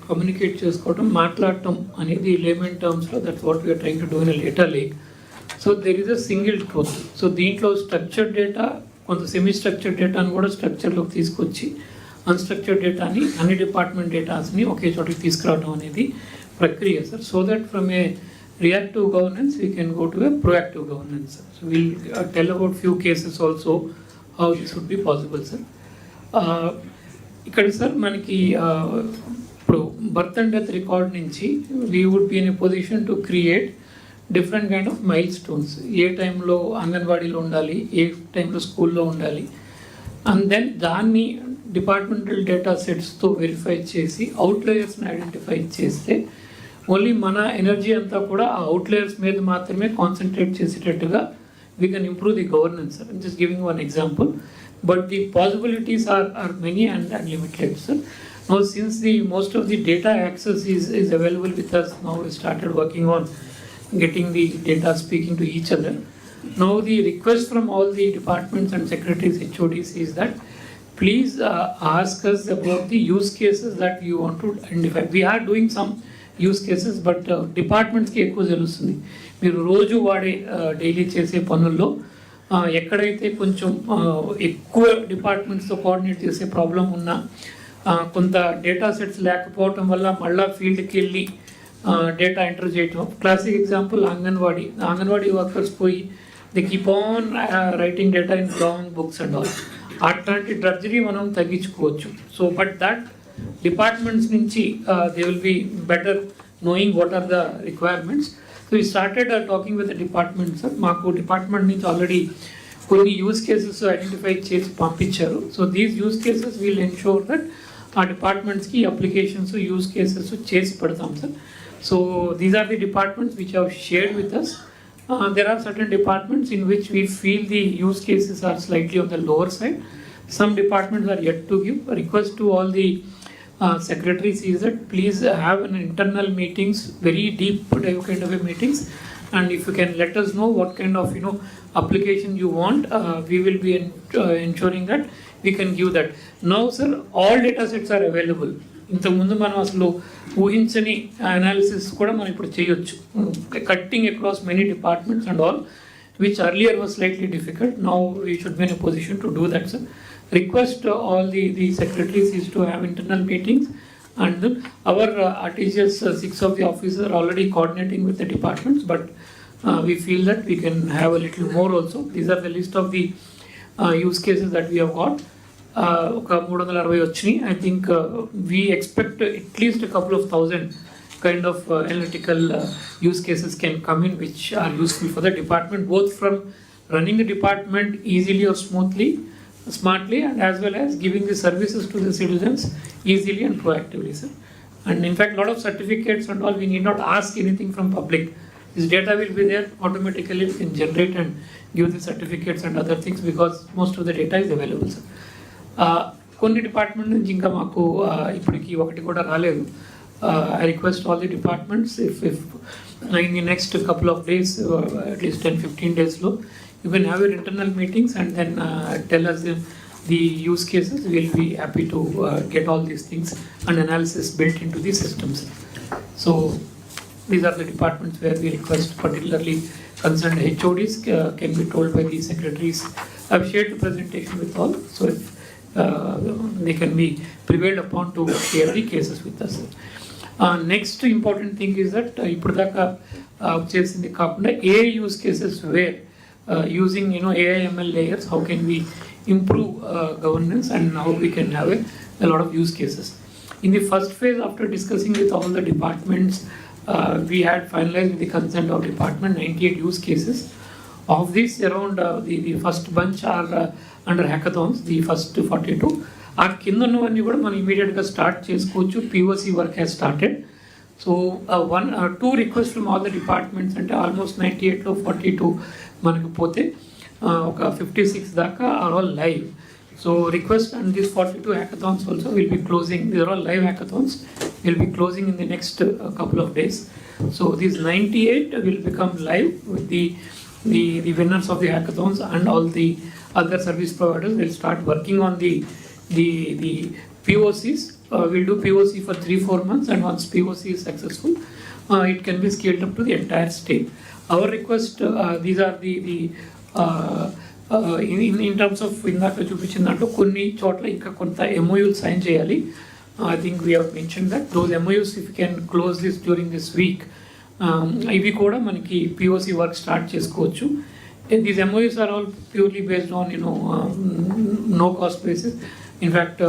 కమ్యూనికేట్ చేసుకోవడం, మాట్లాడటం అనేది లేమన్ టర్మ్స్లో that's what we are trying to do in data lake. So there is a single truth. So దీంట్లో స్ట్రక్చర్డ్ డేటా, కొంత సెమీ స్ట్రక్చర్డ్ డేటాను కూడా స్ట్రక్చర్లోకి తీసుకొచ్చి అన్స్ట్రక్చర్డ్ డేటాని, అన్ని డిపార్ట్మెంట్ డేటాస్ని ఒకే చోటికి తీసుకురావడం అనేది ప్రక్రియ sir. So that from A reactive governance we can go to a proactive governance, sir. So we'll tell about few cases also how this would be possible, sir. ఇక్కడ సార్ మనకి ఇప్పుడు birth and death record నుంచి we would be in a position to create different kind of milestones. ఏ టైంలో అంగన్వాడీలో ఉండాలి, ఏ టైంలో స్కూల్లో ఉండాలి, అండ్ దెన్ దాన్ని డిపార్ట్మెంటల్ డేటా సెట్స్తో వెరిఫై చేసి అవుట్లయర్స్ని ఐడెంటిఫై చేస్తే ఓన్లీ మన ఎనర్జీ అంతా కూడా ఆ అవుట్లయర్స్ మీద మాత్రమే కాన్సన్ట్రేట్ చేసేటట్టుగా we can improve the governance, sir. Just giving one example, but the possibilities are many and unlimited, sir. Now since the most of the data access is available with us, now we started working on getting the data speaking to each other. Now the request from all the departments and secretaries, HODs is that please ask us about the use cases that you want to identify. We are doing some use cases, but డిపార్ట్మెంట్స్కి ఎక్కువ తెలుస్తుంది. మీరు రోజు వాడే daily చేసే పనుల్లో ఎక్కడైతే కొంచెం ఎక్కువ డిపార్ట్మెంట్స్తో కోఆర్డినేట్ చేసే ప్రాబ్లం ఉన్నా, కొంత డేటా సెట్స్ లేకపోవటం వల్ల మళ్ళీ ఫీల్డ్కి వెళ్ళి డేటా ఎంటర్ చేయటం. క్లాసిక్ ఎగ్జాంపుల్ అంగన్వాడీ వర్కర్స్ పోయి they keep on writing data in long books and all. అట్లాంటి డ్రడ్జరీ మనం తగ్గించుకోవచ్చు. So but that departments nunchi they will be better knowing what are the requirements. So we started talking with the departments, sir. Maaku department nunchi already konni use cases identify chesi pampicharu. So these use cases will ensure that our departments ki applications use cases chesi padtam, sir. So these are the departments which have shared with us. There are certain departments in which we feel the use cases are slightly on the lower side. Some departments are yet to give. A request to all the secretaries is that please have an internal meetings, very deep kind of a meetings, and if you can let us know what kind of application you want, we will be ensuring that we can give that. Now sir, all data sets are available. ఇంతకుముందు మనం అసలు ఊహించని analysis కూడా మనం ఇప్పుడు చేయొచ్చు, cutting across many departments and all, which earlier was slightly difficult. Now we should be in a position to do that, sir. Request all the secretaries is to have internal meetings, and our RTGS 6 of the officers are already coordinating with the departments, but we feel that we can have a little more also. These are the list of the use cases that we have got. ఒక 360 వచ్చినాయి. I think we expect at least a couple of thousand kind of analytical use cases can come in which are useful for the department, both from running the department easily or smoothly, smartly, and as well as giving the services to the citizens easily and proactively, sir. And in fact, lot of certificates and all, we need not ask anything from public. This data will be there automatically. We can generate and give the certificates and other things because most of the data is available, sir. కొన్ని department నుంచి ఇంకా మాకు ఇప్పటికి ఒకటి కూడా రాలేదు. I request all the departments, if in the next couple of days, at least 10-15 days low, you can have your internal meetings and then tell us the use cases. We will be happy to get all these things and analysis built into the systems. So these are the departments where we request, particularly concerned HODs can be told by the secretaries. I've shared the presentation with all, so if they can be prevailed upon to share the cases with us. Next important thing is that ఇప్పుడు దాకా చేసింది కాకుండా AI use cases where using AI ML layers, how can we improve governance and how we can have a lot of use cases. In the first phase, after discussing with all the departments, we had finalized with the consent of department 98 use cases. Of these, around the first bunch are under hackathons, the first 42. ఆ కింద ఉన్నవన్నీ కూడా మనం ఇమీడియట్గా start చేసుకోవచ్చు. POC work has started. So two request from all the departments, అంటే almost 98లో 42 మనకు పోతే ఒక 56 దాకా are all live. So request and these 42 hackathons also will be closing. These are all live hackathons. Will be closing in the next couple of days. So these 98 will become live with the winners of the hackathons, and all the other service providers will start working on the POCs. We'll do POC for 3-4 months, and once POC is successful, it can be scaled up to the entire state. Our request, these are the in terms of ఇందాక చూపించిన దాంట్లో కొన్ని చోట్ల ఇంకా కొంత MOUలు sign చేయాలి. I think we have mentioned that those MOUs, if we can close this during this week, ఇవి కూడా మనకి POC వర్క్ స్టార్ట్ చేసుకోవచ్చు. These MOUs are all purely based on no cost basis. In fact,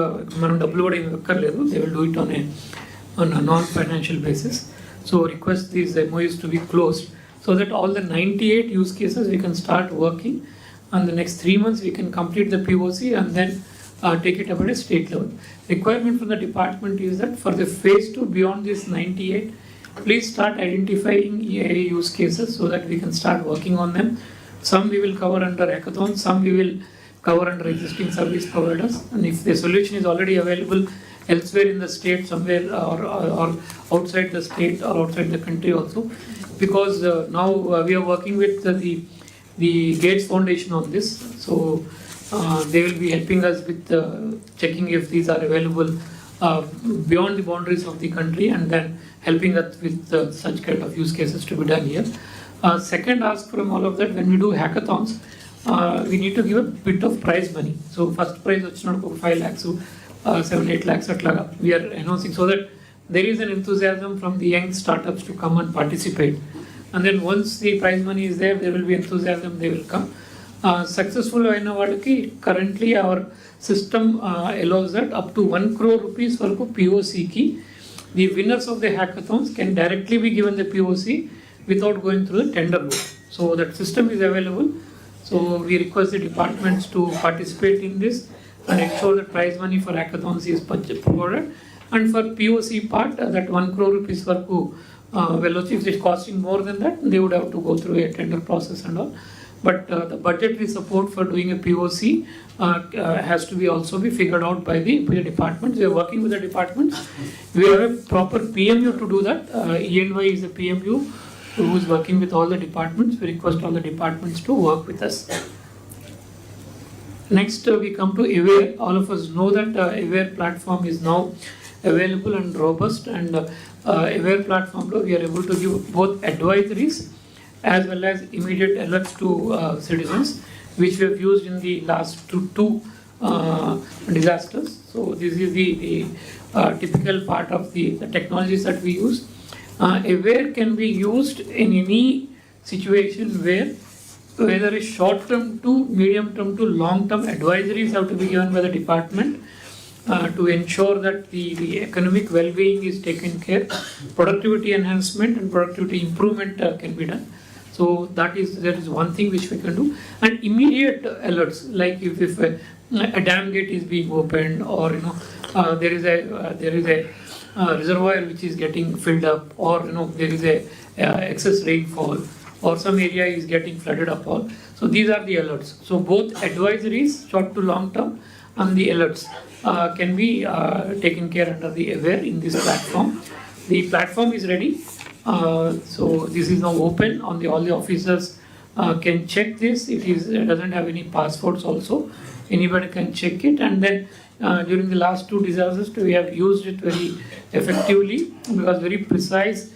మనం డబ్బులు కూడా ఏమి ఇవ్వక్కర్లేదు. They will do it on a non-financial basis. So request these MOUs to be closed so that all the 98 use cases we can start working. And the next 3 months we can complete the POC and then take it up at a state level. Requirement from the department is that for the phase 2 beyond this 98, please start identifying AI use cases so that we can start working on them. Some we will cover under hackathons, some we will cover under existing service providers. And if the solution is already available elsewhere in the state, somewhere or outside the state or outside the country also, because now we are working with the Gates Foundation on this, so they will be helping us with checking if these are available beyond the boundaries of the country, and then helping us with such kind of use cases to be done here. Second ask from all of that, when we do hackathons, we need to give a bit of prize money. So first prize వచ్చినప్పుడు 5 lakhs, 7-8 lakhs అట్లాగా we are announcing, so that there is an enthusiasm from the young startups to come and participate. And then once the prize money is there will be enthusiasm, they will come. Successful అయిన వాళ్ళకి currently our system allows that up to 1 crore rupees వరకు POC కి the winners of the hackathons can directly be given the POC without going through the tender route. So that system is available. So we request the departments to participate in this and ensure that prize money for hackathons is provided. And for POC part, that 1 crore rupees వరకు if it's costing more than that, they would have to go through a tender process and all. But the budgetary support for doing a POC has to be also be figured out by the departments. We are working with the departments. We have a proper PMU to do that. ENY is a PMU who is working with all the departments. We request all the departments to work with us. Next, we come to Aware. All of us know that Aware platform is now available and robust, and Aware platform we are able to give both advisories as well as immediate alerts to citizens, which we have used in the last two disasters. So this is the typical part of the technologies that we use. Aware can be used in any situation whether a short term to medium term to long term advisories have to be given by the department to ensure that the economic well-being is taken care, productivity enhancement and productivity improvement can be done. So that is one thing which we can do. And immediate alerts, like if a dam gate is being opened, or there is a reservoir which is getting filled up, or there is a excess rainfall, or some area is getting flooded up all. So these are the alerts. So both advisories, short to long term, and the alerts can be taken care under the Aware in this platform. The platform is ready. So this is now open on all the officers can check this. It doesn't have any passwords also. Anybody can check it, and then during the last 2 disasters we have used it very effectively because very precise.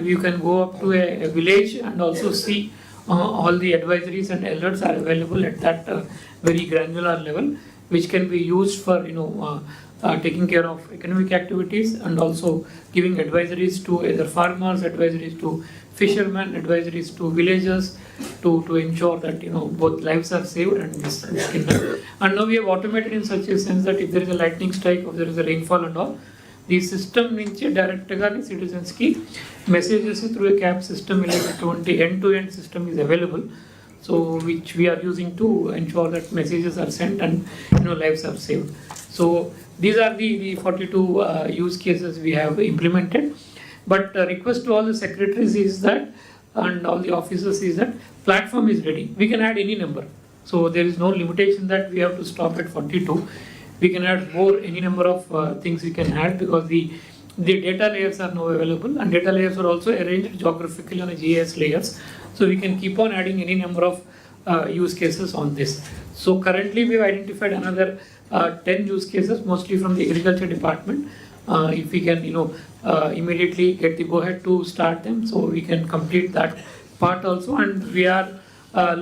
You can go up to a village and also see all the advisories and alerts are available at that very granular level. which can be used for taking care of economic activities and also giving advisories to either farmers, advisories to fishermen, advisories to villagers to ensure that both lives are saved and this can happen. And now we have automated in such a sense that if there is a lightning strike or there is a rainfall and all, the system నుంచి డైరెక్ట్గా సిటిజన్స్కి messages through a cab system ఇలాంటి end to end system is available, so which we are using to ensure that messages are sent and lives are saved. So these are the 42 use cases we have implemented. But request to all the secretaries is that, and all the officers is that platform is ready. We can add any number. So there is no limitation that we have to stop at 42. We can add more, any number of things we can add, because the data layers are now available, and data layers are also arranged geographically on a GIS layers. So we can keep on adding any number of use cases on this. So currently we have identified another 10 use cases, mostly from the agriculture department. If we can immediately get the go ahead to start them, so we can complete that part also. And we are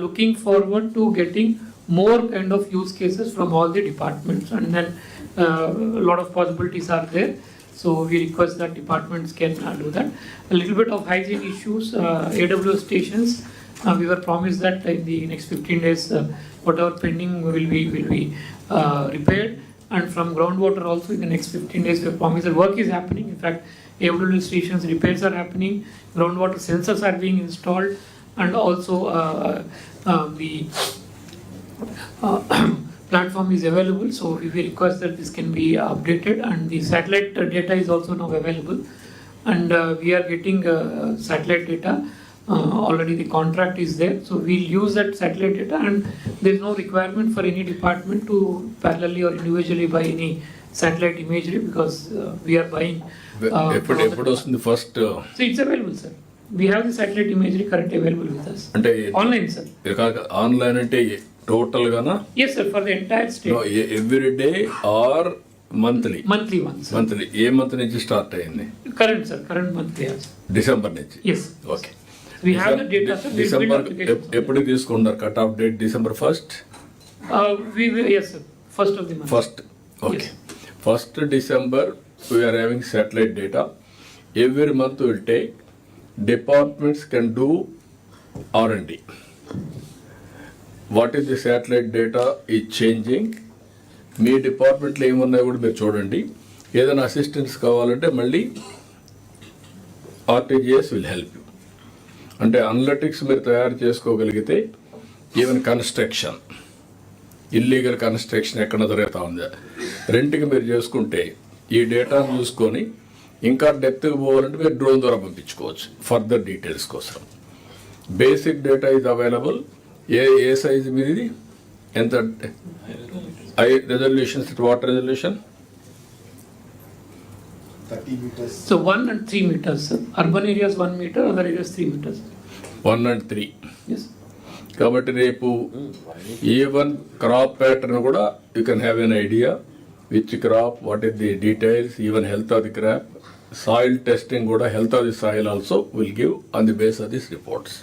looking forward to getting more kind of use cases from all the departments, and then a lot of possibilities are there. So we request that departments can do that. A little bit of hygiene issues, AWS stations, we were promised that in the next 15 days whatever pending will be repaired. And from groundwater also in the next 15 days we have promised that work is happening. In fact, AWS stations repairs are happening, groundwater sensors are being installed, and also the platform is available. So we request that this can be updated, and the satellite data is also now available, and we are getting satellite data. Already the contract is there, so we'll use that satellite data, and there is no requirement for any department to parallelly or individually buy any satellite imagery, because we are buying. ఎప్పుడు వస్తుంది first? So it's available, sir. We have the satellite imagery currently available with us. అంటే Online, sir. Online అంటే total Gaana? Yes, sir. For the entire state. Every day or monthly? Monthly ones. Monthly. A month నుంచి start అయింది? Current, sir. Current month we have. December నుంచి. Yes. Okay. We have the data, sir. December ఎప్పుడు తీసుకున్నారు cut off date? December 1st? Yes, sir. First of the month. First. Okay. 1st December we are having satellite data. Every month we will take. Departments can do R&D. What is the satellite data is changing. మీ డిపార్ట్మెంట్లో ఏమున్నాయో కూడా మీరు చూడండి. ఏదైనా assistance కావాలంటే మళ్ళీ RTGS will help you. అంటే analytics మీరు తయారు చేసుకోగలిగితే ఈవెన్ కన్స్ట్రక్షన్, ఇల్లీగల్ కన్స్ట్రక్షన్ ఎక్కడ జరుగుతూ ఉందా, రెంట్కి మీరు చేసుకుంటే ఈ డేటాను చూసుకొని ఇంకా డెప్త్కి పోవాలంటే మీరు డ్రోన్ ద్వారా పంపించుకోవచ్చు ఫర్దర్ డీటెయిల్స్ కోసం. Basic data is available. A size మీది, ఎంత resolutions, water resolution? 30 meters. So 1 and 3 meters, sir. Urban areas 1 meter, other areas 3 meters. 1 and 3. Yes. కాబట్టి రేపు ఈవెన్ క్రాప్ ప్యాటర్న్ కూడా you can have an idea which crop, what is the details, even health of the crop, soil testing కూడా, health of the soil also will give on the base of this reports.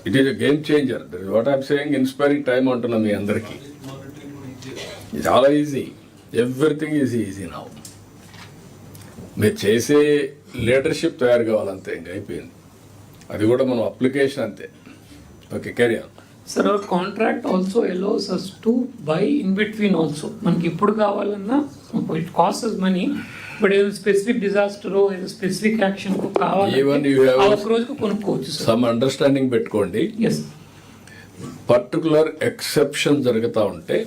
It is a game changer. That is what I'm saying. Inspiring time అంటున్నాం మీ అందరికీ. చాలా easy, everything is easy now. మీరు చేసే leadership తయారు కావాలంతే, ఇంకా అయిపోయింది. అది కూడా మనం అప్లికేషన్ అంతే. Okay, carry on. Sir, our contract also allows us to buy in between also. మనకి ఇప్పుడు కావాలన్నా it costs us money, but ఏదో స్పెసిఫిక్ డిజాస్టర్ ఏదో specific action Even you have ఒక రోజుకు కొనుక్కోవచ్చు. సమ్ అండర్స్టాండింగ్ పెట్టుకోండి. Yes. పర్టికులర్ ఎక్సెప్షన్ జరుగుతూ ఉంటే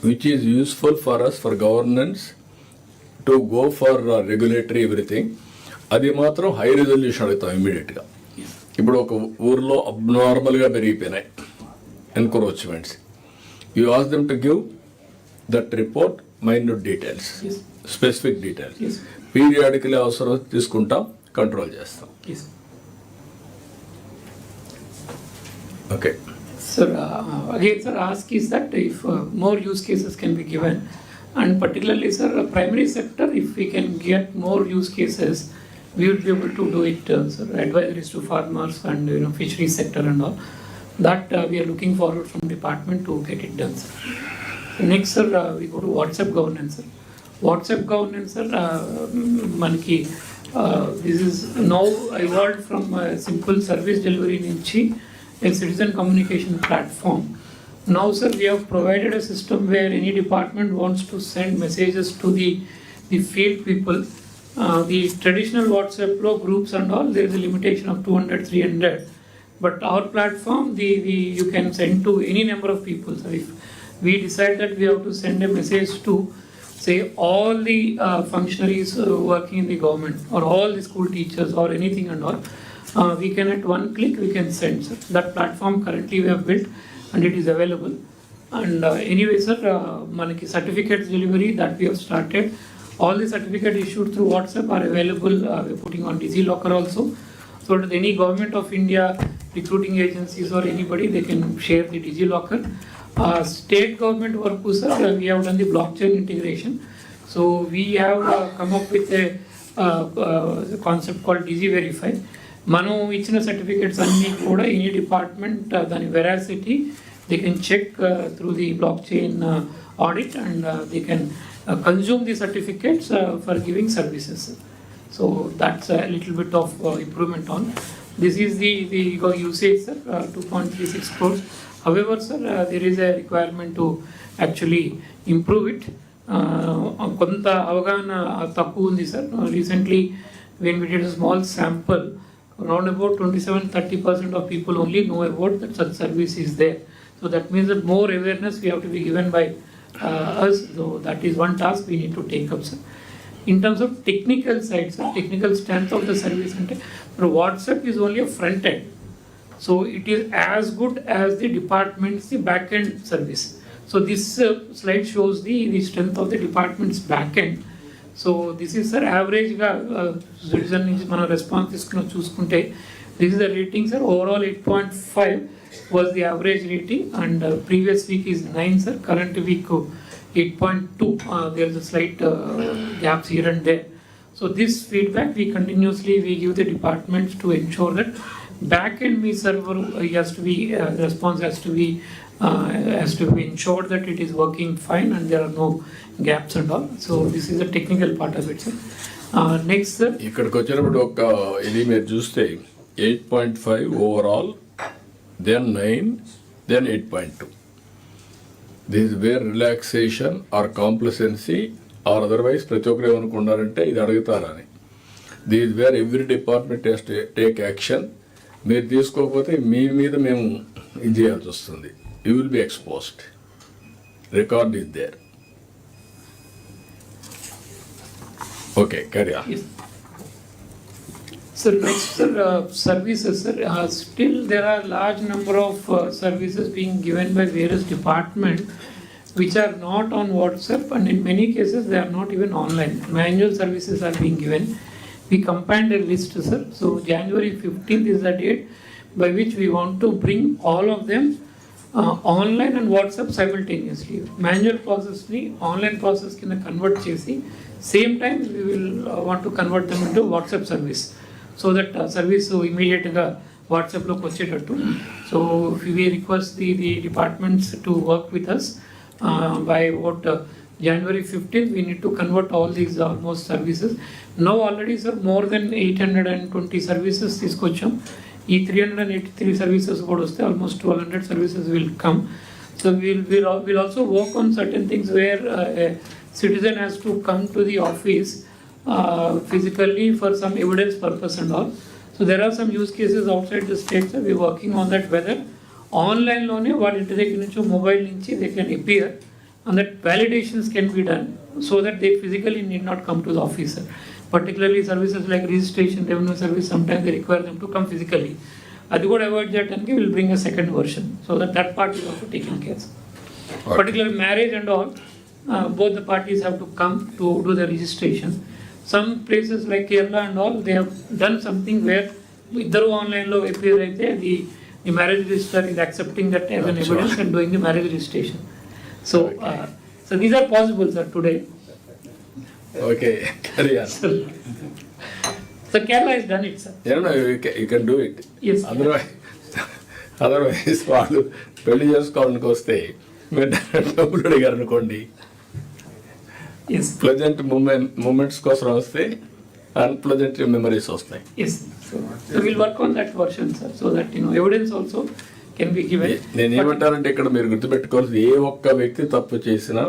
which is useful for us for governance to go for regulatory everything, అది మాత్రం హై రెజల్యూషన్ అడుగుతాం ఇమ్మీడియట్గా. ఇప్పుడు ఒక ఊర్లో అబ్నార్మల్గా పెరిగిపోయినాయి encroachments, you ask them to give that report minute details, specific details. Periodically అవసరం తీసుకుంటాం, కంట్రోల్ చేస్తాం. Okay. Sir, again, sir, ask is that if more use cases can be given, and particularly, sir, primary sector, if we can get more use cases, we would be able to do it, sir. Advisories to farmers and fishery sector and all. That we are looking forward from department to get it done, sir. Next, sir, we go to WhatsApp governance, sir. WhatsApp governance, sir, manaki this is now evolved from a simple service delivery nunchi a citizen communication platform. Now, sir, we have provided a system where any department wants to send messages to the field people. The traditional WhatsApp flow groups and all, there is a limitation of 200, 300. But our platform, you can send to any number of people. So if we decide that we have to send a message to, say, all the functionaries working in the government or all the school teachers or anything and all, we can at one click we can send, sir. That platform currently we have built and it is available. And anyway, sir, manaki certificates delivery that we have started. All the certificates issued through WhatsApp are available. We're putting on DigiLocker also. So that any government of India, recruiting agencies or anybody, they can share the DigiLocker. State government work, sir, we have done the blockchain integration. So we have come up with a concept called DigiVerify. మనం ఇచ్చిన certificates అన్నీ కూడా any department దాని veracity they can check through the blockchain audit and they can consume the certificates for giving services. So that's a little bit of improvement on. This is the usage, sir, 2.36 crores. However, sir, there is a requirement to actually improve it. కొంత అవగాహన తక్కువ ఉంది, sir. Recently, when we did a small sample, around about 27-30% of people only know about that such service is there. So that means that more awareness we have to be given by us. So that is one task we need to take up, sir. In terms of technical side, sir, technical strength of the service, WhatsApp is only a front end. So it is as good as the department's the back end service. So this slide shows the strength of the department's back end. So this is, sir, average ga citizen nunchi mana response iskuna chuskunte this is the rating, sir. Overall 8.5 was the average rating and previous week is 9, sir. Current week 8.2. There is a slight gaps here and there. So this feedback we continuously give the departments to ensure that back end me server has to be response has to be ensured that it is working fine and there are no gaps and all. So this is the technical part of it, sir. Next, sir. ఇక్కడికి వచ్చినప్పుడు ఒక ఇది మీరు చూస్తే 8.5 overall, then 9, then 8.2. This is where relaxation or complacency or otherwise ప్రతి ఒక్కరు ఏమనుకున్నారంటే ఇది అడుగుతారని. This is where every department has to take action. మీరు తీసుకోకపోతే మీ మీద మేము ఇది చేయాల్సి వస్తుంది. You will be exposed. Record is there. Okay, carry on. Yes. Sir, next, sir, services, sir. Still there are large number of services being given by various departments which are not on WhatsApp and in many cases they are not even online. Manual services are being given. We compiled a list, sir. So January 15th is the date by which we want to bring all of them online and WhatsApp simultaneously. Manual process ni online process కింద convert చేసి same time we will want to convert them into WhatsApp service so that service immediate గా WhatsApp లోకి వచ్చేటట్టు. So we request the departments to work with us by what January 15th we need to convert all these almost services. Now already, sir, more than 820 services తీసుకొచ్చాం. ఈ 383 services కూడా వస్తే almost 1200 services will come. So we'll also work on certain things where a citizen has to come to the office physically for some evidence purpose and all. So there are some use cases outside the state, so we're working on that, whether online lone వాళ్ళ ఇంటి దగ్గర నుంచి mobile నుంచి they can appear and that validations can be done so that they physically need not come to the office. Particularly services like registration, revenue service, sometimes they require them to come physically. అది కూడా avoid చేయడానికి will bring a second version so that part is also taken care of. Okay. Particularly marriage and all, both the parties have to come to do the registration. Some places like Kerala and all, they have done something where iddaru online lo appear aithe the marriage register is accepting that as an evidence and doing the marriage registration. So so these are possible, sir, today. Okay, carry on. So Kerala has done it, sir. You know, you can do it. Yes. Otherwise, otherwise వాళ్ళు పెళ్లి చేసుకోవాలని వస్తే మీరు డబ్బులు అడిగారు అనుకోండి, Yes. Pleasant moments కోసం వస్తే అన్ప్లెజెంట్ మెమరీస్ వస్తాయి. Yes. So we'll work on that version, sir, so that evidence also can be given. నేను ఏమంటానంటే ఇక్కడ మీరు గుర్తుపెట్టుకోవాల్సి ఏ ఒక్క వ్యక్తి తప్పు చేసినా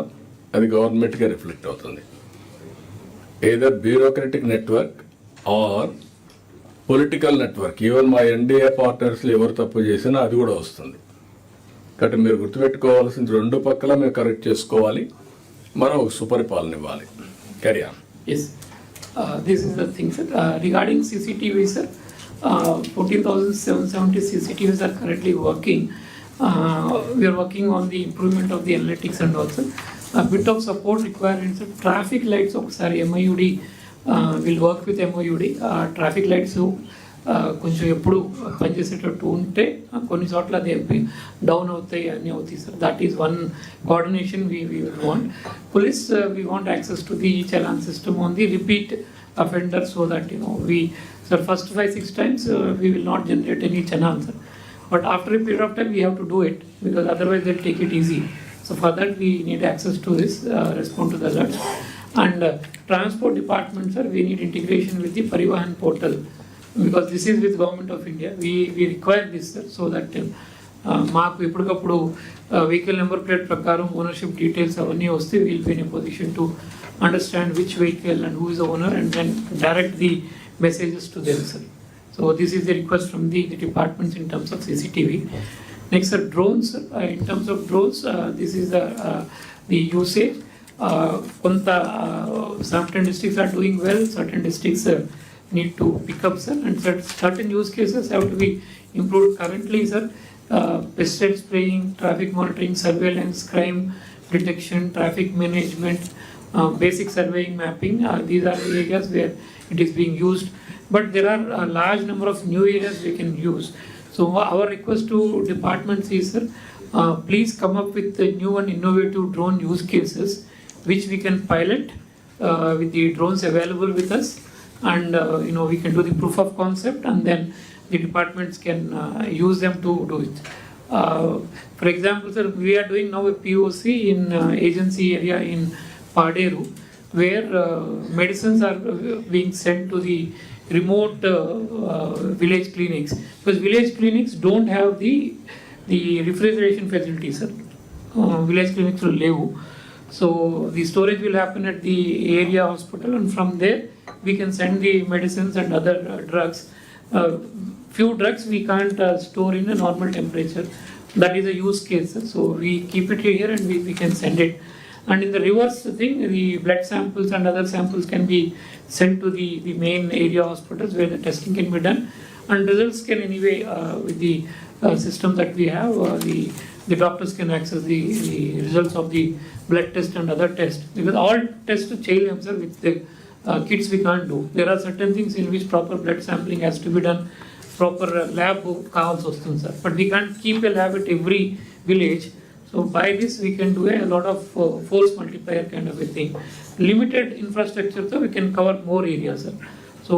అది గవర్నమెంట్గా రిఫ్లెక్ట్ అవుతుంది. Either bureaucratic network or political network, even మా ఎన్డీఏ పార్ట్నర్స్లో ఎవరు తప్పు చేసినా అది కూడా వస్తుంది. కాబట్టి మీరు గుర్తుపెట్టుకోవాల్సింది రెండు పక్కల మేము కరెక్ట్ చేసుకోవాలి, మనం ఒక సుపరిపాలన ఇవ్వాలి. Carry on. Yes. This is the thing, sir. Regarding CCTV, sir, 14,770 CCTVs are currently working. We are working on the improvement of the analytics and also a bit of support required. Sir. Traffic lights, sorry, MIUD will work with MIUD. Traffic lights కొంచెం ఎప్పుడు పనిచేసేటట్టు ఉంటే కొన్ని చోట్ల అది down అవుతాయి అన్నీ అవుతాయి sir. That is one coordination we want. Police, we want access to the challan system on the repeat offender so that we, sir, first 5-6 times we will not generate any challan, sir. But after a period of time we have to do it because otherwise they'll take it easy. So for that we need access to this, respond to the alerts. And transport department, sir, we need integration with the Parivahan portal because this is with Government of India. We require this, sir, so that మాకు ఎప్పటికప్పుడు vehicle number plate ప్రకారం ownership details అవన్నీ వస్తే will be in a position to understand which vehicle and who is the owner and then direct the messages to them, sir. So this is the request from the departments in terms of CCTV. Next, sir, drones. In terms of drones, this is the usage. కొంత certain districts are doing well, certain districts need to pick up, sir, and certain use cases have to be improved. Currently, sir, pesticide spraying, traffic monitoring, surveillance, crime detection, traffic management, basic surveying, mapping, these are the areas where it is being used. But there are a large number of new areas we can use. So our request to departments is, sir, please come up with the new and innovative drone use cases which we can pilot with the drones available with us, and we can do the proof of concept and then the departments can use them to do it. For example, sir, we are doing now a POC in agency area in Paderu where medicines are being sent to the remote village clinics because village clinics don't have the refrigeration facilities, sir. Village clinics will leave. So the storage will happen at the area hospital, and from there we can send the medicines and other drugs. Few drugs we can't store in a normal temperature. That is a use case. So we keep it here and we can send it. And in the reverse thing, the blood samples and other samples can be sent to the main area hospitals where the testing can be done. And results can anyway, with the system that we have, the doctors can access the results of the blood test and other tests. Because all tests to child cancer with the kids we can't do. There are certain things in which proper blood sampling has to be done, proper lab కావాల్సి వస్తుంది, sir. But we can't keep a lab at every village. So by this we can do a lot of force multiplier kind of a thing. Limited infrastructure, so we can cover more areas, sir. So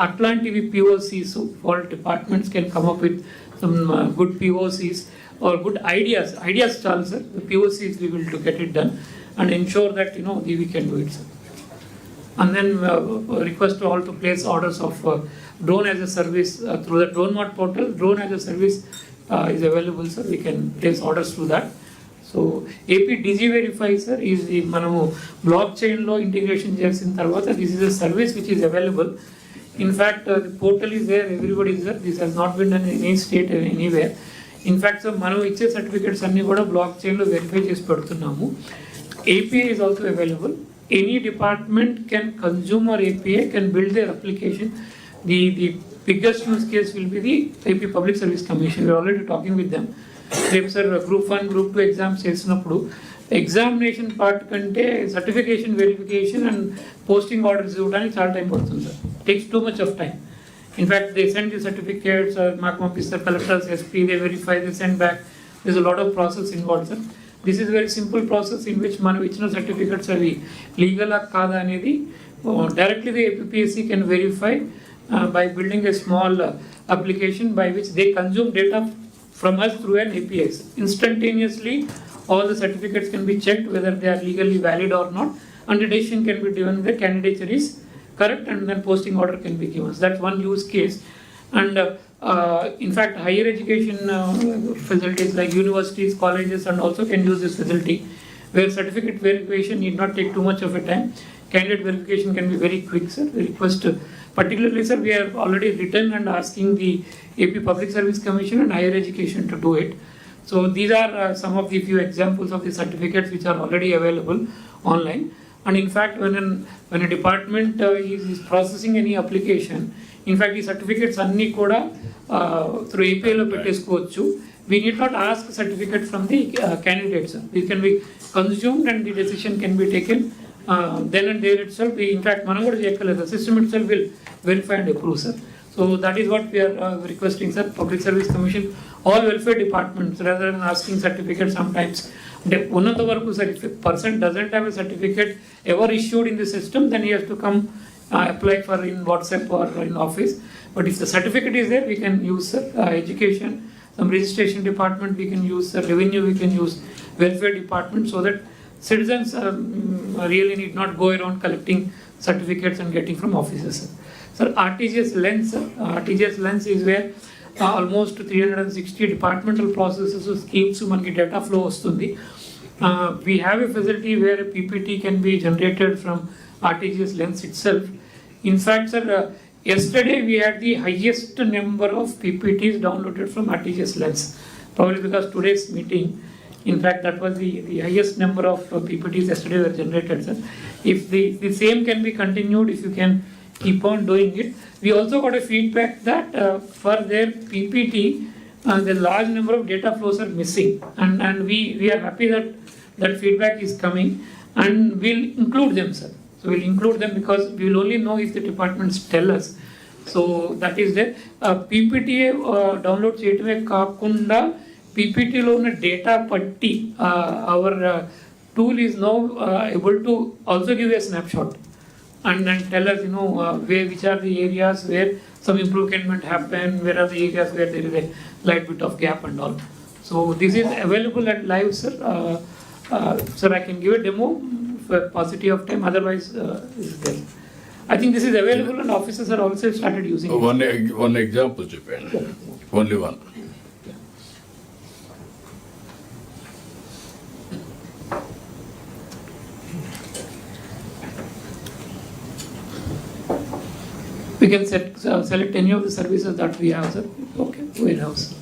Atlantic POCs, so all departments can come up with some good POCs or good ideas. Ideas, Charles, sir. The POCs we will to get it done and ensure that we can do it, sir. And then request to all to place orders of drone as a service through the Drone Mart portal. Drone as a service is available, sir. We can place orders through that. So AP DG Verify, sir, is the మనము blockchain లో integration చేసిన తర్వాత this is a service which is available. In fact, the portal is there, everybody is there. This has not been done in any state anywhere. In fact, sir, మనం ఇచ్చే certificates అన్ని కూడా blockchain లో verify చేసి పెడుతున్నాము. API is also available. Any department can consume our API, can build their application. The biggest use case will be the AP Public Service Commission. We are already talking with them. రేపు sir Group 1, Group 2 exams చేసినప్పుడు examination part కంటే certification verification and posting orders ఇవ్వడానికి చాలా time పడుతుంది, sir. Takes too much of time. In fact they send the certificates, మాకు పంపిస్తారు collectors, SP, they verify, they send back. This a lot of process involve, sir. This is very simple process in which మనం ఇచ్చిన certificates అవి లీగలా కాదా అనేది directly the APPSC can verify by building a small application by which they consume data from us through an API. Instantaneously, all the certificates can be checked whether they are legally valid or not, and the decision can be given the candidature is correct, and then posting order can be given. So that's one use case. And in fact, higher education facilities like universities, colleges, and also can use this facility where certificate verification need not take too much of a time. Candidate verification can be very quick, sir. We request, particularly, sir, we have already written and asking the AP Public Service Commission and higher education to do it. So these are some of the few examples of the certificates which are already available online. And in fact, when a department is processing any application, in fact, the certificates anni kuda through API lo pettesukochu. We need not ask certificate from the candidates. It can be consumed and the decision can be taken then and there itself. In fact, manam kuda cheyakaledu. The system itself will verify and approve, sir. So that is what we are requesting, sir. Public Service Commission, all welfare departments, rather than asking certificate sometimes. Unnanta varaku, sir, if a person doesn't have a certificate ever issued in the system, then he has to come apply for in WhatsApp or in office. But if the certificate is there, we can use, sir, education, some registration department we can use, sir, revenue we can use, welfare department, so that citizens really need not go around collecting certificates and getting from offices, sir. Sir, RTGS lens, sir. RTGS lens is where almost 360 departmental processes or schemes manaki data flow vastundi. We have a facility where a PPT can be generated from RTGS lens itself. In fact, sir, yesterday we had the highest number of PPTs downloaded from RTGS lens, probably because today's meeting, in fact, that was the highest number of PPTs yesterday were generated, sir. If the same can be continued, if you can keep on doing it. We also got a feedback that for their PPT, the large number of data flows are missing, and we are happy that that feedback is coming, and we'll include them, sir. So we'll include them because we will only know if the departments tell us. So that is there. PPT download cheyadame kaakunda PPT lo unna data patti our tool is now able to also give a snapshot and then tell us, which are the areas where some improvement happened, where are the areas where there is a light bit of gap and all. So this is available at live, sir. Sir, I can give a demo for paucity of time, otherwise is there. I think this is available and officers are also started using it. One example చెప్పండి. Only one. We can select any of the services that we have, sir. Okay, warehouse.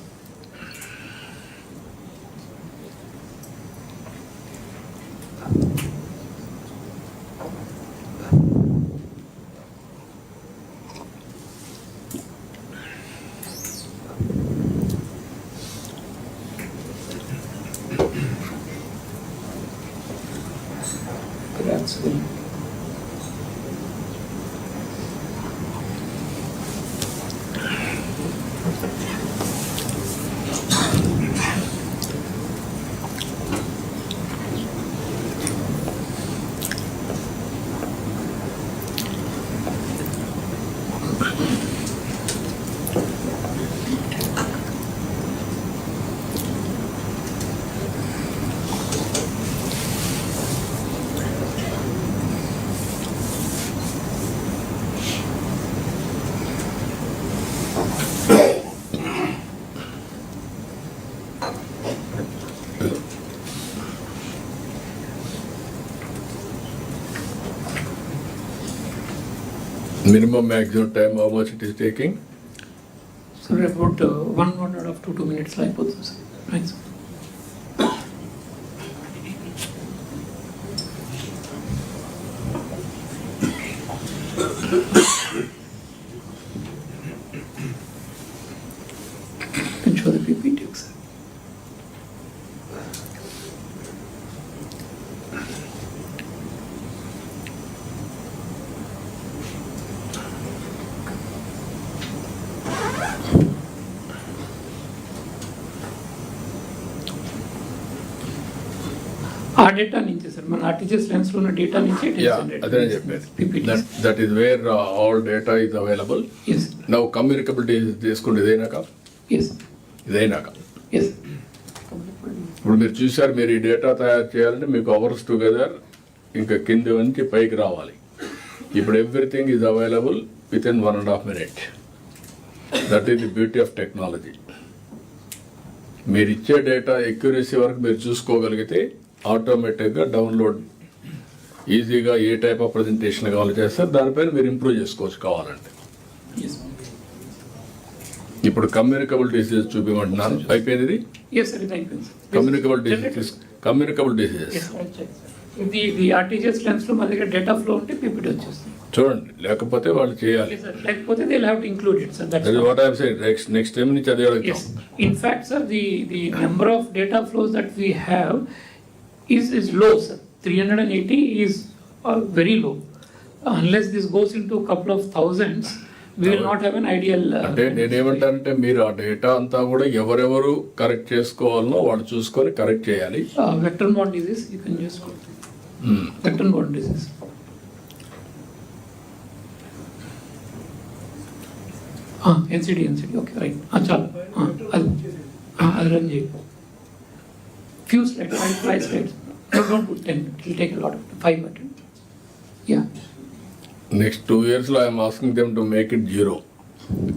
That's good. Minimum maximum time, how much it is taking? So about 1.5 to 2 minutes like both, sir. Thanks. Can show the PPT, sir. ఆ data నుంచి sir మన RTGS lens లో ఉన్న data నుంచి అదే చెప్పేది. That is where all data is available. Yes. Now communicability తీసుకుంటే ఇదేనాక Yes. ఇదేనాక Yes. ఇప్పుడు మీరు చూసారు, మీరు ఈ డేటా తయారు చేయాలంటే మీకు అవర్స్ టుగెదర్ ఇంకా కింద నుంచి పైకి రావాలి. ఇప్పుడు everything is available with in 1.5 minute. That is the beauty of technology. మీరు ఇచ్చే డేటా ఎక్యురసీ వరకు మీరు చూసుకోగలిగితే ఆటోమేటిక్గా డౌన్లోడ్ ఈజీగా ఏ టైప్ ఆఫ్ ప్రజెంటేషన్ కావాలో చేస్తారు. దానిపైన మీరు ఇంప్రూవ్ చేసుకోవచ్చు కావాలంటే. Yes. ఇప్పుడు కమ్యూనికబుల్ డిసీజెస్ చూపించమంటున్నాను. అయిపోయింది. Yes, sir. It happens. Communicable diseases. Communicable diseases Yes, I'll check. ఇది ఆర్టీజీఎస్ లెన్స్ లో మా దగ్గర డేటా ఫ్లో ఉంటే పీపీటీ వచ్చేస్తుంది. చూడండి, లేకపోతే వాళ్ళు చేయాలి. Yes, sir. లేకపోతే they have to include it, sir. That is what I am saying. Next time నుంచి అదే అడుగుతాం. Yes. In fact, sir, the number of data flows that we have is low, sir. 380 is very low. Unless this goes into a couple of thousands, we will not have an ideal. అంటే నేనేమంటానంటే మీరు ఆ data అంతా కూడా ఎవరెవరు correct చేసుకోవాలనో వాళ్ళు చూసుకొని correct చేయాలి. Vector-borne disease, you can just go. Vector-borne disease. NCD, okay, right. Achal. I'll run you. Few slides, 5 slides. No, don't put 10. It will take a lot of 5 minutes. Yeah. Next 2 yearsలో I'm asking them to make it 0.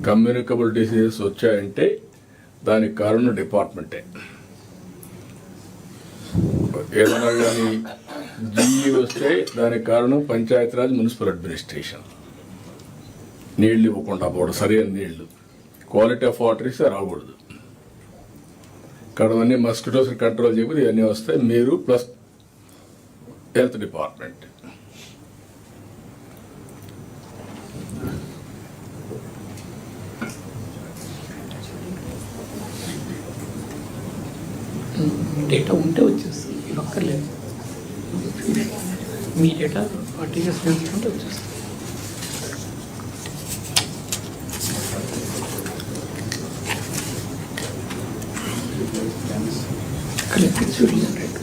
Communicable diseases వచ్చాయంటే దానికి కారణం డిపార్ట్మెంటే. ఏదైనా కానీ GE వస్తే దానికి కారణం పంచాయతీరాజ్, మున్సిపల్ అడ్మినిస్ట్రేషన్. నీళ్ళు ఇవ్వకుండా పోవడం, సరైన నీళ్లు, క్వాలిటీ ఆఫ్ వాటర్ ఇస్తే రాకూడదు. కడవన్నీ మస్కిటోస్ కంట్రోల్ చేయకపోతే ఇవన్నీ వస్తాయి. మీరు ప్లస్ హెల్త్ డిపార్ట్మెంట్. డేటా ఉంటే వచ్చేస్తుంది, ఇది ఒక్కర్లేదు. మీ డేటా ఆర్టీజీఎస్ లెన్స్ ఉంటే వచ్చేస్తుంది. Collected series and records.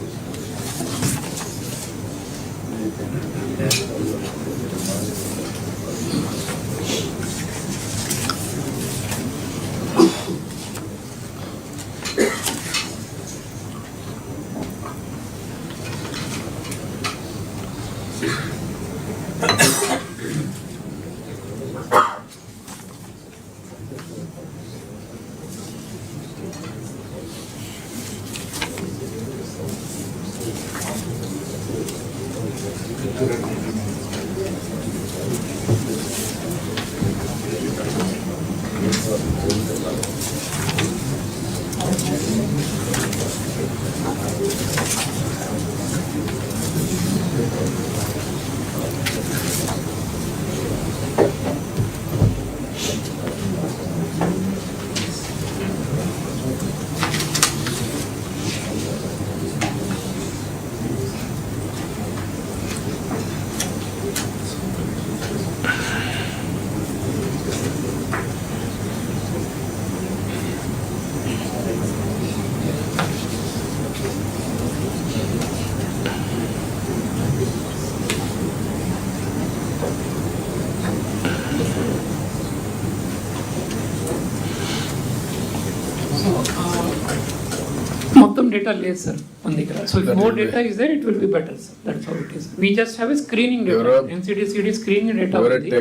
మొత్తం డేటా లేదు సార్ మన దగ్గర. So if more data is there, it will be better, sir. That's how it is. We just have a screening data, NCD screening data ఉంది.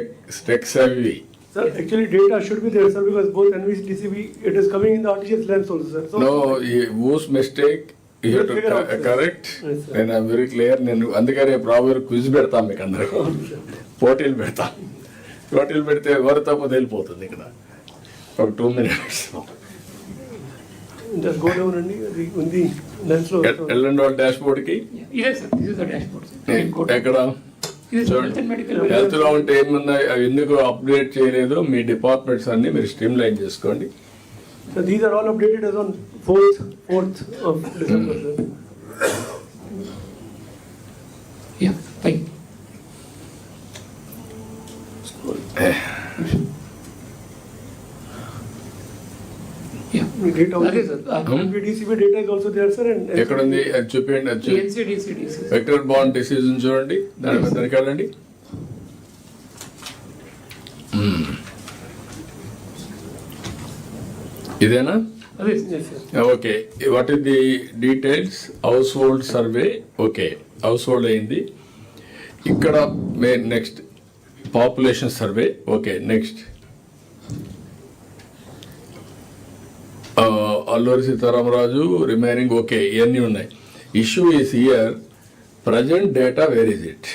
Tech savvy. Sir, actually data should be there, sir, because both NVCDCV, it is coming in the RTGS lens also, sir. So, No, whose mistake you have figure out, to sir. correct. Yes, sir. And I'm very clear. నేను అందుకనే problem quiz పెడతాం మీకు అందరికి, పోటీలు పెడతాం. పోటీలు పెడితే ఎవరు తప్పు తెలిపోతుంది ఇక్కడ. ఒక 2 minutes. just go down and on the lens lo. వెళ్ళండి వాళ్ళ డాష్ బోర్డ్కి. ఇదే sir, this is the dashboard. ఎక్కడ ఇది చూడండి. Health and medical. హెల్త్ లో ఉంటే ఏమున్నాయి, అవి ఎందుకు అప్డేట్ చేయలేదు, మీ డిపార్ట్మెంట్స్ అన్ని మీరు స్ట్రీమ్ లైన్ చేసుకోండి. So these are all updated as on 4th of December, sir. Yeah, fine. Yeah, The data అదే also, sir. NVDCV data is also there, sir, and ఎక్కడ ఉంది అది చూపించండి. అది NCDCD. వెక్టర్ బాండ్ డిసీజన్ చూడండి, దాని మీద దానికి వెళ్ళండి. ఇదేనా? అదే okay, what is the details? House hold survey, okay, house hold అయింది. ఇక్కడ next population survey, okay, next Alluri Sitaramaraju remaining, okay, ఇవన్నీ ఉన్నాయి. Issue is here, present data, where is it?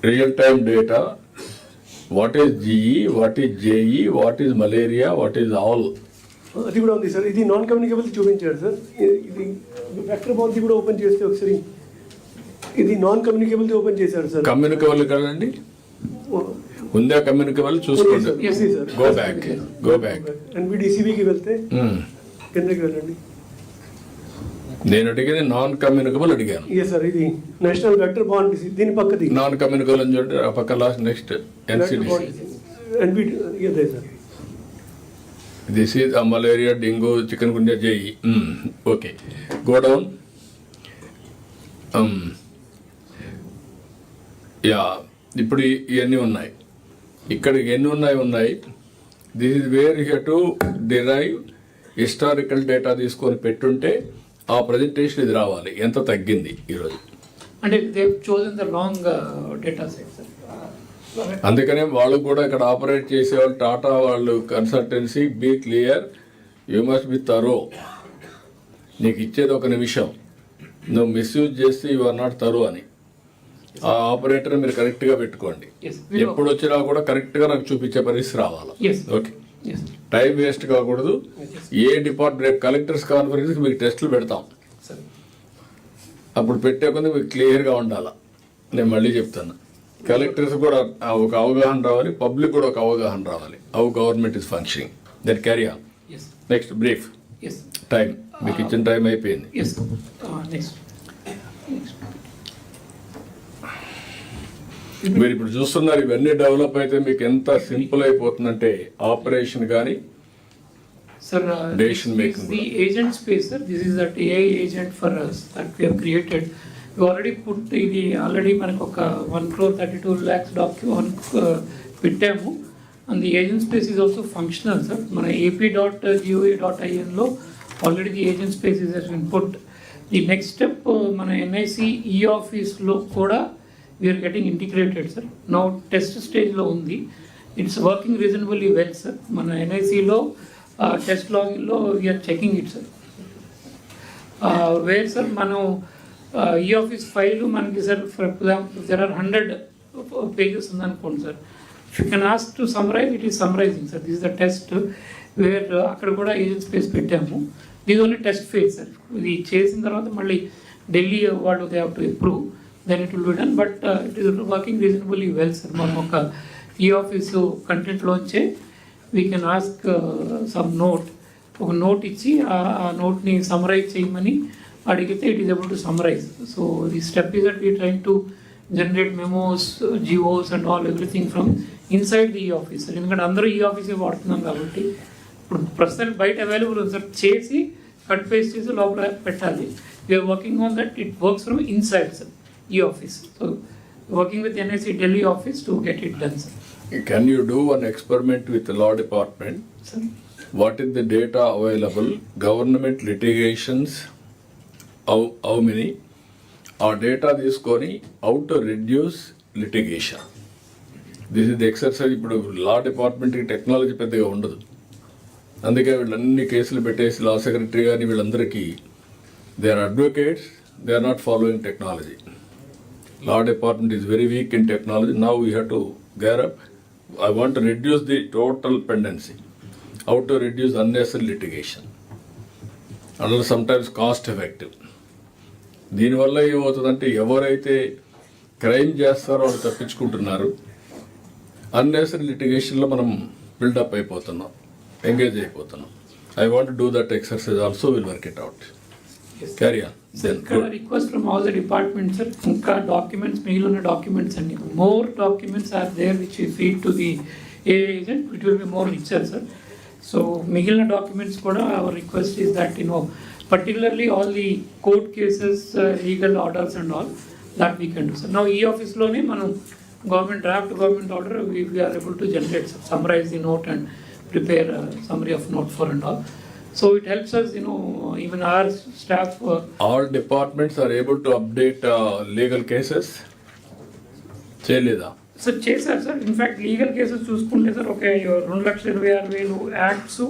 Real time data, what is GE, what is JEE, what is malaria, what is all? అది కూడా ఉంది sir. ఇది non communicable చూపించాడు sir. ఇది vector బాల్ది కూడా open చేస్తే ఒకసారి, ఇది నాన్ కమ్యూనికేబుల్ ఓపెన్ చేశారు సార్. కమ్యూనికేబుల్ కదండి, ఉందా కమ్యూనికేబుల్? చూసుకోండి, గో బ్యాక్. ఎన్బిడిసిబికి వెళ్తే కిందకి వెళ్ళండి. నేను అడిగేది నాన్ కమ్యూనికేబుల్ అడిగాను. ఎస్ సార్, ఇది నేషనల్ వెక్టర్ బాండ్, దీని పక్కది నాన్ కమ్యూనికేబుల్ అని చూడండి, ఆ పక్క లాస్ట్ నెక్స్ట్ ఎన్సిడిసి. అదే sir, this is malaria, dengue, chikungunya, JE. Okay, go down. Yeah, ఇప్పుడు ఇవన్నీ ఉన్నాయి. ఇక్కడ ఎన్ని ఉన్నాయి. This is where you to derive historical data తీసుకొని పెట్టుంటే ఆ ప్రజెంటేషన్ ఇది రావాలి, ఎంత తగ్గింది ఈరోజు. అంటే they chosen the long data set sir. అందుకనే వాళ్ళు కూడా ఇక్కడ ఆపరేట్ చేసేవాళ్ళు, టాటా వాళ్ళు consultancy, be clear, you must be thorough. నీకు ఇచ్చేది ఒక నిమిషం, నువ్వు మిస్యూజ్ చేస్తే యు ఆర్ నాట్ తరో అని. ఆ ఆపరేటర్ మీరు కరెక్ట్గా పెట్టుకోండి. ఎప్పుడు వచ్చినా కూడా కరెక్ట్గా నాకు చూపించే పరిస్థితి రావాలి. ఓకే, టైం వేస్ట్ కాకూడదు. ఏ డిపార్ట్మెంట్ కలెక్టర్స్ కాన్ఫరెన్స్కి మీకు టెస్టులు పెడతాం, అప్పుడు పెట్టే కొంది మీకు క్లియర్గా ఉండాలి. నేను మళ్ళీ చెప్తాను, కలెక్టర్స్ కూడా ఒక అవగాహన రావాలి, పబ్లిక్ కూడా ఒక అవగాహన రావాలి. How government is functioning, that carry on. Next brief. Time మీకు ఇచ్చిన టైం అయిపోయింది. మీరు ఇప్పుడు చూస్తున్నారు, ఇవన్నీ డెవలప్ అయితే మీకు ఎంత సింపుల్ అయిపోతుందంటే ఆపరేషన్ కానీ Sir, decision this making. is the agent space, sir. This is that AI agent for us that we have created. We already put the already మనకు ఒక 1,32 lakhs document పెట్టాము. And the agent space is also functional, sir. మన ap.gov.in లో already the agent space is has been put. The next step మన NIC e-office లో కూడా we are getting integrated, sir. Now test stage లో ఉంది. It's working reasonably well, sir. మన NIC లో test లాగిన్లో we're checking it sir. Where sir మనం e office file మనకి sir for example there are 100 pages ఉందనుకోండి sir. If you can ask to summarise, it is summarising sir. This is the test where అక్కడ కూడా agent space పెట్టాము. This only test phase sir. ఇది చేసిన తర్వాత మళ్ళీ ఢిల్లీ వాళ్ళు they have to approve, then it will be done. But it is working reasonably well sir. మనం ఒక ఈ ఆఫీసు కంటెంట్లోంచే we can ask some note, ఒక నోట్ ఇచ్చి ఆ నోట్ని సమ్మరైజ్ చేయమని అడిగితే it is able to summarise. So the step is that we trying to generate memos, GOs and all everything from inside the e office. ఎందుకంటే అందరూ ఈ ఆఫీసే వాడుతున్నాం కాబట్టి ఇప్పుడు ప్రస్తుతానికి బయట అవైలబుల్ ఉంది సార్. చేసి కట్ పేస్ట్ చేసి లోపల పెట్టాలి. We're working on that. It works from inside sir e office. So working with NIC Delhi office to get it done sir. Can you do an experiment with the law department? Sir? What is the data available? Government litigations, how many? Our data తీసుకొని how to reduce litigation. This is the exercise. ఇప్పుడు లా డిపార్ట్మెంట్కి technology పెద్దగా ఉండదు. అందుకే వీళ్ళన్ని కేసులు పెట్టేసి లా secretary కానీ వీళ్ళందరికీ they are advocates, they are not following technology. Law department is very weak in technology. Now we have to gear up. I want to reduce the total pendency. How to reduce unnecessary litigation. Another sometimes cost effective. దీనివల్ల ఏమవుతుందంటే ఎవరైతే crime చేస్తారో వాళ్ళు తప్పించుకుంటున్నారు. Unnecessary లిటిగేషన్లో మనం buildup అయిపోతున్నాం, engage అయిపోతున్నాం. I want to do that exercise also, will work it out. Yes. Carry on. Sir, request from all the departments, sir. ఇంకా documents మిగిలిన డాక్యుమెంట్స్ అన్ని more documents are there which you feed to the agent, it will be more richer sir. So మిగిలిన documents కూడా our request is that particularly all the court cases, legal orders and all that we can do sir. నా ఈ ఆఫీస్లోనే మనం draft government order we are able to generate sir, summarise the note and prepare summary of note for and all. So it helps us, even our staff. All departments are able to update legal cases. చేయలేదా? Sir చేశారు sir. In fact legal cases చూసుకుంటే sir ఒక 2,26,000 acts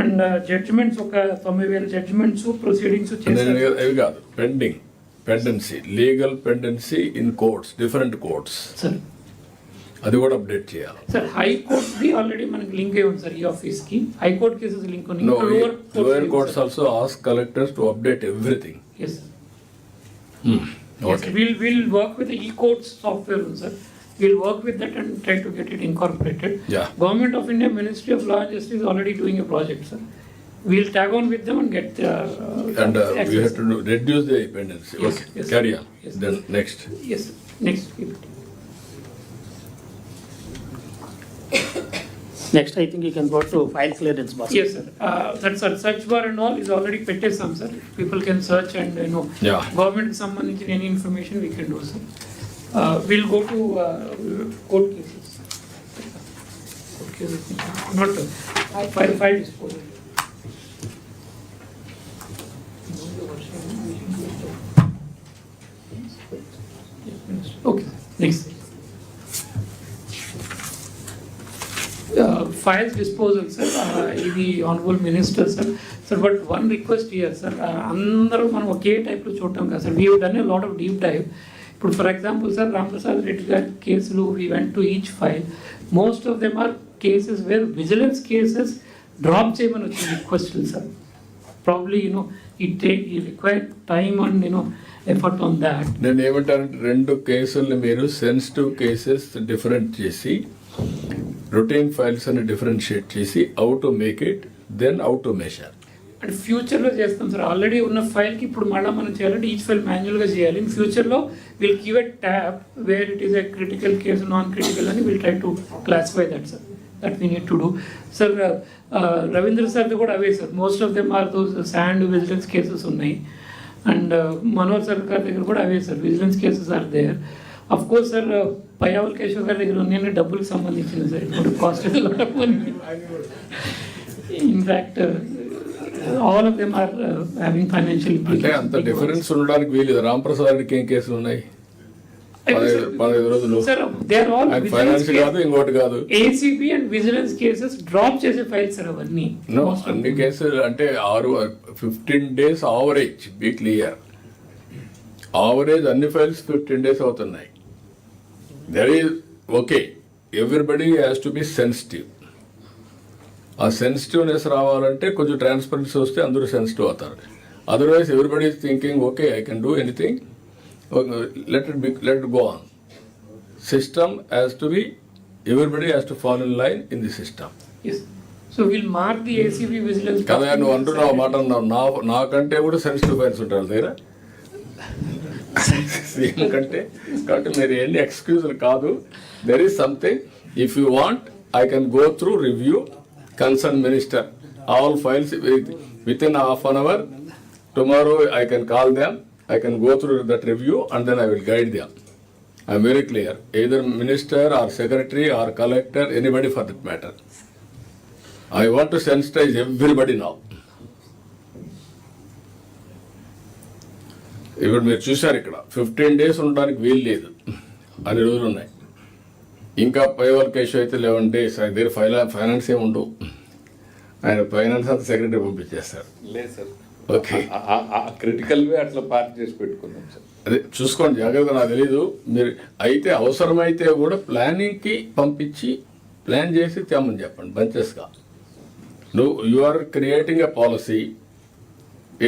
and judgements, ఒక 9,000 judgements, proceedings చేశారు. ఇవి కాదు, pendency, legal pendency in courts, different courts, sir అది కూడా అప్డేట్ చేయాలి. సార్ హైకోర్ట్ ది ఆల్రెడీ మనకి లింక్ అయి ఉంది సార్, ఈ ఆఫీస్ కి హైకోర్ట్ కేసెస్ లింక్ ఉంది. Lower courts also ask collectors to update everything. yes okay. We'll work with the e-courts software sir. We'll work with that and try to get it incorporated. Yeah. Government of India Ministry of Law and Justice is already doing a project, sir. We'll tag on with them and get and we have to reduce the dependency. Yes, Okay, yes. carry on. Yes. Then next. Yes, next. Next, I think you can go to file clearance, boss. Yes, sir. That search bar and all is already పెట్టేసాం sir. People can search and Yeah. government కి సంబంధించిన any information we can do, sir. We'll go to court cases. Court cases, not file disposal. Okay, next. Files disposal, sir. ఇది honourable minister sir. Sir but one request here sir, అందరూ మనం ఒకే టైప్లో చూడటం కదా sir. We have done a lot of deep dive. ఇప్పుడు for example sir, Ramprasad Reddy గారి కేసులు, we went to each file. Most of them are cases where vigilance cases drop చేయమని వచ్చింది రిక్వెస్ట్లు సార్. ప్రాబ్లీ ఈ require time and effort on that. నేను ఏమంటానంటే, 2 కేసుల్ని మీరు సెన్సిటివ్ కేసెస్ డిఫరెంట్ చేసి, రొటీన్ ఫైల్స్ అని డిఫరెన్షియేట్ చేసి, how to make it, then how to measure. అంటే ఫ్యూచర్లో చేస్తాం సార్. ఆల్రెడీ ఉన్న ఫైల్కి ఇప్పుడు మళ్ళీ మనం చేయాలంటే ఈచ్ ఫైల్ మాన్యువల్గా చేయాలి. ఇన్ ఫ్యూచర్లో will give a tab where it is a critical case, non critical అని will try to classify that sir. That we need to do sir. Ravindra సార్ది కూడా అవే sir. Most of them are those sand vigilance cases ఉన్నాయి. And Manohar sir గారి దగ్గర కూడా అవే sir, vigilance cases are there. Of course sir, Payyavula Keshav గారి దగ్గర ఉన్నాయి డబ్బులకు సంబంధించింది సార్. ఇప్పుడు cost lot of money. In fact all of them are having financial అంటే అంత డిఫరెన్స్ ఉండడానికి వీలు. రామప్రసాద్ రెడ్డికి ఏం కేసులు ఉన్నాయి? 15 రోజులు. Sir they are all finance కాదు, ఇంకోటి కాదు. ACB and vigilance cases drop చేసే ఫైల్స్ సార్ అవన్నీ. అన్ని కేసులు అంటే 15 days average. Be clear, average అన్ని ఫైల్స్ 15 days అవుతున్నాయి. That is okay. Everybody has to be sensitive. ఆ సెన్సిటివ్నెస్ రావాలంటే కొంచెం ట్రాన్స్పరెన్సీ వస్తే అందరూ సెన్సిటివ్ అవుతారు. Otherwise everybody is thinking okay, I can do anything, let it go on. System has to be, everybody has to fall in line in the system. Yes. So we'll mark the ACB vigilance. కదా నువ్వు అంటున్నావు మాట అన్నావు. నాకంటే కూడా sensitive files ఉంటారు దగ్గర CM కంటే. కాబట్టి మీరు ఎన్ని ఎక్స్క్యూజులు కాదు. There is something. If you want, I can go through review concern minister all files with in half an hour. Tomorrow I can call them, I can go through that review and then I will guide them. I am very clear. Either minister or secretary or collector, anybody for that matter. I want to sensitize everybody now. ఇప్పుడు మీరు చూశారు ఇక్కడ 15 days ఉండడానికి వీలు లేదు, అన్ని రోజులు ఉన్నాయి. ఇంకా పైవల్ కేసు అయితే 11 days. ఆయన దగ్గర ఫైనాన్స్ ఏమి ఉండవు. ఆయన ఫైనాన్స్ అంతా సెక్రటరీ పంపించేస్తారు. లేదు సార్, ఓకే, క్రిటికల్వే అట్లా పార్క్ చేసి పెట్టుకున్నాం సార్. అదే చూసుకోండి జాగ్రత్త. నాకు తెలీదు. మీరు అయితే అవసరమైతే కూడా ప్లానింగ్కి పంపించి ప్లాన్ చేసి తేమని చెప్పండి బంచెస్గా. You are creating a policy,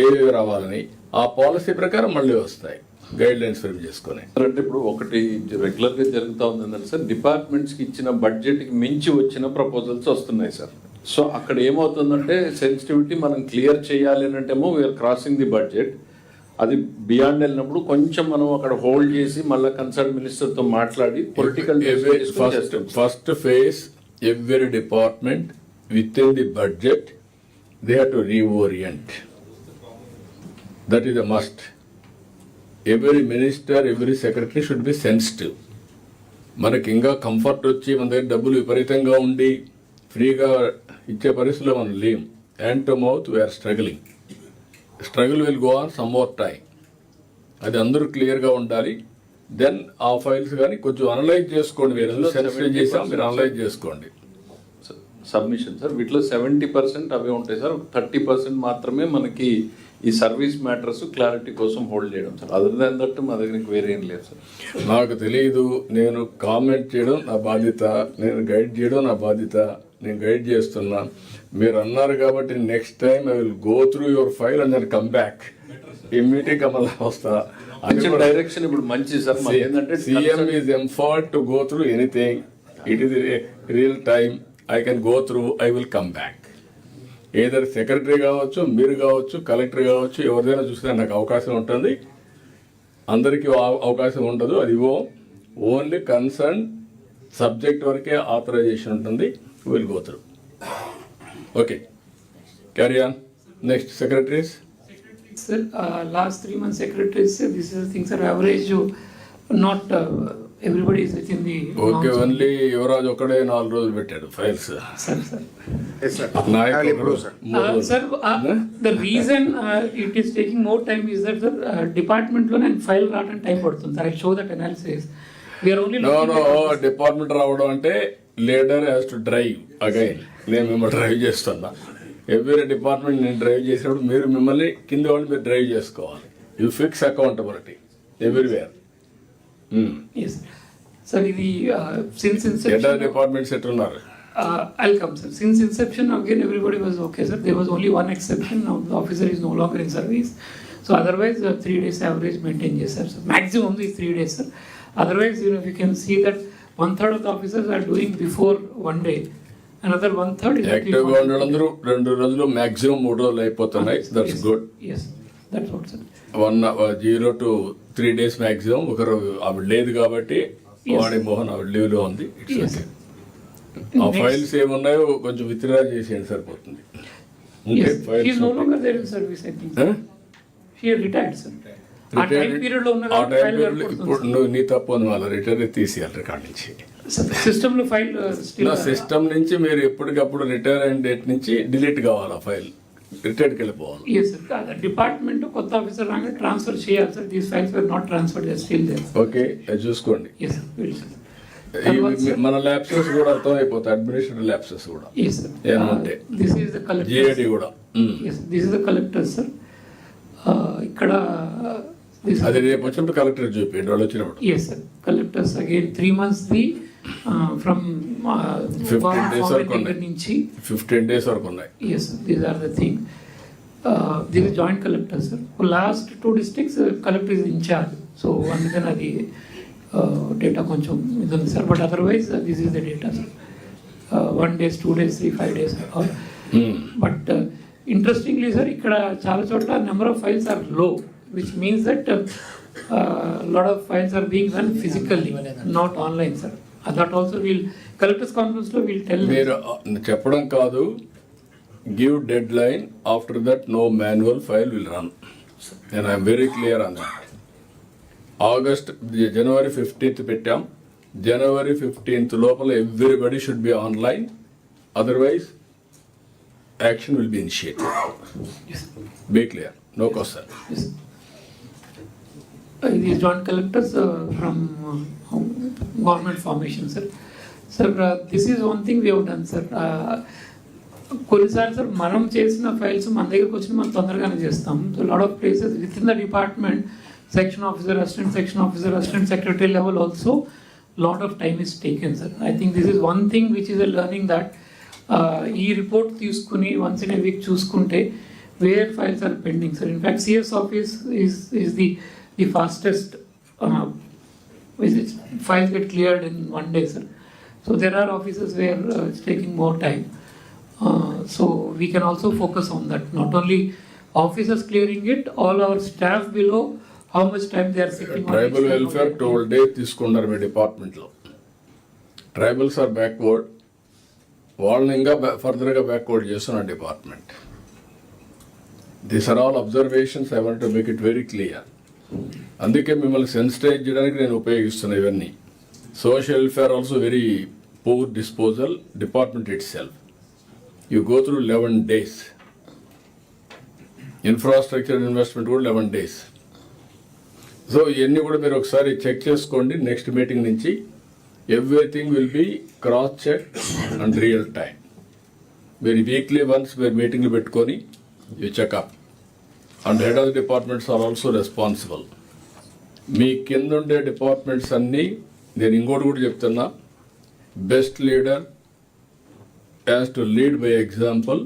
ఏవి రావాలని. ఆ పాలసీ ప్రకారం మళ్ళీ వస్తాయి గైడ్ లైన్స్ ఫ్రేమ్ చేసుకొని. అంటే ఇప్పుడు ఒకటి రెగ్యులర్గా జరుగుతూ ఉందంటే సార్, డిపార్ట్మెంట్స్కి ఇచ్చిన బడ్జెట్కి మించి వచ్చిన ప్రపోజల్స్ వస్తున్నాయి సార్. సో అక్కడ ఏమవుతుందంటే సెన్సిటివిటీ మనం క్లియర్ చేయాలి అని అంటేమో వీఆర్ క్రాసింగ్ ది బడ్జెట్. అది బియాండ్ వెళ్ళినప్పుడు కొంచెం మనం అక్కడ హోల్డ్ చేసి మళ్ళీ కన్సర్న్ మినిస్టర్తో మాట్లాడి political first phase every department with in the budget they have to reorient. That is a must. Every minister, every secretary should be sensitive. మనకి ఇంకా కంఫర్ట్ వచ్చి మన దగ్గర డబ్బులు విపరీతంగా ఉండి ఫ్రీగా ఇచ్చే పరిస్థితిలో మనం లేం. Hand to mouth we are struggling. Struggle will go on some more time. అది అందరూ క్లియర్గా ఉండాలి. దెన్ ఆ ఫైల్స్ కానీ కొంచెం అనలైజ్ చేసుకోండి. మీరు సెన్సిటివ్ చేసాం, మీరు అనలైజ్ చేసుకోండి. సబ్మిషన్ సార్ వీటిలో 70% అవే ఉంటాయి సార్. 30% మాత్రమే మనకి ఈ సర్వీస్ మ్యాటర్స్ క్లారిటీ కోసం హోల్డ్ చేయడం సార్. అదర్ దాన్ దట్ మా దగ్గర వేరే ఏం లేదు సార్. నాకు తెలియదు, నేను కామెంట్ చేయడం నా బాధ్యత, నేను గైడ్ చేయడం నా బాధ్యత. నేను గైడ్ చేస్తున్నా. మీరు అన్నారు కాబట్టి next time I will go through your file and then come back ఇమ్మీడియట్గా మళ్ళీ వస్తా. డైరెక్షన్ ఇప్పుడు మంచి సార్. ఏంటంటే CM is empowered to go through anything. It is real time. I can go through, I will come back. ఏదైనా secretary కావచ్చు, మీరు కావచ్చు, కలెక్టర్ కావచ్చు, ఎవరిదైనా చూస్తే నాకు అవకాశం ఉంటుంది. అందరికీ అవకాశం ఉండదు. అది ఓన్లీ కన్సర్న్ సబ్జెక్ట్ వరకే ఆథరైజేషన్ ఉంటుంది. Will go through. Okay, carry on. Next secretaries. Sir, last 3 months secretaries said this is things are average. Not everybody is within the. Okay, only Yuvraj ఒక్కడే 4 రోజులు పెట్టాడు files. Sir, sir. Yes, sir. I will approve, sir. Sir, the reason it is taking more time is that the department lo and file రావడం time పడుతుంది. Sir, I show that analysis. We are only looking at department రావడం అంటే leader has to drive again. నేను మిమ్మల్ని drive చేస్తున్నా. Every department నేను drive చేసినప్పుడు మీరు మిమ్మల్ని కింద వాళ్ళు మీరు డ్రైవ్ చేసుకోవాలి. You fix accountability everywhere. Yes. Sir, ఇది since inception. ఎట్లా డిపార్ట్మెంట్స్ ఎట్లున్నారు? I'll come, sir. Since inception, again, everybody was okay, sir. There was only one exception. Now the officer is no longer in service. So otherwise, 3 days average maintain చేస్తారు, sir. Maximum is 3 days, sir. Otherwise, you can see that 1/3 of the officers are doing before 1 day. Another 1/3 is యాక్టివ్గా ఉండడందరూ 2 రోజులు maximum 3 రోజులు అయిపోతున్నాయి. That's good. Yes, that's what, sir. 0 to 3 days maximum. ఒకరు ఆవిడ లేదు కాబట్టి వాణి మోహన్ ఆవిడ లీవ్లో ఉంది. It's Yes. ఓకే. ఆ ఫైల్స్ ఏమున్నాయో కొంచెం విత్డ్రా చేసేయండి సరిపోతుంది. Yes, he is no longer there in service, I think. He retired, sir. ఆ టైం పీరియడ్ లో ఉన్న ఫైల్ ఇప్పుడు నువ్వు నీ తప్పు అని వాళ్ళ రిటైర్ తీసేయాలి రికార్డ్ నుంచి. సిస్టమ్ లో ఫైల్ నా సిస్టమ్ నుంచి మీరు ఎప్పటికప్పుడు రిటైర్ అయిన డేట్ నుంచి డిలీట్ కావాలి. ఆ ఫైల్ రిటైర్డ్కి వెళ్ళిపోవాలి. Yes sir. డిపార్ట్మెంట్ కొత్త ఆఫీసర్ రాగా ట్రాన్స్ఫర్ చేయాలి, sir. These files were not transferred, still there. Okay, అది చూసుకోండి. Yes sir. మన ల్యాప్సెస్ కూడా అర్థం అయిపోతాయి. అడ్మినిస్ట్రేటివ్ ల్యాప్సెస్ కూడా ఎస్ సార్. ఏమంటే this is the collector. GID కూడా. Yes, this is the collector, sir. ఇక్కడ అది రేపు వచ్చినప్పుడు కలెక్టర్ చూపించండి వాళ్ళు వచ్చినప్పుడు. Yes sir. Collectors again 3 months the from 15 days వరకు ఉన్నాయి. నుంచి 15 days వరకు ఉన్నాయి. Yes, these are the thing. This is joint collector, sir. For last 2 districts, collector is in charge. So అందుకని అది డేటా కొంచెం ఇది ఉంది, sir. But otherwise this is the data, sir. 1 days, 2 days, 3, 5 days. But interestingly, sir, ఇక్కడ చాలా చోట్ల number of files are లో, which means that lot of files are being run physically, not online, sir. That also will collectors conference లో will tell. మీరు చెప్పడం కాదు, give deadline. After that no manual file will run. And I'm very clear on that. January 15th పెట్టాం. January 15th లోపల everybody should be online. Otherwise action will be initiated. Be clear, no question. Yes. These joint collectors from government formation, sir. Sir, this is one thing we have done, sir. కొన్నిసార్లు, sir, మనం చేసిన files మన దగ్గరకు వచ్చిన మనం తొందరగానే చేస్తాం. So lot of places within the department, section officer, assistant secretary level also lot of time is taken, sir. I think this is one thing which is a learning that ఈ report తీసుకుని once in a week చూసుకుంటే where files are pending, sir. In fact CS office is the fastest files get cleared in 1 day, sir. So there are offices where it's taking more time. So we can also focus on that. Not only officers clearing it, all our staff below, how much time they are sitting on. Tribal welfare 12 days తీసుకున్నారు మీ డిపార్ట్మెంట్లో. Tribals are backward. వాళ్ళని ఇంకా ఫర్దర్గా backward చేస్తున్న department. These are all observations. I want to make it very clear. అందుకే మిమ్మల్ని sensitise చేయడానికి నేను ఉపయోగిస్తున్నా ఇవన్నీ. Social welfare also very poor disposal department itself. You go through 11 days. Infrastructure investment కూడా 11 days. సో ఇవన్నీ కూడా మీరు ఒకసారి చెక్ చేసుకోండి. నెక్స్ట్ మీటింగ్ నుంచి everything will be cross check and real time. మీరు వీక్లీ వన్స్ మీరు మీటింగ్లు పెట్టుకొని you check up. And head of the departments are also responsible. మీ కింద ఉండే డిపార్ట్మెంట్స్ అన్నీ, నేను ఇంకోటి కూడా చెప్తున్నా, best leader has to lead by example.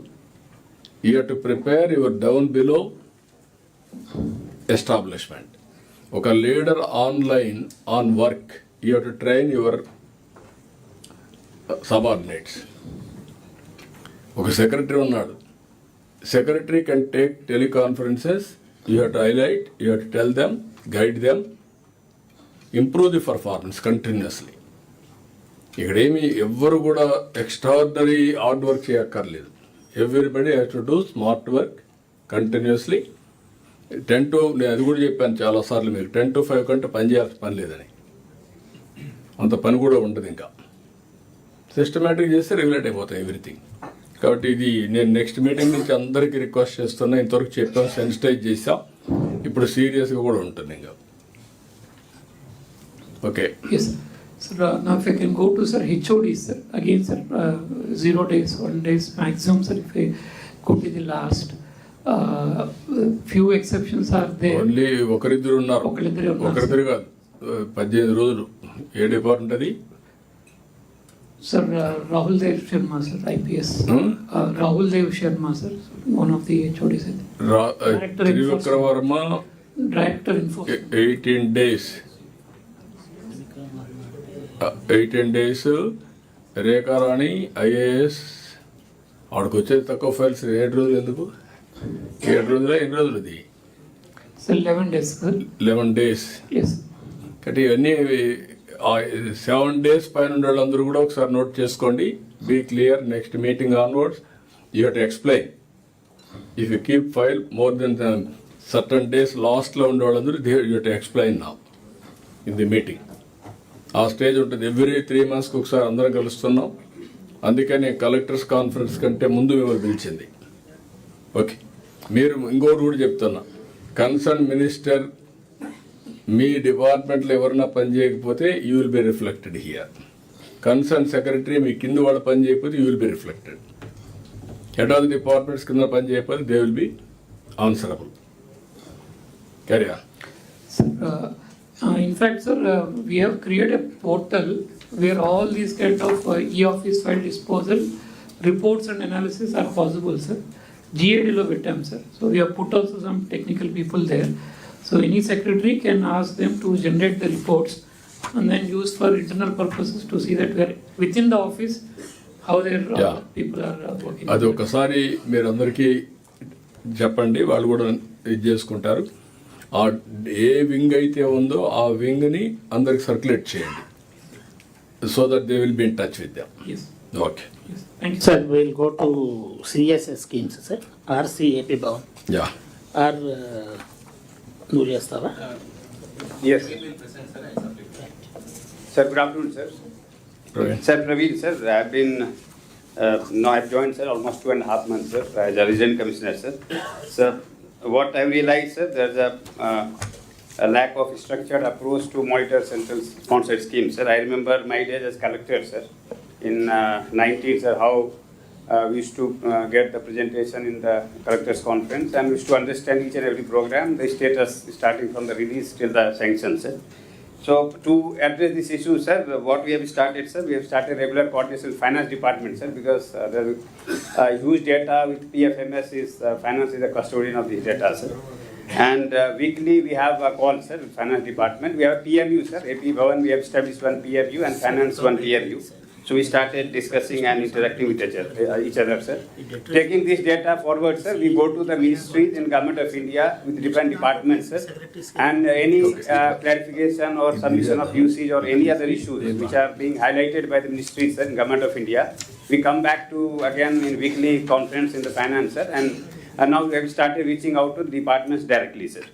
You have to prepare your down below establishment. ఒక leader online on work, you have to train your subordinates. ఒక సెక్రటరీ ఉన్నాడు, secretary can take teleconferences. You have to highlight, you have to tell them, guide them, improve the performance continuously. ఇక్కడేమి ఎవ్వరు కూడా extraordinary hard work చేయక్కర్లేదు. Everybody has to do smart work continuously. 10 to, నేను అది కూడా చెప్పాను చాలాసార్లు మీకు, 10 to 5 కంటే పని చేయాల్సిన పని లేదని. అంత పని కూడా ఉంటుంది. ఇంకా సిస్టమేటిక్ చేస్తే రెగ్యులేట్ అయిపోతాయి ఎవ్రీథింగ్. కాబట్టి ఇది నేను నెక్స్ట్ మీటింగ్ నుంచి అందరికీ రిక్వెస్ట్ చేస్తున్నా. ఇంతవరకు చెప్పాం, సెన్సిటైజ్ చేసాం, ఇప్పుడు సీరియస్గా కూడా ఉంటుంది ఇంకా. Okay. Yes, sir. Now if I can go to sir HOD, sir. Again, sir, 0 days, 1 days maximum, sir. If I go to the last, few exceptions are there. Only ఒకరిద్దరు ఉన్నారు. ఒకరిద్దరు కాదు, 18 రోజులు. ఏ డిపార్ట్మెంట్ అది? Sir, Rahul Dev Sharma, sir, IPS. Rahul Dev Sharma, sir, one of the HODs. Trivikrama Varma, Director Enforcement. 18 days. 18 days. Rekha Rani IAS, ఆడికి వచ్చేది తక్కువ files. 7 రోజులు ఎందుకు? 7 రోజుల ఎన్ని రోజులు అది? Sir, 11 days, sir. 11 days. Yes. కాబట్టి ఇవన్నీ 7 days పైన ఉండే వాళ్ళందరూ కూడా ఒకసారి నోట్ చేసుకోండి. Be clear. Next meeting onwards you have to explain. If you keep file more then certain days, లాస్ట్లో ఉండే వాళ్ళందరూ you have to explain now in the meeting. ఆ స్టేజ్ ఉంటుంది. ఎవ్రీ 3 monthsకి ఒకసారి అందరం కలుస్తున్నాం. అందుకని కలెక్టర్స్ కాన్ఫరెన్స్ కంటే ముందు మిమ్మల్ని పిలిచింది. ఓకే. మీరు ఇంకోటి కూడా చెప్తున్నా, కన్సర్న్ మినిస్టర్ మీ డిపార్ట్మెంట్లో ఎవరైనా పని చేయకపోతే you will be reflected here. Concern secretary మీ కింద వాడు పని చేయకపోతే you will be reflected. Head of the departments కింద పని చేయకపోతే they will be answerable. Carry on. In fact, sir, we have created a portal where all these kind of e-office file disposal reports and analysis are possible, sir. GAD lo పెట్టాం, sir. So we have put also some technical people there. So any secretary can ask them to generate the reports and then use for internal purposes to see that we are within the office how their people are working. అది ఒకసారి మీరు అందరికీ చెప్పండి, వాళ్ళు కూడా ఇది చేసుకుంటారు. ఆ ఏ వింగ్ అయితే ఉందో ఆ వింగ్ని అందరికి సర్క్యులేట్ చేయండి, so that they will be in touch with them. Yes. Okay. Yes. Thank you. Sir, we'll go to CSS schemes, sir. RCAP Bhavan. Yeah. Or నువ్వు చేస్తావా? Yes. Sir, good afternoon, sir. Sir, Praveen, sir, I've joined, sir, almost 2.5 months, sir, as a resident commissioner, sir. Sir, what I realized, sir, there's a lack of structured approach to monitor central sponsored schemes, sir. I remember my days as collector, sir, in 19, sir, how we used to get the presentation in the collectors conference, and we used to understand each and every program, the status starting from the release till the sanction, sir. So to address this issue, sir, what we have started, sir, we have started regular coordination with finance department, sir, because there is huge data with PFMS. Finance is the custodian of this data, sir. And weekly we have a call, sir, with finance department. We have a PMU, sir, AP Bhavan. We have established one PMU and finance one PMU. So we started discussing and interacting with each other, sir. Taking this data forward, sir, we go to the ministries in Government of India with different departments, sir, and any clarification or submission of usage or any other issues which are being highlighted by the ministries, sir, in Government of India, we come back to again in weekly conference in the finance, sir, and now we have started reaching out to the departments directly, sir.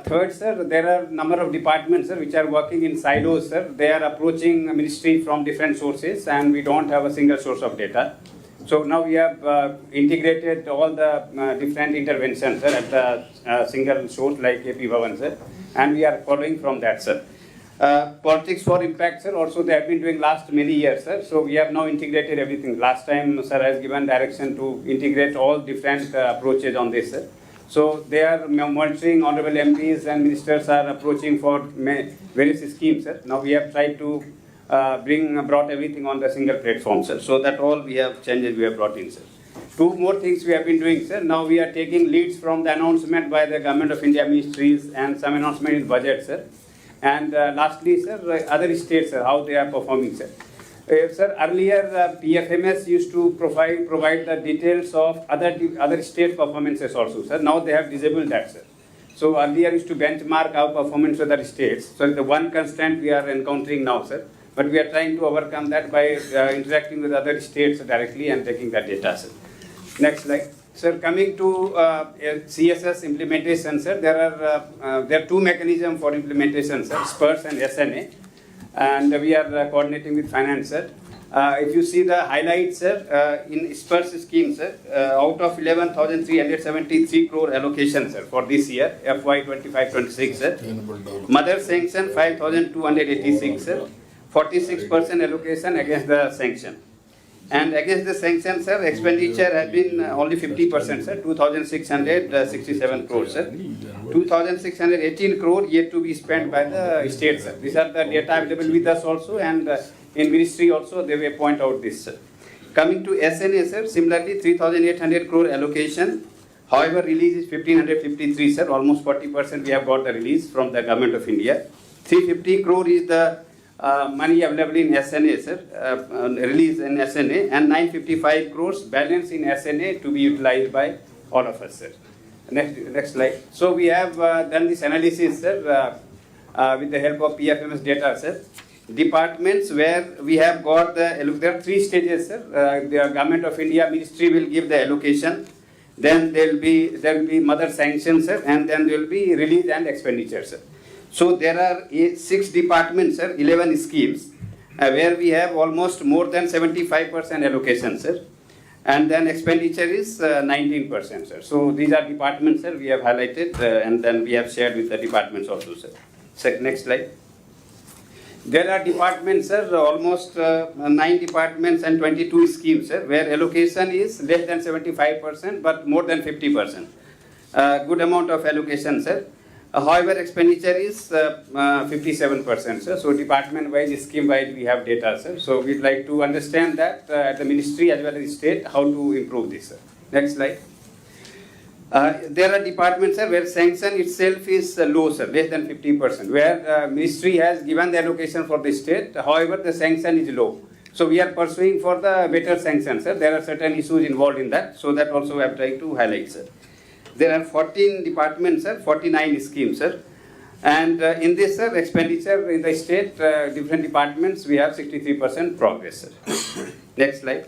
Third, sir, there are number of departments, sir, which are working in silos, sir. They are approaching ministry from different sources, and we don't have a single source of data. So now we have integrated all the different interventions, sir, at the single source like AP Bhavan, sir, and we are following from that, sir. Politics for impact, sir, also they have been doing last many years, sir. So we have now integrated everything. Last time, sir has given direction to integrate all different approaches on this, sir. So they are monitoring, honorable MPs and ministers are approaching for various schemes, sir. Now we have tried to brought everything on the single platform, sir. So that all we have changes we have brought in, sir. Two more things we have been doing, sir. Now we are taking leads from the announcement by the Government of India ministries and some announcement in budget, sir. And lastly, sir, other states, sir, how they are performing, sir. Sir, earlier PFMS used to provide the details of other state performances also, sir. Now they have disabled that, sir. So earlier used to benchmark our performance with other states. So the one constraint we are encountering now, sir. But we are trying to overcome that by interacting with other states directly and taking that data, sir. Next slide. Sir, coming to CSS implementation, sir, there are two mechanisms for implementation, sir, SPURS and SNA. And we are coordinating with finance, sir. If you see the highlights, sir, in SPURS scheme, sir, out of 11,373 crore allocation, sir, for this year, FY 25-26, sir. Mother sanction 5,286, sir. 46% allocation against the sanction. And against the sanction, sir, expenditure has been only 50%, sir, 2,667 crores, sir. 2,618 crore yet to be spent by the state, sir. These are the data available with us also, and in ministry also they will point out this, sir. Coming to SNA, sir, similarly 3,800 crore allocation. However, release is 1,553, sir. Almost 40% we have got the release from the Government of India. 350 crore is the money available in SNA, sir, release in SNA, and 955 crores balance in SNA to be utilized by all of us, sir. Next slide. So we have done this analysis, sir, with the help of PFMS data, sir. Departments where we have got there are three stages, sir. The Government of India ministry will give the allocation, then there will be mother sanction, sir, and then there will be release and expenditure, sir. So there are 6 departments, sir, 11 schemes, where we have almost more than 75% allocation, sir. And then expenditure is 19%, sir. So these are departments, sir, we have highlighted, and then we have shared with the departments also, sir. Next slide. There are departments, sir, almost 9 departments and 22 schemes, sir, where allocation is less than 75%, but more than 50%. Good amount of allocation, sir. However, expenditure is 57%, sir. So department-wise, scheme-wise, we have data, sir. So we'd like to understand that at the ministry as well as state, how to improve this, sir. Next slide. There are departments, sir, where sanction itself is low, sir, less than 50%, where ministry has given the allocation for the state. However, the sanction is low. So we are pursuing for the better sanction, sir. There are certain issues involved in that. So that also we have tried to highlight, sir. There are 14 departments, sir, 49 schemes, sir. And in this, sir, expenditure in the state, different departments, we have 63% progress, sir. Next slide.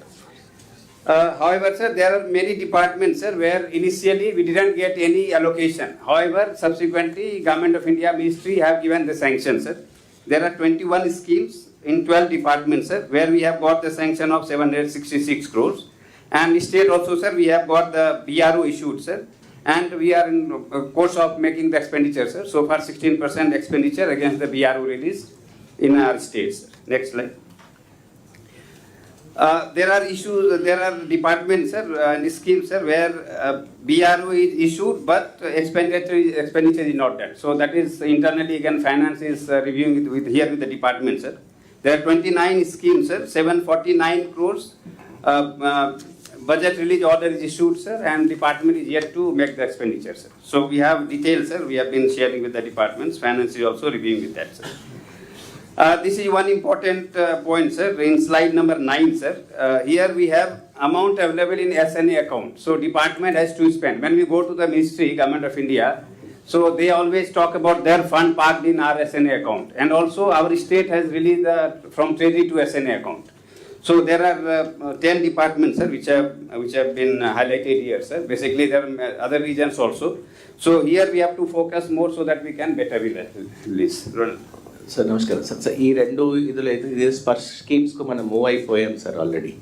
However, sir, there are many departments, sir, where initially we didn't get any allocation. However, subsequently, Government of India Ministry have given the sanction, sir. There are 21 schemes in 12 departments, sir, where we have got the sanction of 766 crores. And state also, sir, we have got the BRO issued, sir. And we are in course of making the expenditure, sir. So far, 16% expenditure against the BRO release in our states. Sir. Next slide. There are issues, there are departments, sir, and schemes, sir, where BRO is issued, but expenditure is not done. So that is internally, again, finance is reviewing it with the department, sir. There are 29 schemes, sir, 749 crores. Budget release order is issued, sir, and department is yet to make the expenditure, sir. So we have details, sir. We have been sharing with the departments. Finance is also reviewing with that, sir. This is one important point, sir. In slide number 9, sir. Here we have amount available in SNA account. So department has to spend. When we go to the ministry, Government of India, so they always talk about their fund parked in our SNA account. And also our state has released from Treasury to SNA account. So there are 10 departments, sir, which have been highlighted here, sir. Basically, there are other regions also. So here we have to focus more so that we can better release. Sir నమస్కారం sir. Sir ఈ రెండు ఇదులో అయితే స్పర్శ స్కీమ్స్కు మనం move అయిపోయాం sir already.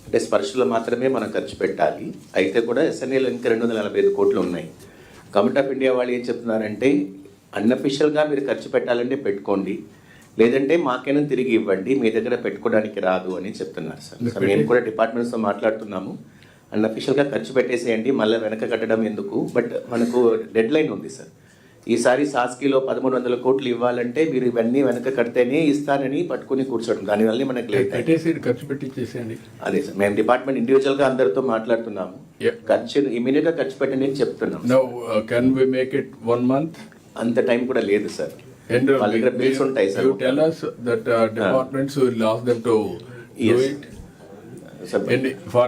అంటే స్పర్శలో మాత్రమే మనం ఖర్చు పెట్టాలి. అయితే కూడా ఎస్ఎన్ఏలో ఇంకా 245 కోట్లు ఉన్నాయి. గవర్నమెంట్ ఆఫ్ ఇండియా వాళ్ళు ఏం చెప్తున్నారంటే అన్అఫిషియల్గా మీరు ఖర్చు పెట్టాలంటే పెట్టుకోండి, లేదంటే మాకైనా తిరిగి ఇవ్వండి, మీ దగ్గర పెట్టుకోవడానికి రాదు అని చెప్తున్నారు సార్. సో మేము కూడా డిపార్ట్మెంట్స్తో మాట్లాడుతున్నాము, అన్అఫిషియల్గా ఖర్చు పెట్టేసేయండి, మళ్ళీ వెనక కట్టడం ఎందుకు. బట్ మనకు డెడ్ లైన్ ఉంది సార్. ఈసారి సాస్కీలో 1300 కోట్లు ఇవ్వాలంటే మీరు ఇవన్నీ వెనక కడితేనే ఇస్తానని పట్టుకుని కూర్చోవడం, దానివల్ల మనకు లేట్ ఖర్చు పెట్టించేసేయండి. అదే సార్, మేము డిపార్ట్మెంట్ ఇండివిజువల్గా అందరితో మాట్లాడుతున్నాము, ఖర్చు ఇమీడియట్గా ఖర్చు పెట్టండి అని చెప్తున్నాం. Can we make it 1 month? అంత టైం కూడా లేదు సార్. వాళ్ళ దగ్గర బిల్స్ ఉంటాయి sir. You tell us that departments will ask them to do it for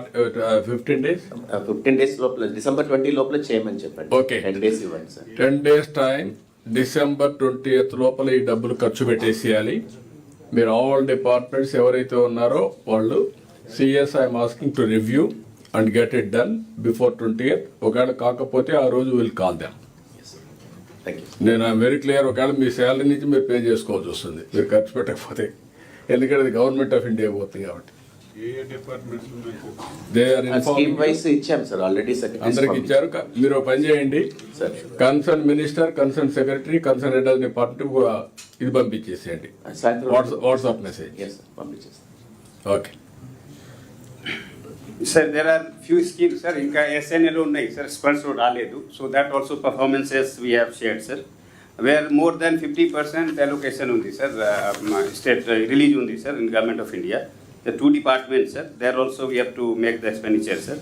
15 days. 15 days లోపల December 20 లోపల చేయమని చెప్పండి. Okay. 10 days ఇవ్వండి sir. 10 days time, December 20th లోపల ఈ డబ్బులు ఖర్చు పెట్టేసేయాలి. మీరు ఆల్ డిపార్ట్మెంట్స్ ఎవరైతే ఉన్నారో వాళ్ళు CS I'm asking to review and get it done before 20th. ఒకవేళ కాకపోతే ఆ రోజు విల్ కాల్ దెమ్. నేను వెరీ క్లియర్, ఒకవేళ మీ శాలరీ నుంచి మీరు పే చేసుకోవాల్సి వస్తుంది మీరు ఖర్చు పెట్టకపోతే, ఎందుకంటే అది గవర్నమెంట్ ఆఫ్ ఇండియా పోతుంది కాబట్టి. స్కీమ్ వైస్ ఇచ్చాం సార్ ఆల్రెడీ. అందరికి ఇచ్చారు. మీరు ఒక పని చేయండి, concern minister, concern secretary, concern head of department ఇది పంపించేసేయండి, వాట్సాప్ మెసేజ్ పంపించేస్తాం. Okay Sir, there are few schemes, sir. Inka SNL unnai, sir. Spurs road raaledu. So that also performances we have shared, sir. Where more than 50% allocation undi, sir. State release undi, sir, in Government of India. The 2 departments, sir. There also we have to make the expenditure, sir.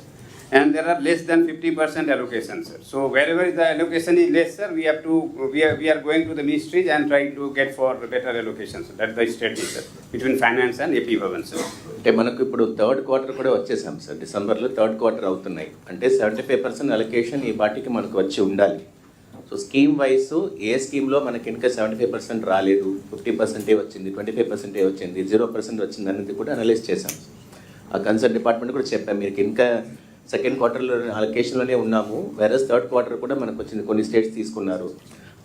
And there are less than 50% allocation, sir. So wherever the allocation is less, sir, we have to we are going to the ministries and trying to get for better allocation, sir. That's the strategy, sir, between finance and AP Bhavan, sir. అంటే మనకు ఇప్పుడు 3rd quarter కూడా వచ్చేసాం sir. డిసెంబర్లో 3rd quarter అవుతున్నాయి అంటే 75% allocation ఈ పార్టీకి మనకు వచ్చి ఉండాలి. సో స్కీమ్ వైస్ ఏ స్కీమ్లో మనకి ఇంకా 75% రాలేదు, 50% వచ్చింది, 25% వచ్చింది, 0% వచ్చింది అనేది కూడా అనలైజ్ చేశాం. ఆ కన్సర్న్ డిపార్ట్మెంట్ కూడా చెప్పాం, మీకు ఇంకా 2nd quarterలో అలొకేషన్లోనే ఉన్నాము, వేరే 3rd quarter కూడా మనకు వచ్చింది, కొన్ని స్టేట్స్ తీసుకున్నారు,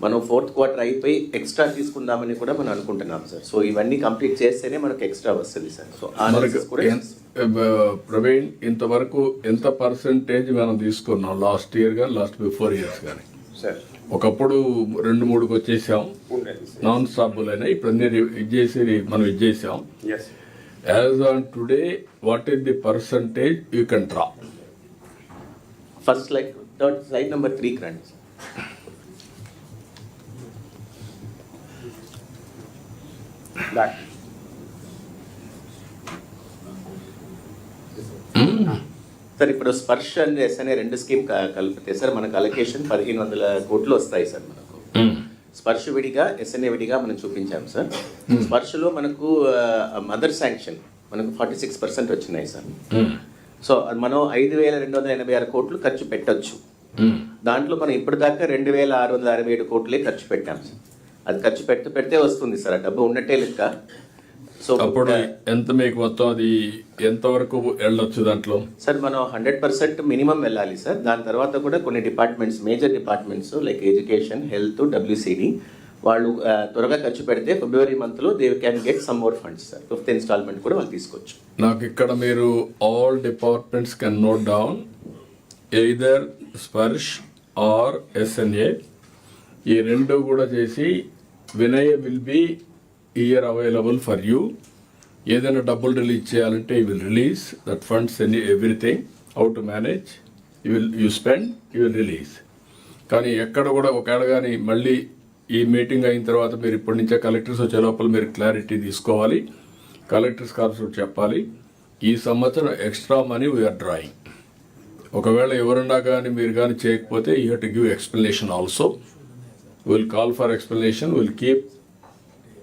మనం 4th quarter అయిపోయి ఎక్స్ట్రా తీసుకుందామని కూడా మనం అనుకుంటున్నాం సార్. సో ఇవన్నీ కంప్లీట్ చేస్తేనే మనకు ఎక్స్ట్రా వస్తుంది సార్. సో ప్రవీణ్, ఇంతవరకు ఎంత పర్సెంటేజ్ మనం తీసుకున్నాం లాస్ట్ ఇయర్ కానీ లాస్ట్ బిఫోర్ ఇయర్స్ కానీ? ఒకప్పుడు 2-3కి వచ్చేసాం, నాన్ స్టాపుల్ అయినా, ఇప్పుడు అన్ని మనం ఇచ్చేసాం. As on today what is the percentage you can draw? First slide number 3 రండి. సార్ ఇప్పుడు స్పర్శ అండ్ ఎస్ఎన్ఏ 2 స్కీమ్ కలిపితే సార్ మనకు అలొకేషన్ 1500 కోట్లు వస్తాయి సార్. మనకు స్పర్శ విడిగా ఎస్ఎన్ఏ విడిగా మనం చూపించాం సార్. స్పర్శలో మనకు మదర్ శాంక్షన్ మనకు 46% వచ్చినాయి సార్. సో మనం 5286 కోట్లు ఖర్చు పెట్టొచ్చు. దాంట్లో మనం ఇప్పటిదాకా 2667 కోట్లే ఖర్చు పెట్టాం సార్. అది ఖర్చు పెడితే వస్తుంది సార్, ఆ డబ్బు ఉన్నట్టే లెక్క. సో అప్పుడు ఎంత మీకు మొత్తం అది ఎంతవరకు వెళ్ళొచ్చు దాంట్లో? సార్ మనం 100% మినిమం వెళ్ళాలి సార్. దాని తర్వాత కూడా కొన్ని departments, major departments like education, health, WCD వాళ్ళు త్వరగా ఖర్చు పెడితే ఫిబ్రవరి మంత్లో they can get some more funds sir. 5th installment కూడా వాళ్ళు తీసుకోవచ్చు. నాకు ఇక్కడ మీరు all departments can note down either Sparsh or SNA, ఈ 2 కూడా చేసి Vinay will be here available for you. ఏదైనా డబ్బులు రిలీజ్ చేయాలంటే you will release that funds, everything how to manage you spend, you will release. కానీ ఎక్కడ కూడా ఒకవేళ కానీ మళ్ళీ ఈ మీటింగ్ అయిన తర్వాత మీరు ఇప్పటి నుంచే కలెక్టర్స్ వచ్చే లోపల మీరు క్లారిటీ తీసుకోవాలి, కలెక్టర్స్ కాల్సి చెప్పాలి, ఈ సంవత్సరం ఎక్స్ట్రా మనీ వీఆర్ డ్రాయింగ్. ఒకవేళ ఎవరన్నా కానీ మీరు కానీ చేయకపోతే you have to give explanation also. Will call for explanation, will keep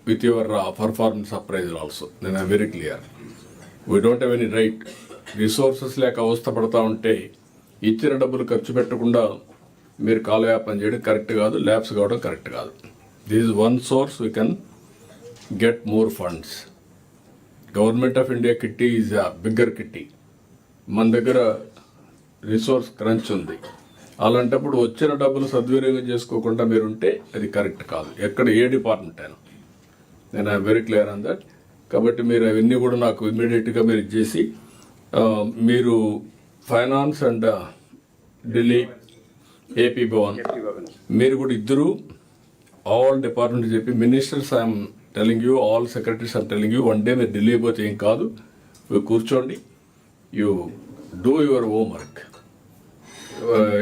with your performance appraisal also. Then I'm very clear. We don't have any right. Resources లేక అవస్థ పడతా ఉంటే ఇచ్చిన డబ్బులు ఖర్చు పెట్టకుండా మీరు కాలయాపన చేయడం కరెక్ట్ కాదు, ల్యాబ్స్ కావడం కరెక్ట్ కాదు. This is one source we can get more funds. Government of India kitty is a bigger kitty. మన దగ్గర రిసోర్స్ క్రంచ్ ఉంది. అలాంటప్పుడు వచ్చిన డబ్బులు సద్వినియోగం చేసుకోకుండా మీరుంటే అది కరెక్ట్ కాదు, ఎక్కడ ఏ డిపార్ట్మెంట్ అయినా. నేను I'm very clear on that. కాబట్టి మీరు అవన్నీ కూడా నాకు ఇమ్మీడియట్గా మీరు ఇచ్చేసి మీరు finance and Delhi AP Bhavan మీరు కూడా ఇద్దరు ఆల్ డిపార్ట్మెంట్ చెప్పి ministers I'm telling you, all secretaries I'm telling you, one day మీరు ఢిల్లీ పోతే ఏం కాదు, మీరు కూర్చోండి, యూ డూ యువర్ హోంవర్క్.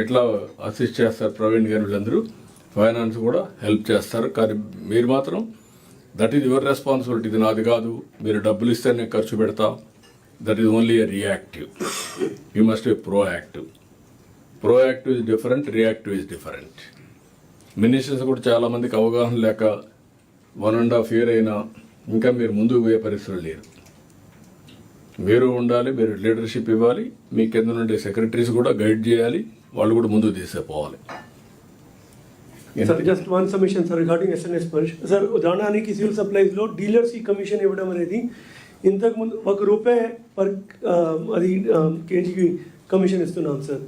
ఇట్లా అసిస్ట్ చేస్తారు ప్రవీణ్ గారు, వీళ్ళందరూ ఫైనాన్స్ కూడా హెల్ప్ చేస్తారు. కానీ మీరు మాత్రం దట్ ఈజ్ యువర్ రెస్పాన్సిబిలిటీ, ఇది నాది కాదు, మీరు డబ్బులు ఇస్తే నేను ఖర్చు పెడతా, that is only a reactive. You must B proactive. Proactive is different, reactive is different. Ministers కూడా చాలామందికి అవగాహన లేక 1.5 year అయినా ఇంకా మీరు ముందుకు పోయే పరిస్థితులు లేరు. మీరు ఉండాలి, మీరు లీడర్షిప్ ఇవ్వాలి, మీ కింద నుండి సెక్రటరీస్ కూడా గైడ్ చేయాలి, వాళ్ళు కూడా ముందుకు తీసుకుపోవాలి. Sir just one submission sir regarding SNS Sparsh. Sir ఉదాహరణకి సివిల్ సప్లైస్లో డీలర్స్కి కమిషన్ ఇవ్వడం అనేది ఇంతకుముందు ₹1 పర్ అది కేజీకి కమిషన్ ఇస్తున్నాం సార్.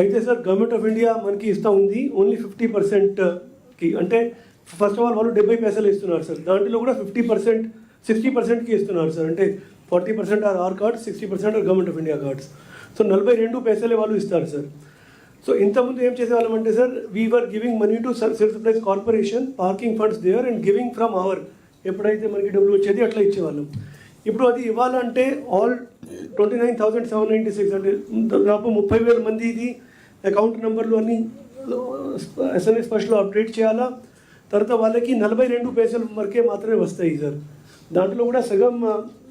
అయితే సార్ గవర్నమెంట్ ఆఫ్ ఇండియా మనకి ఇస్తూ ఉంది ఓన్లీ 50%కి, అంటే ఫస్ట్ ఆఫ్ ఆల్ వాళ్ళు 70 పైసలు ఇస్తున్నారు సార్, దాంట్లో కూడా 50% 60%కి ఇస్తున్నారు సార్. అంటే 40% are our cards, 60% are government of India cards. So 42 పైసలే వాళ్ళు ఇస్తారు సార్. సో ఇంతకుముందు ఏం చేసేవాళ్ళం అంటే sir, we are giving money to civil supplies corporation, parking funds there and giving from our, ఎప్పుడైతే మనకి డబ్బులు వచ్చేది అట్లా ఇచ్చేవాళ్ళం. ఇప్పుడు అది ఇవ్వాలంటే ఆల్ 29,796 అంటే దాదాపు 30,000 మంది ఇది అకౌంట్ నెంబర్లు అన్నీ ఎస్ఎన్ఎస్ ఫస్ట్లో అప్డేట్ చేయాలా. తర్వాత వాళ్ళకి 42 పైసలు వరకే మాత్రమే వస్తాయి సార్. దాంట్లో కూడా సగం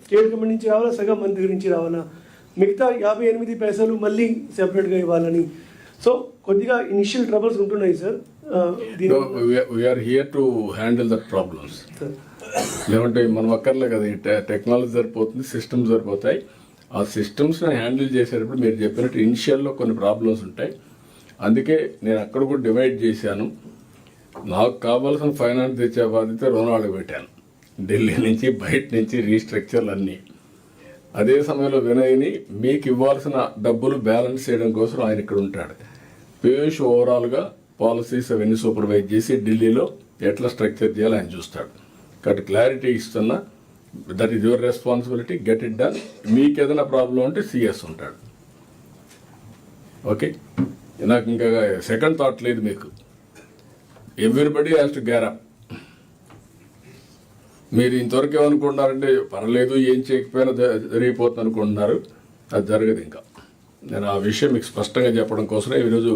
స్టేట్ గవర్నమెంట్ నుంచి రావాలా, సగం మన దగ్గర నుంచి రావాలా, మిగతా 58 పైసలు మళ్ళీ సెపరేట్గా ఇవ్వాలని. సో కొద్దిగా ఇనిషియల్ ట్రబుల్స్ ఉంటున్నాయి sir. We are here to handle that problems. లేదంటే మనం అక్కర్లే కదా, ఈ టెక్నాలజీ సరిపోతుంది, సిస్టమ్స్ సరిపోతాయి. ఆ సిస్టమ్స్ని హ్యాండిల్ చేసేటప్పుడు మీరు చెప్పినట్టు ఇనిషియల్లో కొన్ని ప్రాబ్లమ్స్ ఉంటాయి. అందుకే నేను అక్కడ కూడా డివైడ్ చేశాను. నాకు కావాల్సిన ఫైనాన్స్ తెచ్చే బాధ్యత రుణాలకు పెట్టాను, ఢిల్లీ నుంచి బయట నుంచి రీస్ట్రక్చర్లు అన్నీ. అదే సమయంలో వినయ్ని మీకు ఇవ్వాల్సిన డబ్బులు బ్యాలెన్స్ చేయడం కోసం ఆయన ఇక్కడ ఉంటాడు. పీయూష్ ఓవరాల్గా పాలసీస్ అవన్నీ సూపర్వైజ్ చేసి ఢిల్లీలో ఎట్లా స్ట్రక్చర్ చేయాలో ఆయన చూస్తాడు. కాబట్టి క్లారిటీ ఇస్తున్నా, that is your responsibility, get it done. మీకు ఏదైనా ప్రాబ్లం ఉంటే సిఎస్ ఉంటాడు. ఓకే, నాకు ఇంకా సెకండ్ థాట్ లేదు మీకు. Everybody has to gear up. మీరు ఇంతవరకు ఏమనుకుంటున్నారంటే పర్లేదు ఏం చేయకపోయినా జరిగిపోతుంది అనుకుంటున్నారు, అది జరగదు. ఇంకా నేను ఆ విషయం మీకు స్పష్టంగా చెప్పడం కోసమే ఈరోజు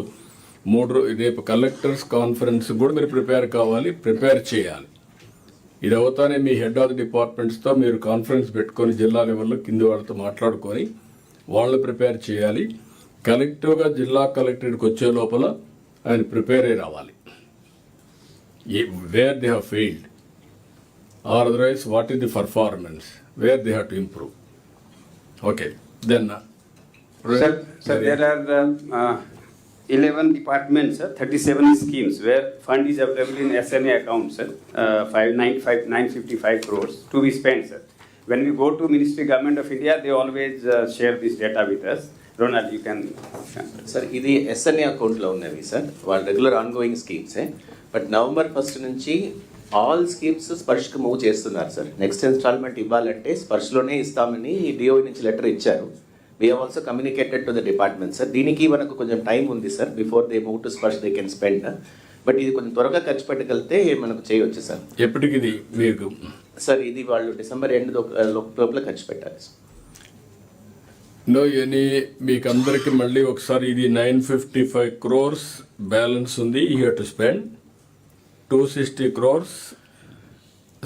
రేపు కలెక్టర్స్ కాన్ఫరెన్స్ కూడా మీరు ప్రిపేర్ కావాలి, ప్రిపేర్ చేయాలి. ఇది అవుతానే మీ హెడ్ ఆఫ్ ది డిపార్ట్మెంట్స్తో మీరు కాన్ఫరెన్స్ పెట్టుకొని జిల్లా లెవెల్లో కింది వాళ్ళతో మాట్లాడుకొని వాళ్ళు ప్రిపేర్ చేయాలి. కలెక్టివ్గా జిల్లా కలెక్టరేట్కి వచ్చే లోపల ఆయన ప్రిపేర్ అయి రావాలి. Where they have failed or otherwise what is the performance, where they have to improve. Okay, then sir there are 11 departments, 37 schemes where fund is available in SNA account, sir, 955 crores to be spent, sir. When we go to Ministry Government of India, they always share this data with us. Ronald, you can. Sir, ఇది SNA అకౌంట్లో ఉన్నవి sir, వాళ్ళ regular ongoing స్కీమ్సే. But November 1st నుంచి all schemes స్పర్శ్కి move చేస్తున్నారు sir. Next instalment ఇవ్వాలంటే స్పర్శ్లోనే ఇస్తామని డిఓ నుంచి లెటర్ ఇచ్చారు. We have also communicated to the department sir. దీనికి మనకు కొంచెం టైం ఉంది sir, before they move to Sparsh they can spend. But ఇది కొంచెం త్వరగా ఖర్చు పెట్టగలిగితే మనకు చేయవచ్చు సార్. ఎప్పటికి ఇది మీకు సార్ ఇది వాళ్ళు December end లోపల ఖర్చు పెట్టాలి సార్. నో ఎనీ మీకు అందరికి మళ్ళీ ఒకసారి ఇది 955 crores బ్యాలెన్స్ ఉంది, you have to spend. 260 crores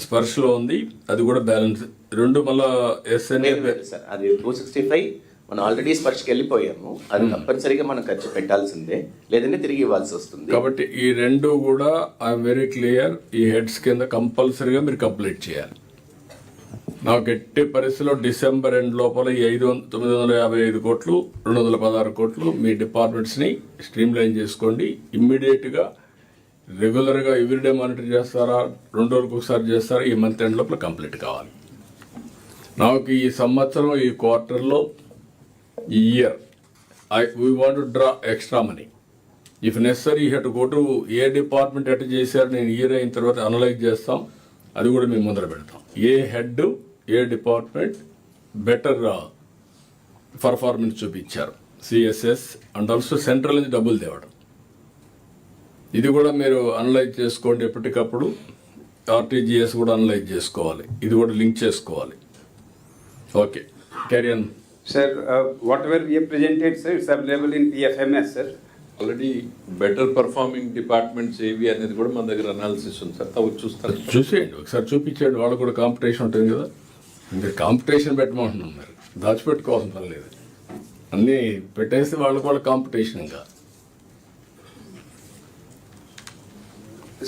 స్పర్శలో ఉంది, అది కూడా బ్యాలెన్స్. రెండు మళ్ళా ఎస్ఎన్ఏ సార్, అది 265 మనం ఆల్రెడీ స్పర్శకి వెళ్ళిపోయాము, అది తప్పనిసరిగా మనం ఖర్చు పెట్టాల్సిందే, లేదంటే తిరిగి ఇవ్వాల్సి వస్తుంది. కాబట్టి ఈ రెండు కూడా ఐఎమ్ వెరీ క్లియర్, ఈ హెడ్స్ కింద కంపల్సరీగా మీరు కంప్లీట్ చేయాలి. నాకు ఎట్టి పరిస్థితిలో December end లోపల ఈ 955 కోట్లు 216 కోట్లు మీ డిపార్ట్మెంట్స్ని స్ట్రీమ్ లైన్ చేసుకోండి. ఇమ్మీడియట్గా రెగ్యులర్గా ఎవ్రీడే మానిటర్ చేస్తారా, 2 రోజులకు ఒకసారి చేస్తారా, ఈ మంత్ ఎండ్ లోపల కంప్లీట్ కావాలి. నాకు ఈ సంవత్సరం ఈ క్వార్టర్లో ఈ year we want to draw extra money. If necessary head go to A department at చేశారు, నేను ఇయర్ అయిన తర్వాత అనలైజ్ చేస్తాం, అది కూడా మేము ముందర పెడతాం. ఏ హెడ్ ఏ డిపార్ట్మెంట్ బెటర్ పర్ఫార్మెన్స్ చూపించారు, సిఎస్ఎస్ అండ్ ఆల్సో సెంట్రల్ నుంచి డబ్బులు తేవడం. ఇది కూడా మీరు అనలైజ్ చేసుకోండి ఎప్పటికప్పుడు. ఆర్టీజీఎస్ కూడా అనలైజ్ చేసుకోవాలి, ఇది కూడా లింక్ చేసుకోవాలి. Okay, carry on. Sir, whatever we have presented, sir, it's available in PFMS, sir. Already better performing departments ఏవి అనేది కూడా మన దగ్గర అనాలిసిస్ ఉంది సార్. తవ్వు చూస్తారు, చూసేయండి ఒకసారి, చూపించండి. వాళ్ళు కూడా కాంపిటీషన్ ఉంటుంది కదా, మీరు కాంపిటీషన్ పెట్టమంటున్నాం, మీరు దాచిపెట్టుకోవాల్సిన పని లేదు. అన్నీ పెట్టేసి వాళ్ళు కూడా కాంపిటీషన్ ఇంకా.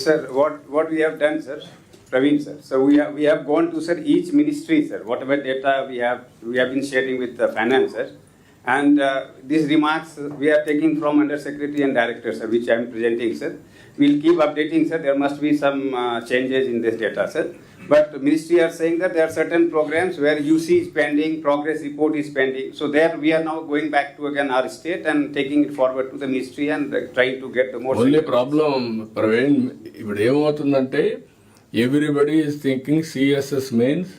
Sir, what we have done, sir, Praveen, sir. So we have gone to, sir, each ministry, sir. Whatever data we have been sharing with the finance, sir. And these remarks we are taking from Under Secretary and Director, sir, which I am presenting, sir. We'll keep updating, sir. There must be some changes in this data, sir. But the ministry are saying that there are certain programs where UC is pending, progress report is pending. So there we are now going back to again our state and taking it forward to the ministry and trying to get the more. Only problem Praveen, ఇప్పుడు ఏమవుతుందంటే everybody is thinking CSS means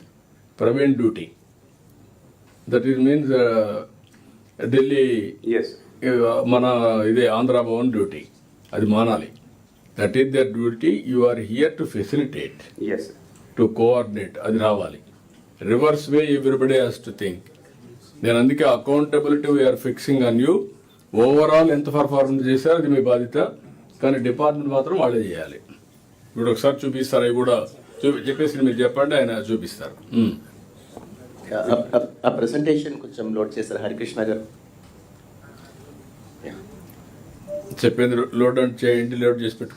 Praveen duty. That is means Delhi, Yes. మన ఇదే Andhra Bhavan duty, అది మానాలి. That is their duty. You are here to facilitate, Yes, sir. To coordinate, అది రావాలి. Reverse way everybody has to think. నేను అందుకే accountability we're fixing on you. Overall ఎంత performance చేశారో అది మీ బాధ్యత, కానీ డిపార్ట్మెంట్ మాత్రం వాళ్ళే చేయాలి. ఇప్పుడు ఒకసారి చూపిస్తారు, అవి కూడా చెప్పేసి మీరు చెప్పండి, ఆయన చూపిస్తారు. ఆ ప్రెసెంటేషన్ కొంచెం లోడ్ చేస్తారు హరికృష్ణ గారు. చెప్పింది లోడ్ చేయండి, లోడ్ చేసి పెట్టుకోండి.